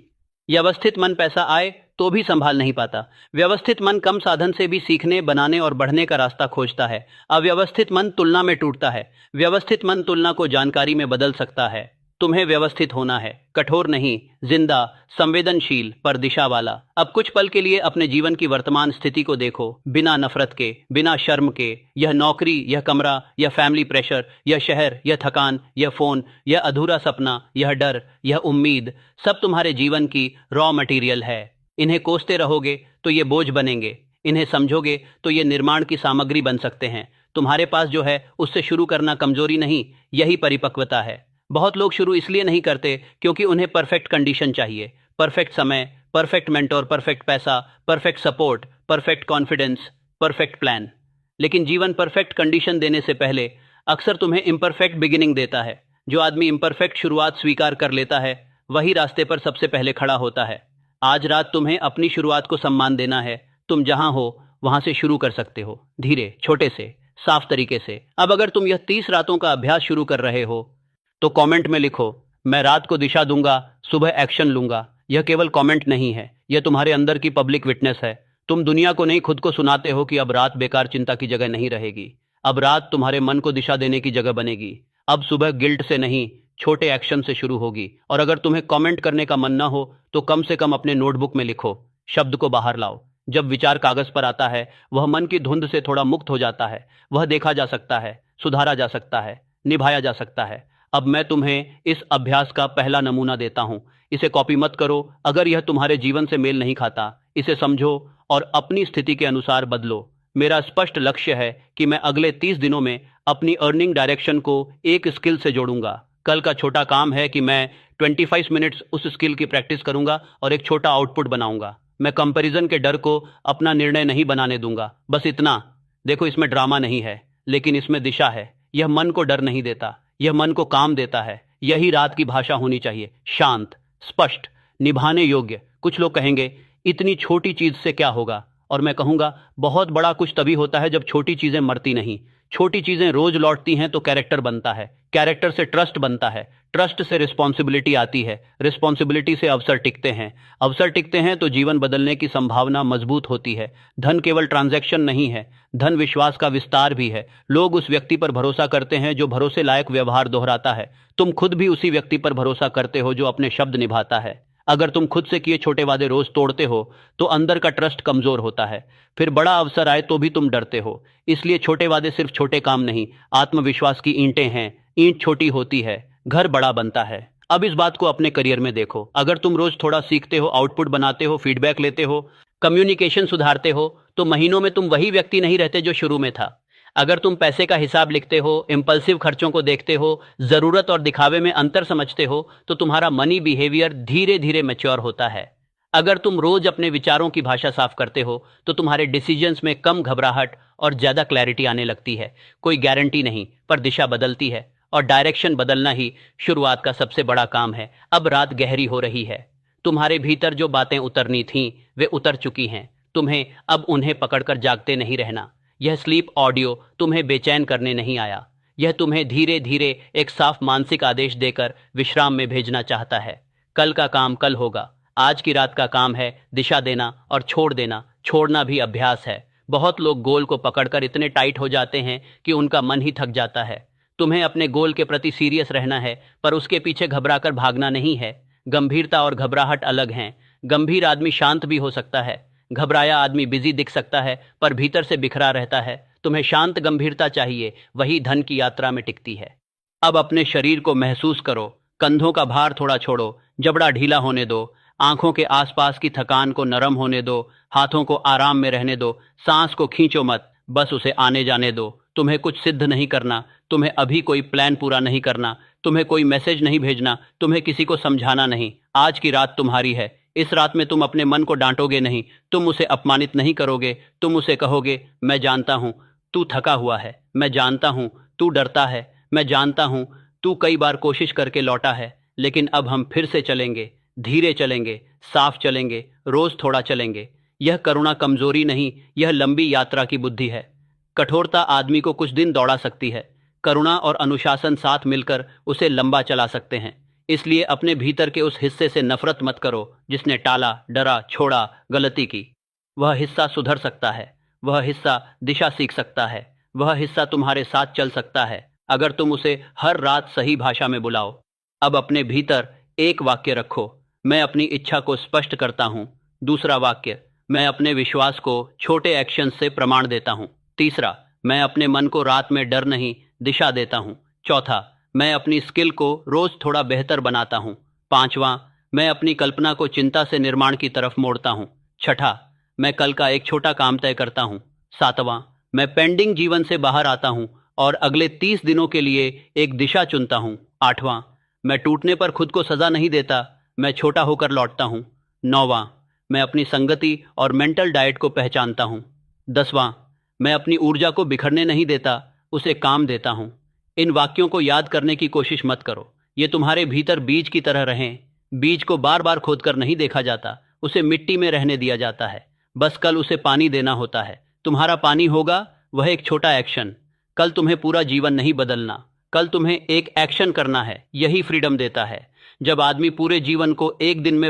व्यवस्थित मन पैसा आए तो भी संभाल नहीं पाता। व्यवस्थित मन कम साधन से भी सीखने, बनाने और बढ़ने का रास्ता खोजता है। अव्यवस्थित मन तुलना में टूटता है। व्यवस्थित मन तुलना को जानकारी में बदल सकता है। तुम्हें व्यवस्थित होना है, कठोर नहीं, जिंदा, संवेदनशील पर दिशा वाला। अब कुछ पल के लिए अपने जीवन की वर्तमान स्थिति को देखो, बिना नफरत के, बिना शर्म के। यह नौकरी, यह कमरा, यह फैमिली प्रेशर, यह शहर, यह थकान, यह फोन, यह अधूरा सपना, यह डर, यह उम्मीद, सब तुम्हारे जीवन की रॉ मटेरियल है। इन्हें कोसते रहोगे तो ये बोझ बनेंगे, इन्हें समझोगे तो ये निर्माण की सामग्री बन सकते हैं। तुम्हारे पास जो है उससे शुरू करना कमजोरी नहीं, यही परिपक्वता है। बहुत लोग शुरू इसलिए नहीं करते क्योंकि उन्हें परफेक्ट कंडीशन चाहिए, परफेक्ट समय, परफेक्ट मेंटोर, परफेक्ट पैसा, perfect support, perfect confidence, perfect plan. लेकिन जीवन परफेक्ट कंडीशन देने से पहले अक्सर तुम्हें इम्परफेक्ट बिगिनिंग देता है। जो आदमी इम्परफेक्ट शुरुआत स्वीकार कर लेता है वही रास्ते पर सबसे पहले खड़ा होता है। आज रात तुम्हें अपनी शुरुआत को सम्मान देना है। तुम जहां हो वहां से शुरू कर सकते हो, धीरे, छोटे से, साफ तरीके से। अब अगर तुम यह 30 रातों का अभ्यास शुरू कर रहे हो तो कमेंट में लिखो, मैं रात को दिशा दूंगा, सुबह एक्शन लूंगा। यह केवल कमेंट नहीं है, यह तुम्हारे अंदर की पब्लिक विटनेस है। तुम दुनिया को नहीं, खुद को सुनाते हो कि अब रात बेकार चिंता की जगह नहीं रहेगी। अब रात तुम्हारे मन को दिशा देने की जगह बनेगी। अब सुबह गिल्ट से नहीं, छोटे एक्शन से शुरू होगी। और अगर तुम्हें कमेंट करने का मन ना हो तो कम से कम अपने नोटबुक में लिखो, शब्द को बाहर लाओ। जब विचार कागज पर आता है वह मन की धुंध से थोड़ा मुक्त हो जाता है। वह देखा जा सकता है, सुधारा जा सकता है, निभाया जा सकता है। अब मैं तुम्हें इस अभ्यास का पहला नमूना देता हूं। इसे कॉपी मत करो अगर यह तुम्हारे जीवन से मेल नहीं खाता। इसे समझो और अपनी स्थिति के अनुसार बदलो। मेरा स्पष्ट लक्ष्य है कि मैं अगले 30 दिनों में अपनी अर्निंग डायरेक्शन को एक स्किल से जोड़ूंगा। कल का छोटा काम है कि मैं 25 मिनट्स उस स्किल की प्रैक्टिस करूंगा और एक छोटा आउटपुट बनाऊंगा। मैं कंपैरिजन के डर को अपना निर्णय नहीं बनाने दूंगा। बस इतना। देखो, इसमें ड्रामा नहीं है, लेकिन इसमें दिशा है। यह मन को डर नहीं देता, यह मन को काम देता है। यही रात की भाषा होनी चाहिए, शांत, स्पष्ट, निभाने योग्य। कुछ लोग कहेंगे इतनी छोटी चीज से क्या होगा, और मैं कहूंगा बहुत बड़ा कुछ तभी होता है जब छोटी चीजें मरती नहीं। छोटी चीजें रोज लौटती हैं तो कैरेक्टर बनता है, कैरेक्टर से ट्रस्ट बनता है, ट्रस्ट से रिस्पॉन्सिबिलिटी आती है, रिस्पॉन्सिबिलिटी से अवसर टिकते हैं, अवसर टिकते हैं तो जीवन बदलने की संभावना मजबूत होती है। धन केवल ट्रांजैक्शन नहीं है, धन विश्वास का विस्तार भी है। लोग उस व्यक्ति पर भरोसा करते हैं जो भरोसे लायक व्यवहार दोहराता है। तुम खुद भी उसी व्यक्ति पर भरोसा करते हो जो अपने शब्द निभाता है। अगर तुम खुद से किए छोटे वादे रोज तोड़ते हो तो अंदर का ट्रस्ट कमजोर होता है। फिर बड़ा अवसर आए तो भी तुम डरते हो। इसलिए छोटे वादे सिर्फ छोटे काम नहीं, आत्मविश्वास की ईंटें हैं। ईंट छोटी होती है, घर बड़ा बनता है। अब इस बात को अपने करियर में देखो। अगर तुम रोज थोड़ा सीखते हो, आउटपुट बनाते हो, फीडबैक लेते हो, कम्युनिकेशन सुधारते हो, तो महीनों में तुम वही व्यक्ति नहीं रहते जो शुरू में था। अगर तुम पैसे का हिसाब लिखते हो, इंपल्सिव खर्चों को देखते हो, जरूरत और दिखावे में अंतर समझते हो, तो तुम्हारा मनी बिहेवियर धीरे धीरे मैच्योर होता है। अगर तुम रोज अपने विचारों की भाषा साफ करते हो तो तुम्हारे डिसीजंस में कम घबराहट और ज्यादा क्लैरिटी आने लगती है। कोई गारंटी नहीं, पर दिशा बदलती है, और डायरेक्शन बदलना ही शुरुआत का सबसे बड़ा काम है। अब रात गहरी हो रही है। तुम्हारे भीतर जो बातें उतरनी थीं वे उतर चुकी हैं। तुम्हें अब उन्हें पकड़कर जागते नहीं रहना। यह स्लीप ऑडियो तुम्हें बेचैन करने नहीं आया। यह तुम्हें धीरे धीरे एक साफ मानसिक आदेश देकर विश्राम में भेजना चाहता है। कल का काम कल होगा। आज की रात का काम है दिशा देना और छोड़ देना। छोड़ना भी अभ्यास है। बहुत लोग गोल को पकड़कर इतने टाइट हो जाते हैं कि उनका मन ही थक जाता है। तुम्हें अपने गोल के प्रति सीरियस रहना है, पर उसके पीछे घबराकर भागना नहीं है। गंभीरता और घबराहट अलग हैं। गंभीर आदमी शांत भी हो सकता है, घबराया आदमी बिजी दिख सकता है पर भीतर से बिखरा रहता है। तुम्हें शांत गंभीरता चाहिए, वही धन की यात्रा में टिकती है। अब अपने शरीर को महसूस करो, कंधों का भार थोड़ा छोड़ो, जबड़ा ढीला होने दो, आंखों के आसपास की थकान को नरम होने दो, हाथों को आराम में रहने दो, सांस को खींचो मत, बस उसे आने जाने दो। तुम्हें कुछ सिद्ध नहीं करना, तुम्हें अभी कोई प्लान पूरा नहीं करना, तुम्हें कोई मैसेज नहीं भेजना, तुम्हें किसी को समझाना नहीं। आज की रात तुम्हारी है। इस रात में तुम अपने मन को डांटोगे नहीं, तुम उसे अपमानित नहीं करोगे, तुम उसे कहोगे, मैं जानता हूं तू थका हुआ है, मैं जानता हूं तू डरता है, मैं जानता हूं तू कई बार कोशिश करके लौटा है, लेकिन अब हम फिर से चलेंगे, धीरे चलेंगे, साफ चलेंगे, रोज थोड़ा चलेंगे। यह करुणा कमजोरी नहीं, यह लंबी यात्रा की बुद्धि है। कठोरता आदमी को कुछ दिन दौड़ा सकती है, करुणा और अनुशासन साथ मिलकर उसे लंबा चला सकते हैं। इसलिए अपने भीतर के उस हिस्से से नफरत मत करो जिसने टाला, डरा, छोड़ा, गलती की। वह हिस्सा सुधर सकता है, वह हिस्सा दिशा सीख सकता है, वह हिस्सा तुम्हारे साथ चल सकता है अगर तुम उसे हर रात सही भाषा में बुलाओ। अब अपने भीतर एक वाक्य रखो, मैं अपनी इच्छा को स्पष्ट करता हूं। दूसरा वाक्य, मैं अपने विश्वास को छोटे एक्शन से प्रमाण देता हूं। तीसरा, मैं अपने मन को रात में डर नहीं, दिशा देता हूं। चौथा, मैं अपनी स्किल को रोज थोड़ा बेहतर बनाता हूं। पांचवा, मैं अपनी कल्पना को चिंता से निर्माण की तरफ मोड़ता हूं। छठा, मैं कल का एक छोटा काम तय करता हूं। सातवां, मैं पेंडिंग जीवन से बाहर आता हूं और अगले 30 दिनों के लिए एक दिशा चुनता हूं। आठवां, मैं टूटने पर खुद को सजा नहीं देता, मैं छोटा होकर लौटता हूं। नौवां, मैं अपनी संगति और मेंटल डाइट को पहचानता हूं। 10वां, मैं अपनी ऊर्जा को बिखरने नहीं देता, उसे काम देता हूं। इन वाक्यों को याद करने की कोशिश मत करो, ये तुम्हारे भीतर बीज की तरह रहें। बीज को बार बार खोदकर नहीं देखा जाता, उसे मिट्टी में रहने दिया जाता है, बस कल उसे पानी देना होता है। तुम्हारा पानी होगा वह एक छोटा एक्शन। कल तुम्हें पूरा जीवन नहीं बदलना, कल तुम्हें एक एक्शन करना है, यही फ्रीडम देता है। जब आदमी पूरे जीवन को एक दिन में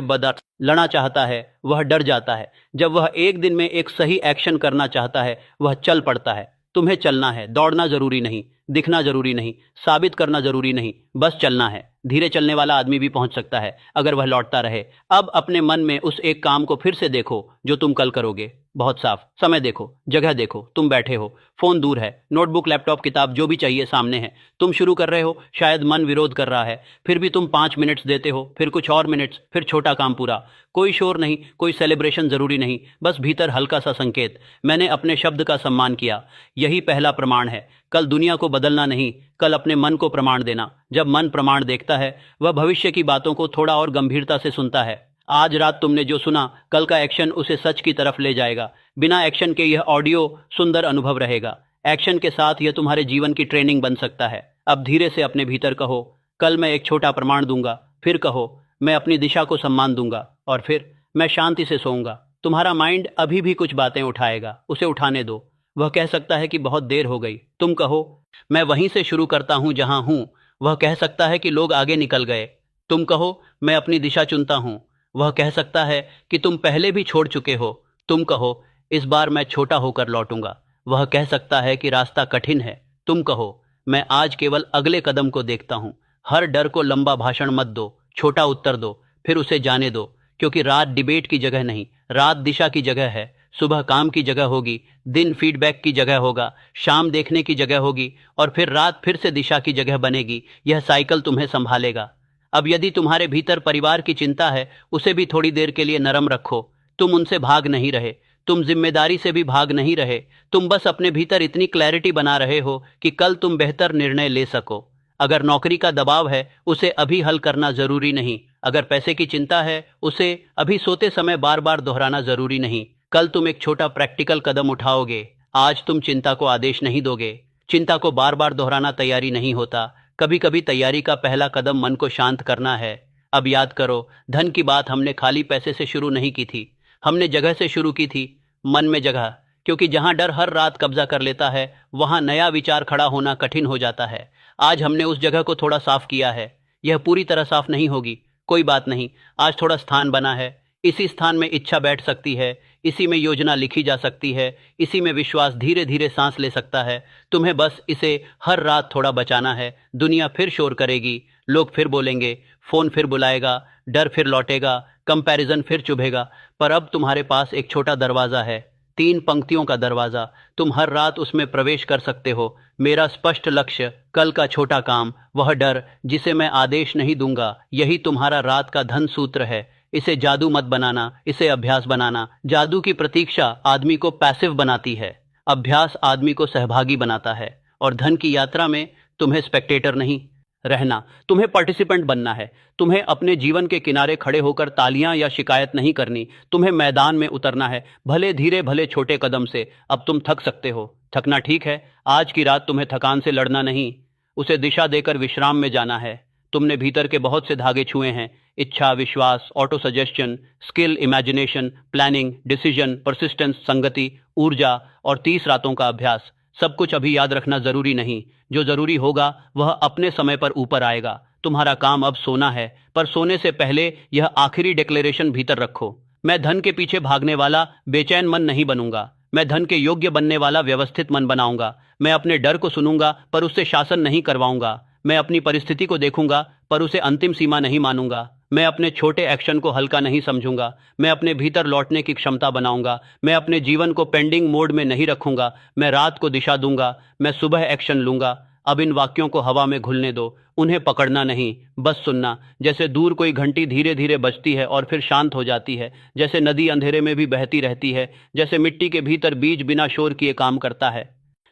लड़ना चाहता है वह डर जाता है, जब वह एक दिन में एक सही एक्शन करना चाहता है वह चल पड़ता है। तुम्हें चलना है, दौड़ना जरूरी नहीं, दिखना जरूरी नहीं, साबित करना जरूरी नहीं, बस चलना है। धीरे चलने वाला आदमी भी पहुंच सकता है अगर वह लौटता रहे। अब अपने मन में उस एक काम को फिर से देखो जो तुम कल करोगे, बहुत साफ। समय देखो, जगह देखो, तुम बैठे हो, फोन दूर है, नोटबुक, लैपटॉप, किताब जो भी चाहिए सामने है। तुम शुरू कर रहे हो, शायद मन विरोध कर रहा है, फिर भी तुम 5 मिनट्स देते हो, फिर कुछ और मिनट्स, फिर छोटा काम पूरा। कोई शोर नहीं, कोई सेलिब्रेशन जरूरी नहीं, बस भीतर हल्का सा संकेत, मैंने अपने शब्द का सम्मान किया। यही पहला प्रमाण है। कल दुनिया को बदलना नहीं, कल अपने मन को प्रमाण देना। जब मन प्रमाण देखता है वह भविष्य की बातों को थोड़ा और गंभीरता से सुनता है। आज रात तुमने जो सुना, कल का एक्शन उसे सच की तरफ ले जाएगा। बिना एक्शन के यह ऑडियो सुंदर अनुभव रहेगा, एक्शन के साथ यह तुम्हारे जीवन की ट्रेनिंग बन सकता है। अब धीरे से अपने भीतर कहो, कल मैं एक छोटा प्रमाण दूंगा। फिर कहो, मैं अपनी दिशा को सम्मान दूंगा। और फिर, मैं शांति से सोऊंगा। तुम्हारा माइंड अभी भी कुछ बातें उठाएगा, उसे उठाने दो। वह कह सकता है कि बहुत देर हो गई। तुम कहो, मैं वहीं से शुरू करता हूं जहां हूं। वह कह सकता है कि लोग आगे निकल गए। तुम कहो, मैं अपनी दिशा चुनता हूं। वह कह सकता है कि तुम पहले भी छोड़ चुके हो। तुम कहो, इस बार मैं छोटा होकर लौटूंगा। वह कह सकता है कि रास्ता कठिन है। तुम कहो, मैं आज केवल अगले कदम को देखता हूं। हर डर को लंबा भाषण मत दो, छोटा उत्तर दो, फिर उसे जाने दो। क्योंकि रात डिबेट की जगह नहीं, रात दिशा की जगह है। सुबह काम की जगह होगी, दिन फीडबैक की जगह होगा, शाम देखने की जगह होगी, और फिर रात फिर से दिशा की जगह बनेगी। यह साइकिल तुम्हें संभालेगा। अब यदि तुम्हारे भीतर परिवार की चिंता है, उसे भी थोड़ी देर के लिए नरम रखो। तुम उनसे भाग नहीं रहे, तुम जिम्मेदारी से भी भाग नहीं रहे, तुम बस अपने भीतर इतनी क्लैरिटी बना रहे हो कि कल तुम बेहतर निर्णय ले सको। अगर नौकरी का दबाव है, उसे अभी हल करना जरूरी नहीं। अगर पैसे की चिंता है, उसे अभी सोते समय बार बार दोहराना जरूरी नहीं। कल तुम एक छोटा प्रैक्टिकल कदम उठाओगे। आज तुम चिंता को आदेश नहीं दोगे। चिंता को बार बार दोहराना तैयारी नहीं होता। कभी कभी तैयारी का पहला कदम मन को शांत करना है। अब याद करो, धन की बात हमने खाली पैसे से शुरू नहीं की थी, हमने जगह से शुरू की थी, मन में जगह। क्योंकि जहां डर हर रात कब्जा कर लेता है, वहां नया विचार खड़ा होना कठिन हो जाता है। आज हमने उस जगह को थोड़ा साफ किया है। यह पूरी तरह साफ नहीं होगी, कोई बात नहीं। आज थोड़ा स्थान बना है, इसी स्थान में इच्छा बैठ सकती है, इसी में योजना लिखी जा सकती है, इसी में विश्वास धीरे धीरे सांस ले सकता है। तुम्हें बस इसे हर रात थोड़ा बचाना है। दुनिया फिर शोर करेगी, लोग फिर बोलेंगे, फोन फिर बुलाएगा, डर फिर लौटेगा, कंपैरिजन फिर चुभेगा। पर अब तुम्हारे पास एक छोटा दरवाजा है, 3 पंक्तियों का दरवाजा। तुम हर रात उसमें प्रवेश कर सकते हो। मेरा स्पष्ट लक्ष्य, कल का छोटा काम, वह डर जिसे मैं आदेश नहीं दूंगा, यही तुम्हारा रात का धन सूत्र है। इसे जादू मत बनाना, इसे अभ्यास बनाना। जादू की प्रतीक्षा आदमी को पैसिव बनाती है, अभ्यास आदमी को सहभागी बनाता है। और धन की यात्रा में तुम्हें स्पेक्टेटर नहीं रहना, तुम्हें पार्टिसिपेंट बनना है। तुम्हें अपने जीवन के किनारे खड़े होकर तालियां या शिकायत नहीं करनी, तुम्हें मैदान में उतरना है, भले धीरे भले छोटे कदम से। अब तुम थक सकते हो, थकना ठीक है। आज की रात तुम्हें थकान से लड़ना नहीं, उसे दिशा देकर विश्राम में जाना है। तुमने भीतर के बहुत से धागे छुए हैं, इच्छा, विश्वास, auto suggestion, skill, imagination, planning, decision, persistence, संगति, ऊर्जा और 30 रातों का अभ्यास। सब कुछ अभी याद रखना जरूरी नहीं, जो जरूरी होगा वह अपने समय पर ऊपर आएगा। तुम्हारा काम अब सोना है, पर सोने से पहले यह आखिरी डिक्लेरेशन भीतर रखो। मैं धन के पीछे भागने वाला बेचैन मन नहीं बनूंगा, मैं धन के योग्य बनने वाला व्यवस्थित मन बनाऊंगा। मैं अपने डर को सुनूंगा पर उससे शासन नहीं करवाऊंगा। मैं अपनी परिस्थिति को देखूंगा पर उसे अंतिम सीमा नहीं मानूंगा। मैं अपने छोटे एक्शन को हल्का नहीं समझूंगा। मैं अपने भीतर लौटने की क्षमता बनाऊंगा। मैं अपने जीवन को पेंडिंग मोड में नहीं रखूंगा। मैं रात को दिशा दूंगा, मैं सुबह एक्शन लूंगा। अब इन वाक्यों को हवा में घुलने दो, उन्हें पकड़ना नहीं, बस सुनना। जैसे दूर कोई घंटी धीरे धीरे बजती है और फिर शांत हो जाती है, जैसे नदी अंधेरे में भी बहती रहती है, जैसे मिट्टी के भीतर बीज बिना शोर किए काम करता है।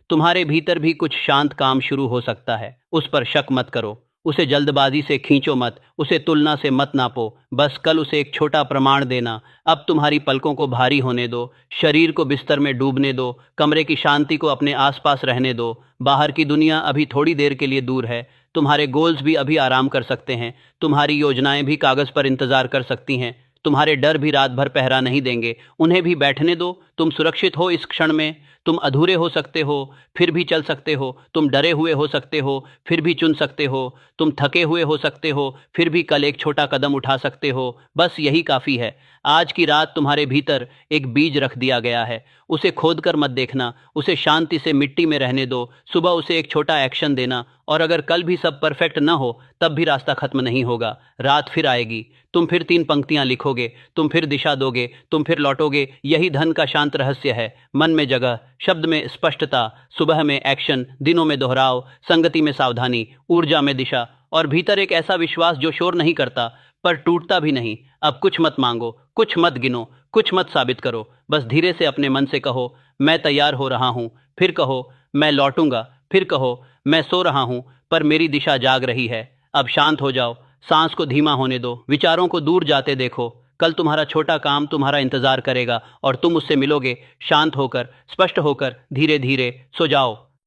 तुम्हारे भीतर भी कुछ शांत काम शुरू हो सकता है। उस पर शक मत करो, उसे जल्दबाजी से खींचो मत, उसे तुलना से मत नापो। बस कल उसे एक छोटा प्रमाण देना। अब तुम्हारी पलकों को भारी होने दो, शरीर को बिस्तर में डूबने दो, कमरे की शांति को अपने आसपास रहने दो। बाहर की दुनिया अभी थोड़ी देर के लिए दूर है। तुम्हारे गोल्स भी अभी आराम कर सकते हैं, तुम्हारी योजनाएं भी कागज पर इंतजार कर सकती हैं। तुम्हारे डर भी रात भर पहरा नहीं देंगे, उन्हें भी बैठने दो। तुम सुरक्षित हो इस क्षण में। तुम अधूरे हो सकते हो, फिर भी चल सकते हो। तुम डरे हुए हो सकते हो, फिर भी चुन सकते हो। तुम थके हुए हो सकते हो, फिर भी कल एक छोटा कदम उठा सकते हो। बस यही काफ़ी है। आज की रात तुम्हारे भीतर एक बीज रख दिया गया है, उसे खोद कर मत देखना, उसे शांति से मिट्टी में रहने दो। सुबह उसे एक छोटा एक्शन देना, और अगर कल भी सब परफेक्ट न हो तब भी रास्ता खत्म नहीं होगा। रात फिर आएगी, तुम फिर 3 पंक्तियां लिखोगे, तुम फिर दिशा दोगे, तुम फिर लौटोगे। यही धन का शांत रहस्य है। मन में जगह, शब्द में स्पष्टता, सुबह में एक्शन, दिनों में दोहराव, संगति में सावधानी, ऊर्जा में दिशा, और भीतर एक ऐसा विश्वास जो शोर नहीं करता पर टूटता भी नहीं। अब कुछ मत मांगो, कुछ मत गिनो, कुछ मत साबित करो। बस धीरे से अपने मन से कहो, मैं तैयार हो रहा हूँ। फिर कहो, मैं लौटूंगा। फिर कहो, मैं सो रहा हूँ पर मेरी दिशा जाग रही है। अब शांत हो जाओ, सांस को धीमा होने दो, विचारों को दूर जाते देखो। कल तुम्हारा छोटा काम तुम्हारा इंतजार करेगा और तुम उससे मिलोगे, शांत होकर, स्पष्ट होकर, धीरे धीरे। सो जाओ।